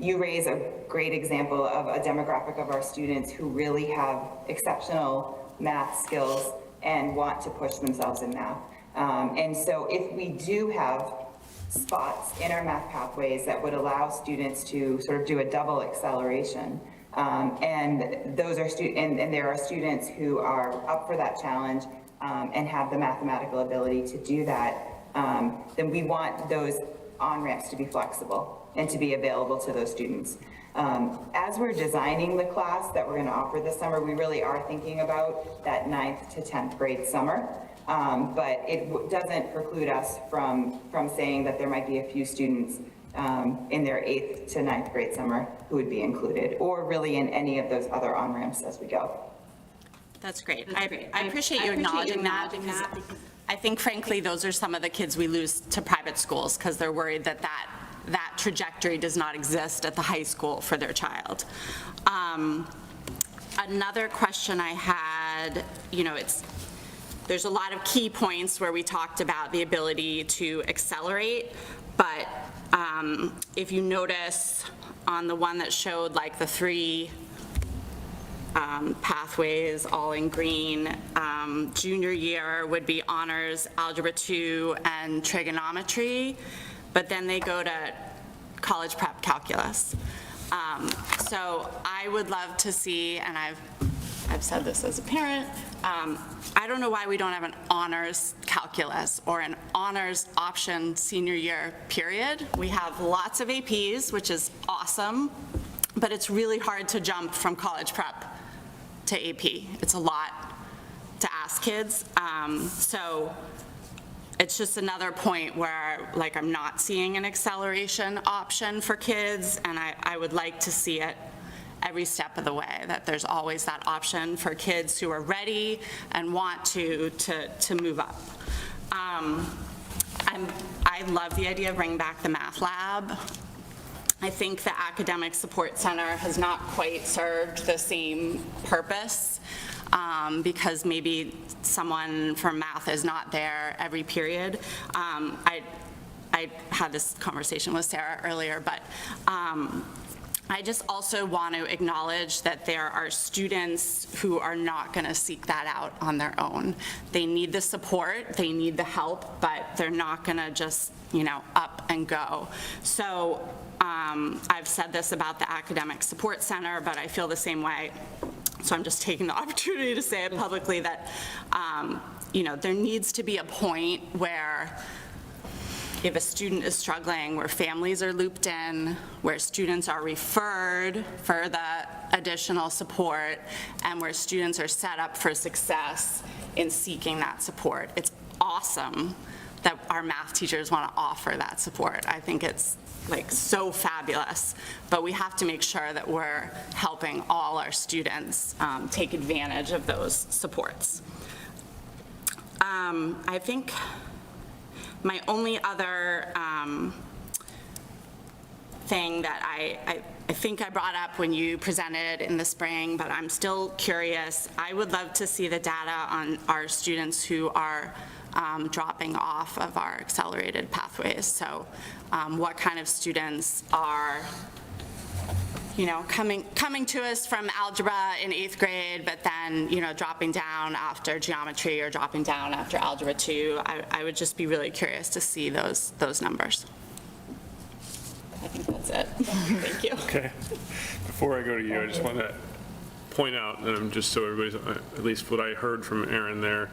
Speaker 10: You raise a great example of a demographic of our students who really have exceptional math skills and want to push themselves in math. And so if we do have spots in our math pathways that would allow students to sort of do a double acceleration, and those are and there are students who are up for that challenge and have the mathematical ability to do that, then we want those on-ramps to be flexible and to be available to those students. As we're designing the class that we're going to offer this summer, we really are thinking about that 9th to 10th grade summer. But it doesn't preclude us from saying that there might be a few students in their 8th to 9th grade summer who would be included, or really in any of those other on-ramps as we go.
Speaker 4: That's great. I appreciate you acknowledging that, because I think, frankly, those are some of the kids we lose to private schools because they're worried that trajectory does not exist at the high school for their child. Another question I had, there's a lot of key points where we talked about the ability to accelerate, but if you notice on the one that showed like the 3 pathways all in green, junior year would be honors, algebra 2, and trigonometry, but then they go to college prep calculus. So I would love to see, and I've said this as a parent, I don't know why we don't have an honors calculus or an honors option senior year period. We have lots of APs, which is awesome, but it's really hard to jump from college prep to AP. It's a lot to ask kids. So it's just another point where I'm not seeing an acceleration option for kids, and I would like to see it every step of the way, that there's always that option for kids who are ready and want to move up. I love the idea of bringing back the math lab. I think the Academic Support Center has not quite served the same purpose because maybe someone from math is not there every period. I had this conversation with Sarah earlier, but I just also want to acknowledge that there are students who are not going to seek that out on their own. They need the support, they need the help, but they're not going to just, up and go. So I've said this about the Academic Support Center, but I feel the same way So I'm just taking the opportunity to say it publicly that, there needs to be a point where if a student is struggling, where families are looped in, where students are referred for the additional support, and where students are set up for success in seeking that support. It's awesome that our math teachers want to offer that support. I think it's so fabulous, but we have to make sure that we're helping all our students take advantage of those supports. I think my only other thing that I think I brought up when you presented in the spring, but I'm still curious, I would love to see the data on our students who are dropping off of our accelerated pathways. So what kind of students are coming to us from algebra in 8th grade, but then, dropping down after geometry or dropping down after algebra 2. I would just be really curious to see those numbers. I think that's it. Thank you.
Speaker 1: Okay. Before I go to you, I just want to point out, and just so everybody's, at least what I heard from Aaron there,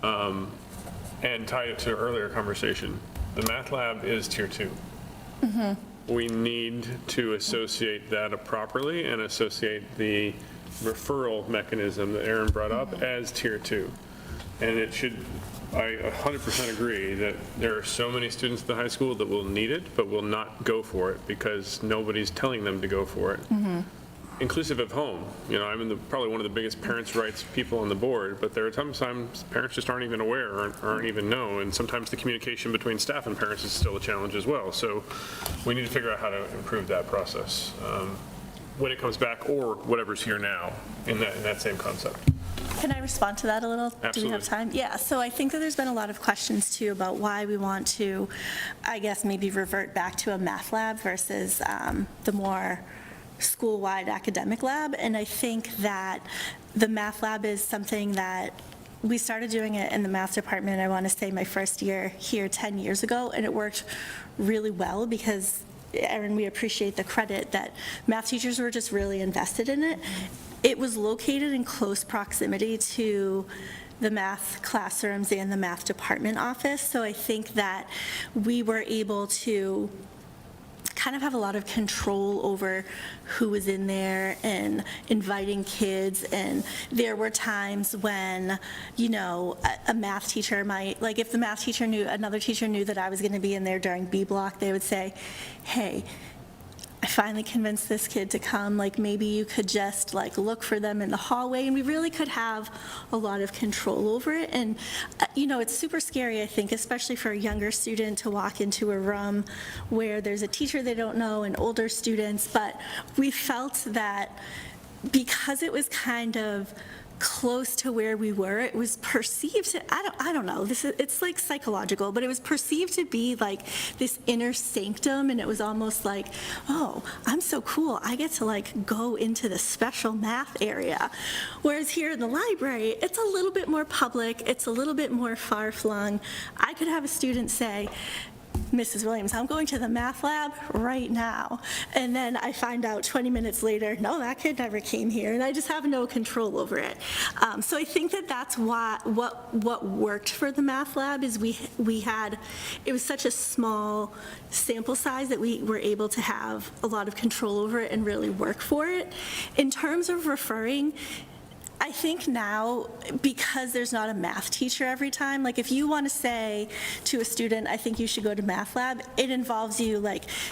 Speaker 1: and tie it to earlier conversation, the math lab is tier 2.
Speaker 17: Mm-hmm.
Speaker 1: We need to associate that properly and associate the referral mechanism that Aaron brought up as tier 2. And it should, I 100% agree that there are so many students at the high school that will need it, but will not go for it because nobody's telling them to go for it.
Speaker 17: Mm-hmm.
Speaker 1: Inclusive of home. I'm probably one of the biggest parents' rights people on the board, but there are sometimes parents just aren't even aware or aren't even know, and sometimes the communication between staff and parents is still a challenge as well. So we need to figure out how to improve that process when it comes back, or whatever's here now in that same concept.
Speaker 17: Can I respond to that a little?
Speaker 1: Absolutely.
Speaker 17: Do we have time? Yeah, so I think that there's been a lot of questions too about why we want to, I guess, maybe revert back to a math lab versus the more school-wide academic lab. And I think that the math lab is something that we started doing it in the math department, I want to say my first year here 10 years ago, and it worked really well because, Erin, we appreciate the credit that math teachers were just really invested in it. It was located in close proximity to the math classrooms and the math department office, so I think that we were able to kind of have a lot of control over who was in there and inviting kids. And there were times when, a math teacher might, if the math teacher another teacher knew that I was going to be in there during B block, they would say, hey, I finally convinced this kid to come, maybe you could just look for them in the hallway, and we really could have a lot of control over it. And it's super scary, I think, especially for a younger student to walk into a room where there's a teacher they don't know and older students, but we felt that because it was kind of close to where we were, it was perceived to, I don't know, it's psychological, but it was perceived to be this inner sanctum, and it was almost oh, I'm so cool, I get to go into the special math area. Whereas here in the library, it's a little bit more public, it's a little bit more far-flung. I could have a student say, Mrs. Williams, I'm going to the math lab right now. And then I find out 20 minutes later, no, that kid never came here, and I just have no control over it. So I think that that's what worked for the math lab is it was such a small sample size that we were able to have a lot of control over it and really work for it. In terms of referring, I think now, because there's not a math teacher every time, if you want to say to a student, I think you should go to math lab, it involves you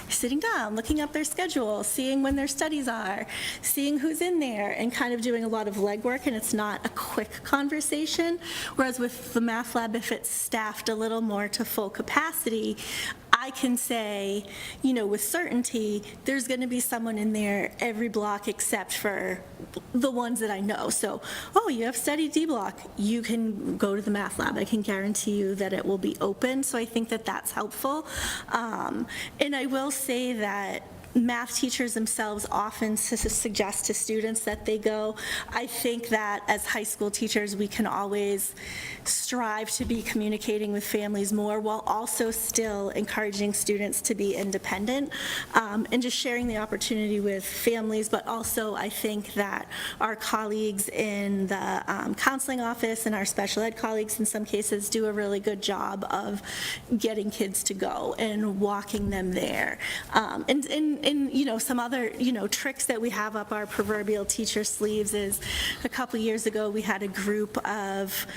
Speaker 17: sitting down, looking up their schedule, seeing when their studies are, seeing who's in there, and kind of doing a lot of legwork, and it's not a quick conversation. Whereas with the math lab, if it's staffed a little more to full capacity, I can say, with certainty, there's going to be someone in there every block except for the ones that I know. So, you have study D block, you can go to the math lab. I can guarantee you that it will be open. So I think that that's helpful. And I will say that Math teachers themselves often suggest to students that they go. I think that as high school teachers, we can always strive to be communicating with families more while also still encouraging students to be independent, and just sharing the opportunity with families. But also, I think that our colleagues in the counseling office and our special ed colleagues in some cases do a really good job of getting kids to go and walking them there. And you know, some other, you know, tricks that we have up our proverbial teacher sleeves is a couple years ago we had a group of,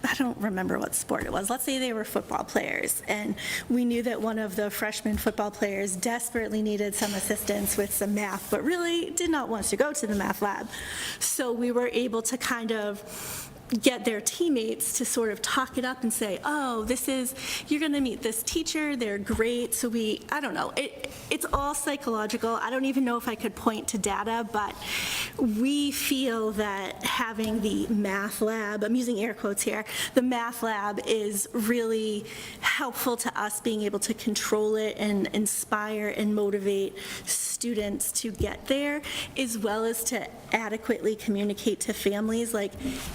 Speaker 17: I don't remember what sport it was, let's say they were football players, and we knew that one of the freshman football players desperately needed some assistance with some math, but really did not want to go to the math lab. So we were able to kind of get their teammates to sort of talk it up and say, oh, this is, you're going to meet this teacher, they're great. So I don't know, it's all psychological. I don't even know if I could point to data, but we feel that having the math lab, I'm using air quotes here, the math lab is really helpful to us being able to control it and inspire and motivate students to get there, as well as to adequately communicate to families like,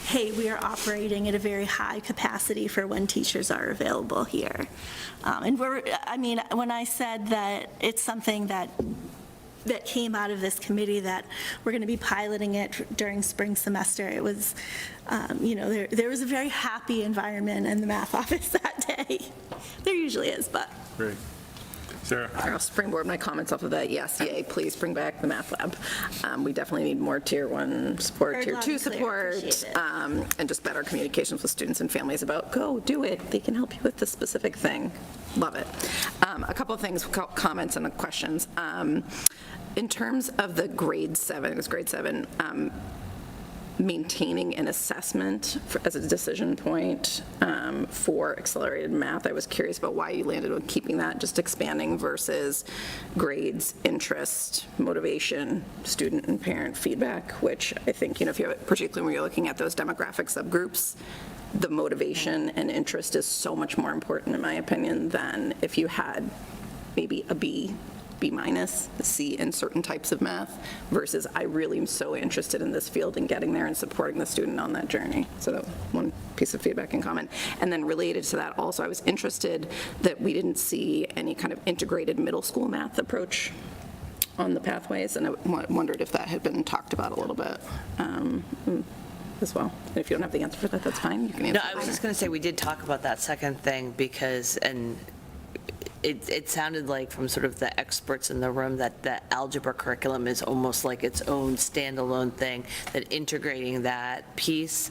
Speaker 17: hey, we are operating at a very high capacity for when teachers are available here. And when I said that it's something that came out of this committee that we're going to be piloting it during spring semester, it was, there was a very happy environment in the math office that day. There usually is, but.
Speaker 1: Great. Sarah?
Speaker 12: I'll springboard my comments off of that. Yes, yay, please bring back the math lab. We definitely need more tier 1 support,
Speaker 17: Very
Speaker 12: tier
Speaker 17: loud
Speaker 12: 2
Speaker 17: and clear.
Speaker 12: support,
Speaker 17: Appreciate it.
Speaker 12: and just better communications with students and families about, go, do it. They can help you with this specific thing. Love it. A couple of things, comments and questions. In terms of the grade 7, it was grade 7, maintaining an assessment as a decision point for accelerated math. I was curious about why you landed on keeping that, just expanding versus grades, interest, motivation, student and parent feedback, which I think, if you're, particularly when you're looking at those demographic subgroups, the motivation and interest is so much more important, in my opinion, than if you had maybe a B minus, a C in certain types of math, versus I really am so interested in this field and getting there and supporting the student on that journey. So that one piece of feedback and comment. And then related to that also, I was interested that we didn't see any kind of integrated middle school math approach on the pathways, and I wondered if that had been talked about a little bit as well. And if you don't have the answer for that, that's fine. You can answer.
Speaker 16: No, I was just going to say, we did talk about that second thing because, and it sounded like from sort of the experts in the room that the algebra curriculum is almost like its own standalone thing, that integrating that piece,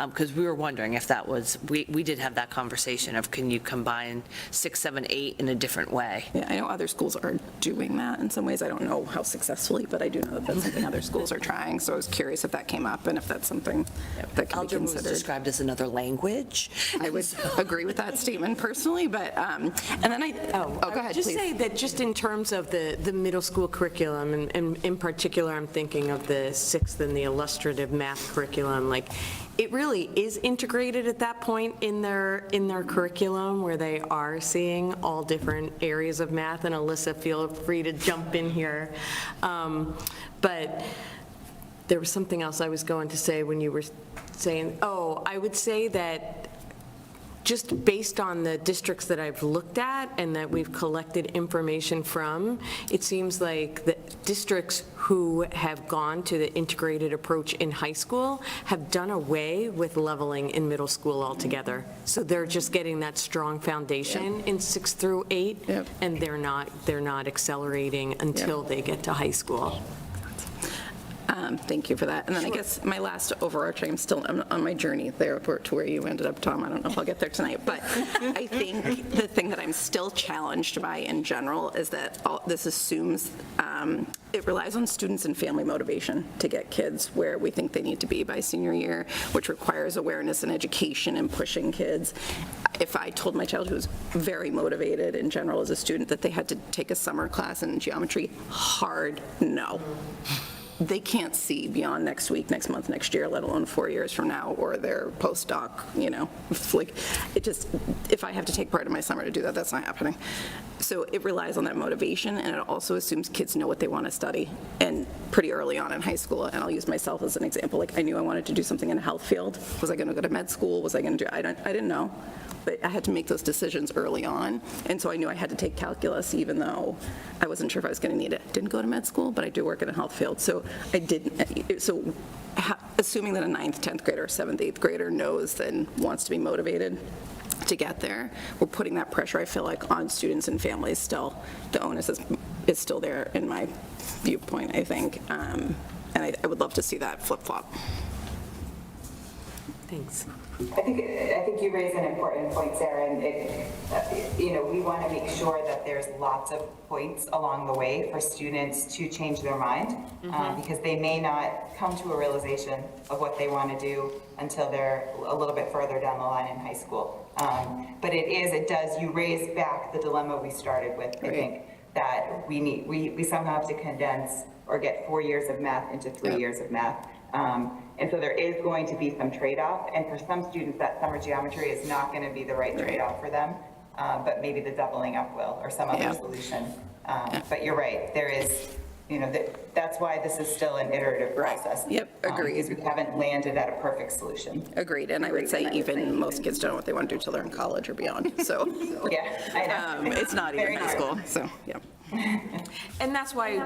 Speaker 16: because we were wondering if that was, we did have that conversation of can you combine 6, 7, 8 in a different way?
Speaker 12: Yeah, I know other schools are doing that in some ways. I don't know how successfully, but I do know that that's something other schools are trying. So I was curious if that came up and if that's something that can be
Speaker 16: Algebra was
Speaker 12: considered.
Speaker 16: described as another language.
Speaker 12: I would agree with that statement personally, but, and then go ahead,
Speaker 15: Just
Speaker 12: please.
Speaker 15: say that just in terms of the middle school curriculum, and in particular, I'm thinking of the 6th and the illustrative math curriculum, like, it really is integrated at that point in their curriculum where they are seeing all different areas of math, and Alyssa, feel free to jump in here. But there was something else I was going to say when you were saying, I would say that just based on the districts that I've looked at and that we've collected information from, it seems like the districts who have gone to the integrated approach in high school have done away with leveling in middle school altogether. So they're just getting that strong foundation in 6 through 8, and they're not accelerating until they get to high school.
Speaker 12: Thank you for that. And then I guess my last overarching, I'm still on my journey there to where you ended up, Tom. I don't know if I'll get there tonight, but I think the thing that I'm still challenged by in general is that this assumes it relies on students and family motivation to get kids where we think they need to be by senior year, which requires awareness and education and pushing kids. If I told my child who was very motivated in general as a student that they had to take a summer class in geometry, hard no. they can't see beyond next week, next month, next year, let alone 4 years from now, or their postdoc, you know, it's like, it just, if I have to take part of my summer to do that, that's not happening. So it relies on that motivation, and it also assumes kids know what they want to study, and pretty early on in high school, and I'll use myself as an example, like I knew I wanted to do something in a health field. Was I going to go to med school? Was I going to do, I didn't know. But I had to make those decisions early on, and so I knew I had to take calculus, even though I wasn't sure if I was going to need it. Didn't go to med school, but I do work in a health field, so I didn't. So assuming that a 9th, 10th grader, 7th, 8th grader knows and wants to be motivated to get there, we're putting that pressure, I feel like, on students and families still. The onus is still there in my viewpoint, I think, and I would love to see that flip-flop.
Speaker 15: Thanks.
Speaker 10: I think you raise an important point, Sarah, and we want to make sure that there's lots of points along the way for students to change their mind, because they may not come to a realization of what they want to do until they're a little bit further down the line in high school. But you raise back the dilemma we started with, I think, that we somehow have to condense or get 4 years of math into 3 years of math. And so there is going to be some trade-off, and for some students that summer geometry is not going to be the right trade-off for them, but maybe the doubling up will, or some other solution. But you're right, there is, that's why this is still an iterative process.
Speaker 12: Yep, agreed.
Speaker 10: Because we haven't landed at a perfect solution.
Speaker 12: Agreed, and I would say even most kids don't know what they want to do till they're in college or beyond, so.
Speaker 10: Yeah, I know.
Speaker 12: It's not even high school, so, yeah.
Speaker 15: And that's why,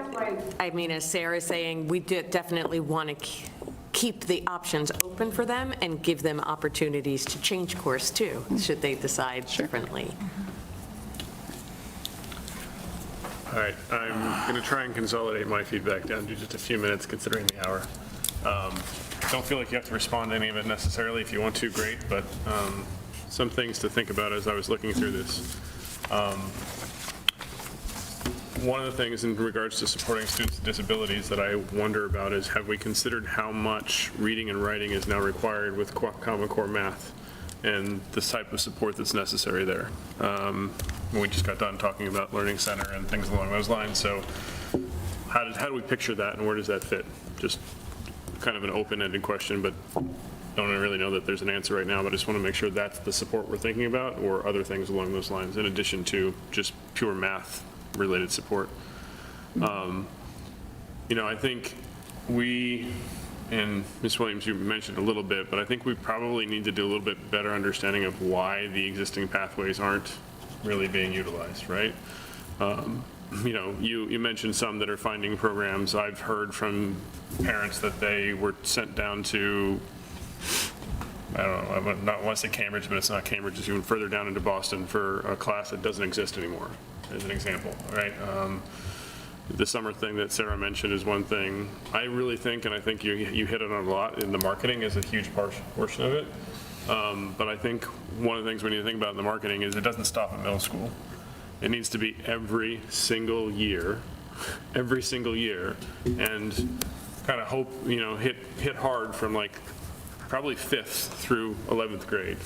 Speaker 15: I mean, as Sarah's saying, we definitely want to keep the options open for them and give them opportunities to change course too, should they decide differently.
Speaker 1: All right, I'm going to try and consolidate my feedback down to just a few minutes, considering the hour. Don't feel like you have to respond to any of it necessarily. If you want to, great, but some things to think about as I was looking through this. One of the things in regards to supporting students with disabilities that I wonder about is, have we considered how much reading and writing is now required with Common Core math and the type of support that's necessary there? We just got done talking about Learning Center and things along those lines, so how do we picture that, and where does that fit? Just kind of an open-ended question, but don't really know that there's an answer right now, but I just want to make sure that's the support we're thinking about, or other things along those lines, in addition to just pure math related support. I think and Ms. Williams, you mentioned a little bit, but I think we probably need to do a little bit better understanding of why the existing pathways aren't really being utilized, right? You mentioned some that are finding programs. I've heard from parents that they were sent down to, I don't know, I would not want to say Cambridge, but it's not Cambridge, it's even further down into Boston for a class that doesn't exist anymore, as an example, right? The summer thing that Sarah mentioned is one thing. I really think, and I think you hit it on a lot, in the marketing is a huge portion of it. But I think one of the things we need to think about in the marketing is it doesn't stop at middle school. It needs to be every single year, and kind of hope, hit hard from like probably 5th through 11th grade.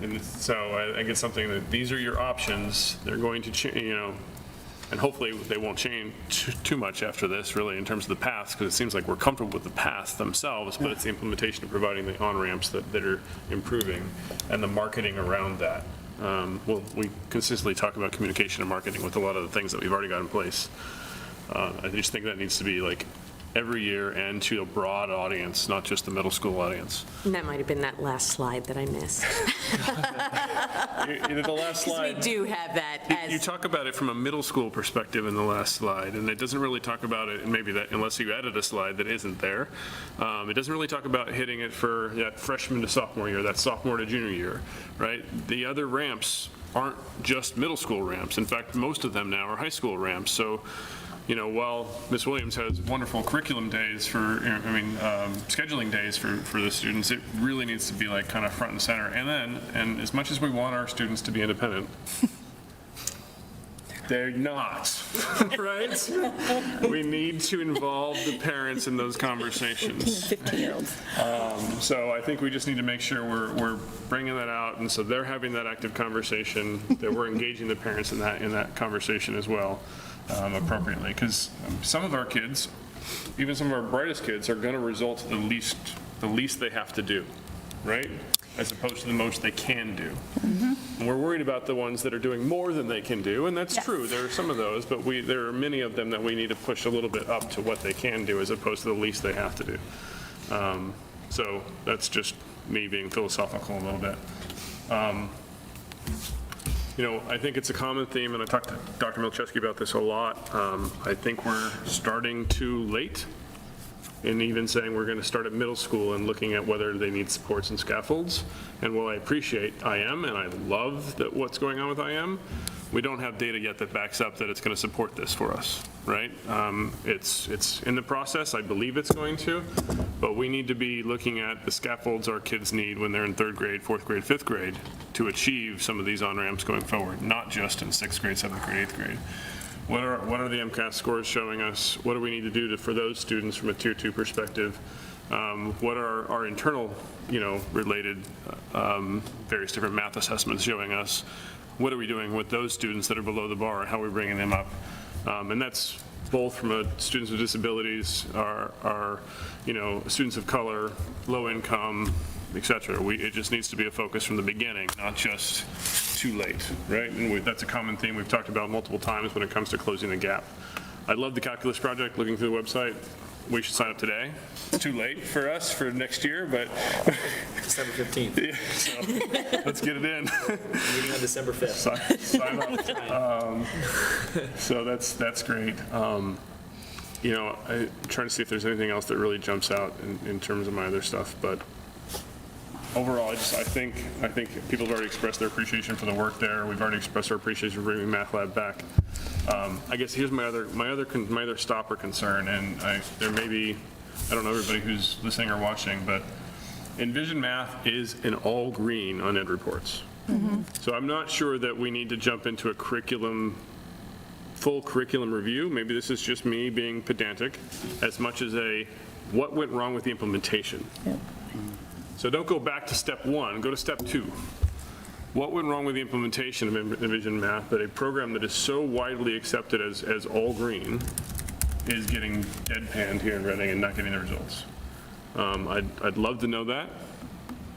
Speaker 1: And so I get something that these are your options. They're going to change, and hopefully they won't change too much after this, really, in terms of the paths, because it seems like we're comfortable with the paths themselves, but it's the implementation of providing the on-ramps that are improving, and the marketing around that. We consistently talk about communication and marketing with a lot of the things that we've already got in place. I just think that needs to be like every year and to a broad audience, not just the middle school audience.
Speaker 15: And that might have been that last slide that I missed.
Speaker 1: The last slide.
Speaker 15: We do have that as.
Speaker 1: You talk about it from a middle school perspective in the last slide, and it doesn't really talk about it, and maybe that, unless you added a slide that isn't there, it doesn't really talk about hitting it for that freshman to sophomore year, that sophomore to junior year, right? The other ramps aren't just middle school ramps. In fact, most of them now are high school ramps. So, while Ms. Williams has wonderful curriculum days scheduling days for the students, it really needs to be like kind of front and center. And as much as we want our students to be independent, they're not, right? We need to involve the parents in those conversations.
Speaker 12: 15-year-olds.
Speaker 1: So I think we just need to make sure we're bringing that out, and so they're having that active conversation, that we're engaging the parents in that conversation as well, appropriately, because some of our kids even some of our brightest kids are going to result to the least they have to do, right? As opposed to the most they can do. And we're worried about the ones that are doing more than they can do, and that's true. There are some of those, but there are many of them that we need to push a little bit up to what they can do as opposed to the least they have to do. So that's just me being philosophical a little bit. I think it's a common theme, and I talked to Dr. Milczewski about this a lot. I think we're starting too late in even saying we're going to start at middle school and looking at whether they need supports and scaffolds. And while I appreciate IM, and I love that what's going on with IM, we don't have data yet that backs up that it's going to support this for us, right? It's in the process. I believe it's going to, but we need to be looking at the scaffolds our kids need when they're in 3rd grade, 4th grade, 5th grade to achieve some of these on-ramps going forward, not just in 6th grade, 7th grade, 8th grade. What are the MCAS scores showing us? What do we need to do for those students from a Tier 2 perspective? What are our internal, related various different math assessments showing us? What are we doing with those students that are below the bar? How are we bringing them up? And that's both from students with disabilities, our students of color, low income, et cetera. It just needs to be a focus from the beginning, not just too late, right? And that's a common theme we've talked about multiple times when it comes to closing the gap. I love the calculus project, looking through the website. We should sign up today. It's too late for us for next year, but.
Speaker 3: December 15th.
Speaker 1: Yeah, so let's get it in.
Speaker 3: Meeting on December 5th.
Speaker 1: Sign up. So that's great. I'm trying to see if there's anything else that really jumps out in terms of my other stuff, but overall, I think people have already expressed their appreciation for the work there. We've already expressed our appreciation for bringing Math Lab back. I guess here's my other stop or concern, and there may be, I don't know everybody who's listening or watching, but Envision Math is an all green on Ed Reports. So I'm not sure that we need to jump into a full curriculum review. Maybe this is just me being pedantic as much as what went wrong with the implementation. So don't go back to step 1, go to step 2. What went wrong with the implementation of Envision Math that a program that is so widely accepted as all green is getting deadpanned here in Reading and not getting the results? I'd love to know that,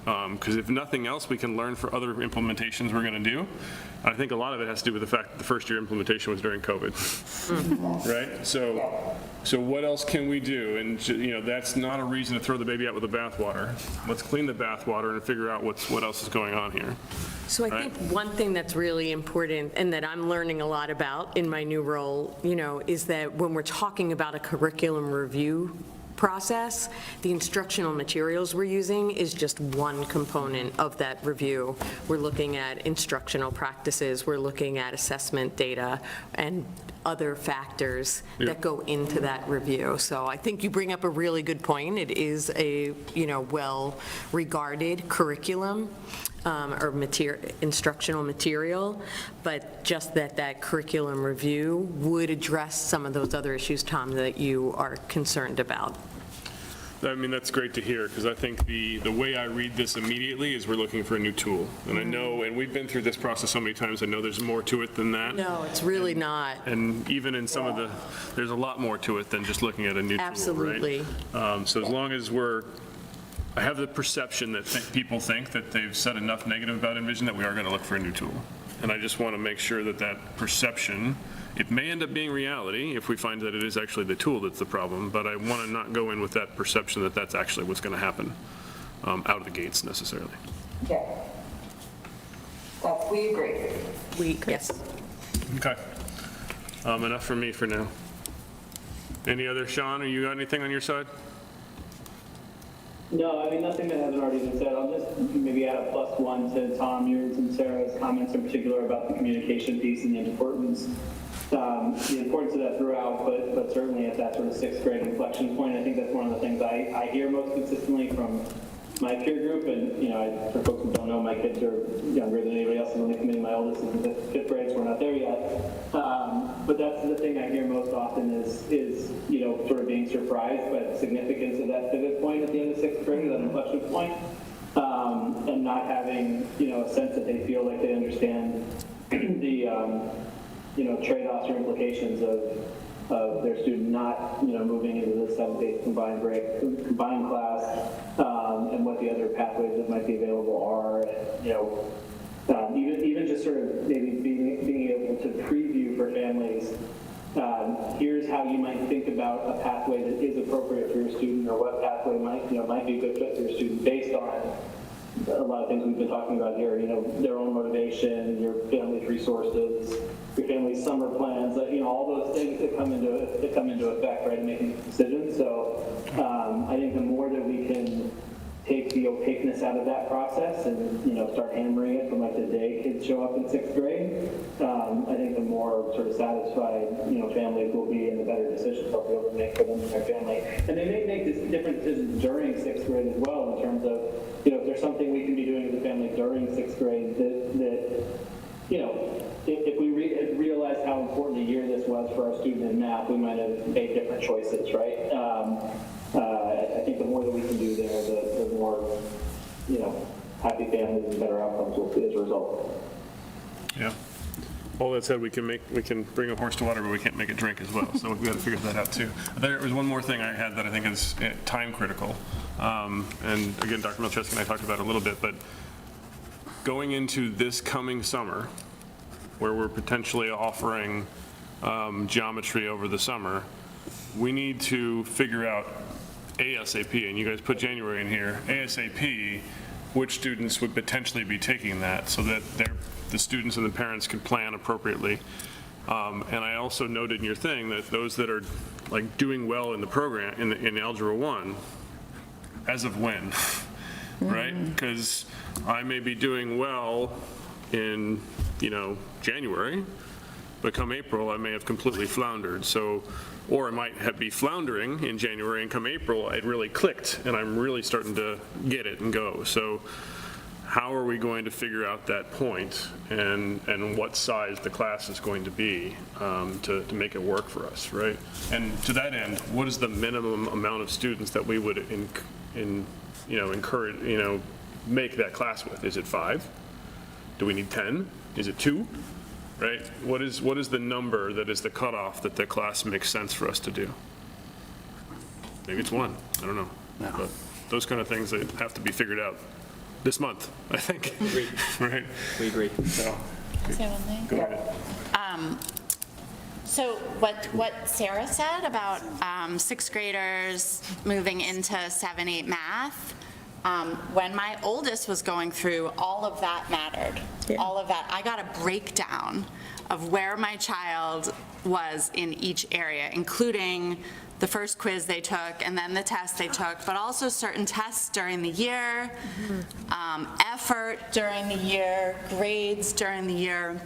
Speaker 1: because if nothing else, we can learn for other implementations we're going to do. I think a lot of it has to do with the fact that the first year implementation was during COVID, right? So what else can we do? And that's not a reason to throw the baby out with the bathwater. Let's clean the bathwater and figure out what else is going on here.
Speaker 15: So I think one thing that's really important and that I'm learning a lot about in my new role, is that when we're talking about a curriculum review process, the instructional materials we're using is just one component of that review. We're looking at instructional practices, we're looking at assessment data, and other factors that go into that review. So I think you bring up a really good point. It is a, well-regarded curriculum or instructional material, but just that curriculum review would address some of those other issues, Tom, that you are concerned about.
Speaker 1: I mean, that's great to hear, because I think the way I read this immediately is we're looking for a new tool. And I know, and we've been through this process so many times, I know there's more to it than that.
Speaker 15: No, it's really not.
Speaker 1: And even in some of there's a lot more to it than just looking at a new
Speaker 15: Absolutely.
Speaker 1: tool, right? So as long as I have the perception that people think that they've said enough negative about Envision that we are going to look for a new tool. And I just want to make sure that perception, it may end up being reality if we find that it is actually the tool that's the problem, but I want to not go in with that perception that that's actually what's going to happen out of the gates necessarily.
Speaker 10: Yeah. We agree.
Speaker 15: Yes.
Speaker 1: Okay. Enough from me for now. Any other, Sean, or you got anything on your side?
Speaker 2: No, I mean, nothing that hasn't already been said. I'll just maybe add a +1 to Tom, yours, and Sarah's comments in particular about the communication piece and the importance of that throughout, but certainly at that sort of 6th grade inflection point. I think that's one of the things I hear most consistently from my peer group. And, for folks who don't know, my kids are younger than anybody else on the committee. My oldest is in the 5th grade, so we're not there yet. But that's the thing I hear most often is sort of being surprised by the significance of that pivot point at the end of 6th grade, that inflection point, and not having, a sense that they feel like they understand the, trade-offs or implications of of their student not, moving into the 7th, 8th combined class, and what the other pathways that might be available are, even just sort of maybe being able to preview for families, here's how you might think about a pathway that is appropriate for your student, or what pathway might be a good fit for your student based on a lot of things we've been talking about here, their own motivation, your family's resources, your family's summer plans, all those things that come into effect, right, in making decisions. So I think the more that we can take the opaqueness out of that process and, start hammering it from like the day kids show up in 6th grade, I think the more sort of satisfied, families will be and the better decisions they'll be able to make for them and their family. And they may make different decisions during 6th grade as well in terms of, if there's something we can be doing as a family during 6th grade that if we realized how important a year this was for our student in math, we might have made different choices, right? I think the more that we can do there, the more, happy families and better outcomes will see as a result.
Speaker 1: Yeah. All that said, we can bring a horse to water, but we can't make it drink as well. So we've got to figure that out too. There was one more thing I had that I think is time critical. And again, Dr. Milcheski and I talked about it a little bit, but going into this coming summer, where we're potentially offering geometry over the summer, we need to figure out ASAP, and you guys put January in here, ASAP, which students would potentially be taking that so that the students and the parents can plan appropriately. And I also noted in your thing that those that are like doing well in the program, in Algebra 1, as of when, right? Because I may be doing well in, January, but come April, I may have completely floundered. So, or I might be floundering in January, and come April, it really clicked, and I'm really starting to get it and go. So how are we going to figure out that point and what size the class is going to be to make it work for us, right? And to that end, what is the minimum amount of students that we would encourage, make that class with? Is it 5? Do we need 10? Is it 2? Right? What is the number that is the cutoff that the class makes sense for us to do? Maybe it's 1. I don't know. No. But those kind of things that have to be figured out this month, I think.
Speaker 3: Agreed.
Speaker 1: Right?
Speaker 3: We agree.
Speaker 1: So,
Speaker 4: Say one thing.
Speaker 1: go ahead.
Speaker 4: So what Sarah said about 6th graders moving into 7-8 math, when my oldest was going through, all of that mattered. Yeah. All of that. I got a breakdown of where my child was in each area, including the first quiz they took and then the test they took, but also certain tests during the year, effort during the year, grades during the year.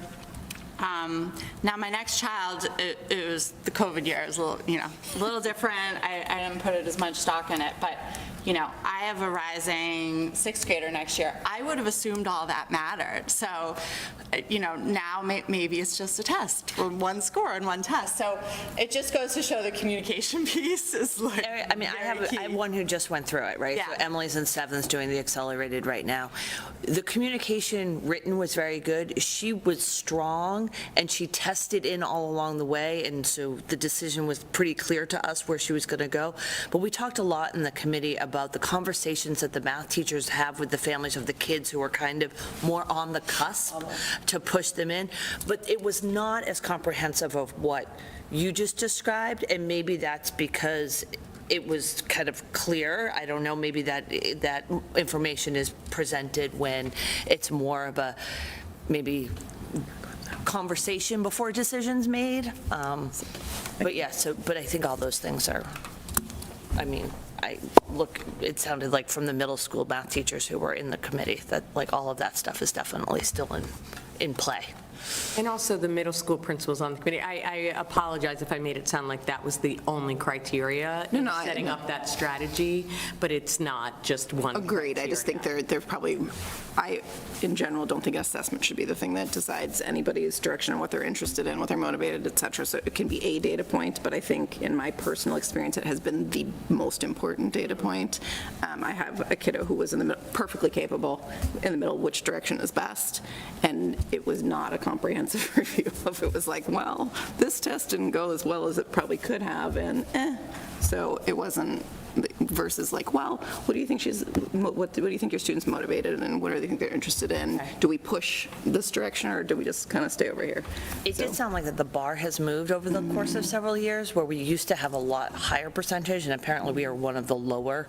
Speaker 4: Now my next child, it was the COVID year. It was a little different. I didn't put as much stock in it, but I have a rising 6th grader next year. I would have assumed all that mattered. So, now maybe it's just a test or one score and one test. So it just goes to show the communication piece is like
Speaker 16: I have one who just went through it, right?
Speaker 4: Yeah.
Speaker 16: So Emily's in 7th doing the accelerated right now. The communication written was very good. She was strong and she tested in all along the way, and so the decision was pretty clear to us where she was going to go. But we talked a lot in the committee about the conversations that the math teachers have with the families of the kids who are kind of more on the cusp to push them in. But it was not as comprehensive of what you just described, and maybe that's because it was kind of clear. I don't know, maybe that information is presented when it's more of a maybe conversation before decisions made. But yeah, but I think all those things are, it sounded like from the middle school math teachers who were in the committee that like all of that stuff is definitely still in play.
Speaker 15: And also the middle school principals on the committee. I apologize if I made it sound like that was the only criteria in setting up that strategy, but it's not just one.
Speaker 19: Agreed.
Speaker 15: Criteria.
Speaker 19: I just think they're probably, I, in general, don't think assessment should be the thing that decides anybody's direction and what they're interested in, what they're motivated, et cetera. So it can be a data point, but I think in my personal experience, it has been the most important data point. I have a kiddo who was in the middle, perfectly capable in the middle, which direction is best, and it was not a comprehensive review of it was like, well, this test didn't go as well as it probably could have, and so it wasn't, versus like, well, what do you think what do you think your students motivated, and what do they think they're interested in? Do we push this direction, or do we just kind of stay over here?
Speaker 16: It did sound like that the bar has moved over the course of several years, where we used to have a lot higher percentage, and apparently we are one of the lower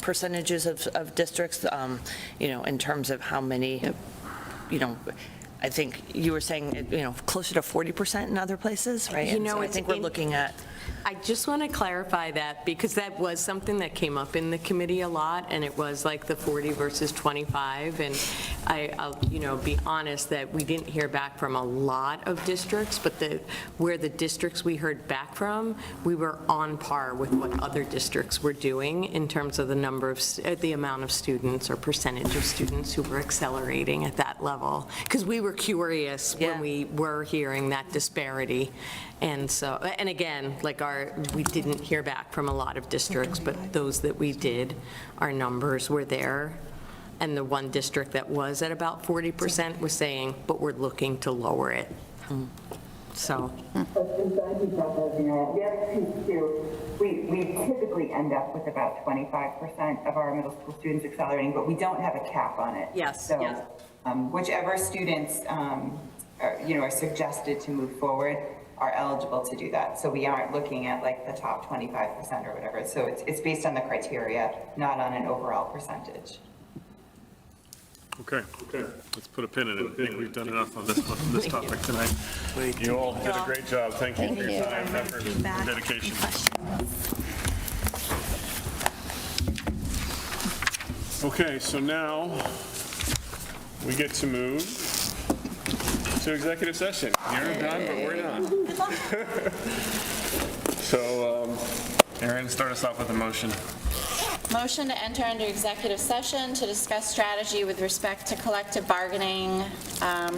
Speaker 16: percentages of districts, in terms of how many, I think you were saying, closer to 40% in other places, right? And so I think we're looking at.
Speaker 15: I just want to clarify that, because that was something that came up in the committee a lot, and it was like the 40 versus 25, and I'll, be honest that we didn't hear back from a lot of districts, but where the districts we heard back from, we were on par with what other districts were doing in terms of the amount of students or percentage of students who were accelerating at that level, because we were curious when we were hearing that disparity. And so, and again, we didn't hear back from a lot of districts, but those that we did, our numbers were there. And the one district that was at about 40% was saying, but we're looking to lower it. So.
Speaker 10: We typically end up with about 25% of our middle school students accelerating, but we don't have a cap on it.
Speaker 15: Yes.
Speaker 10: So whichever students are suggested to move forward are eligible to do that. So we aren't looking at like the top 25% or whatever. So it's based on the criteria, not on an overall percentage.
Speaker 1: Okay, let's put a pin in it. I think we've done enough on this topic tonight. You all did a great job. Thank you for your time, effort, and dedication. Okay, so now we get to move to executive session. You're done, but we're done. So, Erin, start us off with a motion.
Speaker 4: Motion to enter into executive session to discuss strategy with respect to collective bargaining,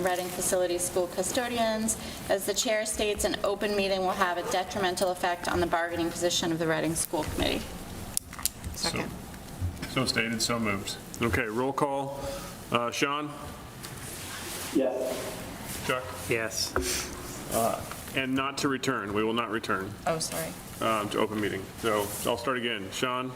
Speaker 4: Reading Facility School custodians. As the chair states, an open meeting will have a detrimental effect on the bargaining position of the Reading School Committee.
Speaker 1: Second. So stated, so moved. Okay, roll call. Sean?
Speaker 2: Yes.
Speaker 1: Chuck?
Speaker 5: Yes.
Speaker 1: And not to return. We will not return
Speaker 4: Oh, sorry.
Speaker 1: to open meeting. So I'll start again. Sean?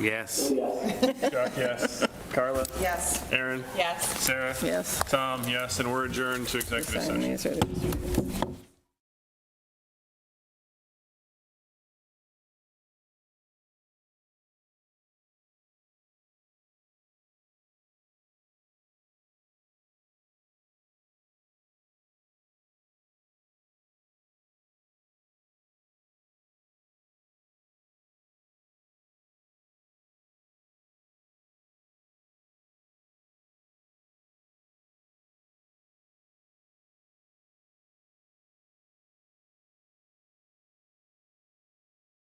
Speaker 5: Yes.
Speaker 1: Chuck, yes. Carla?
Speaker 4: Yes.
Speaker 1: Erin?
Speaker 4: Yes.
Speaker 1: Sarah?
Speaker 19: Yes.
Speaker 1: Tom, yes. And we're adjourned to executive session.
Speaker 19: Sign these, or-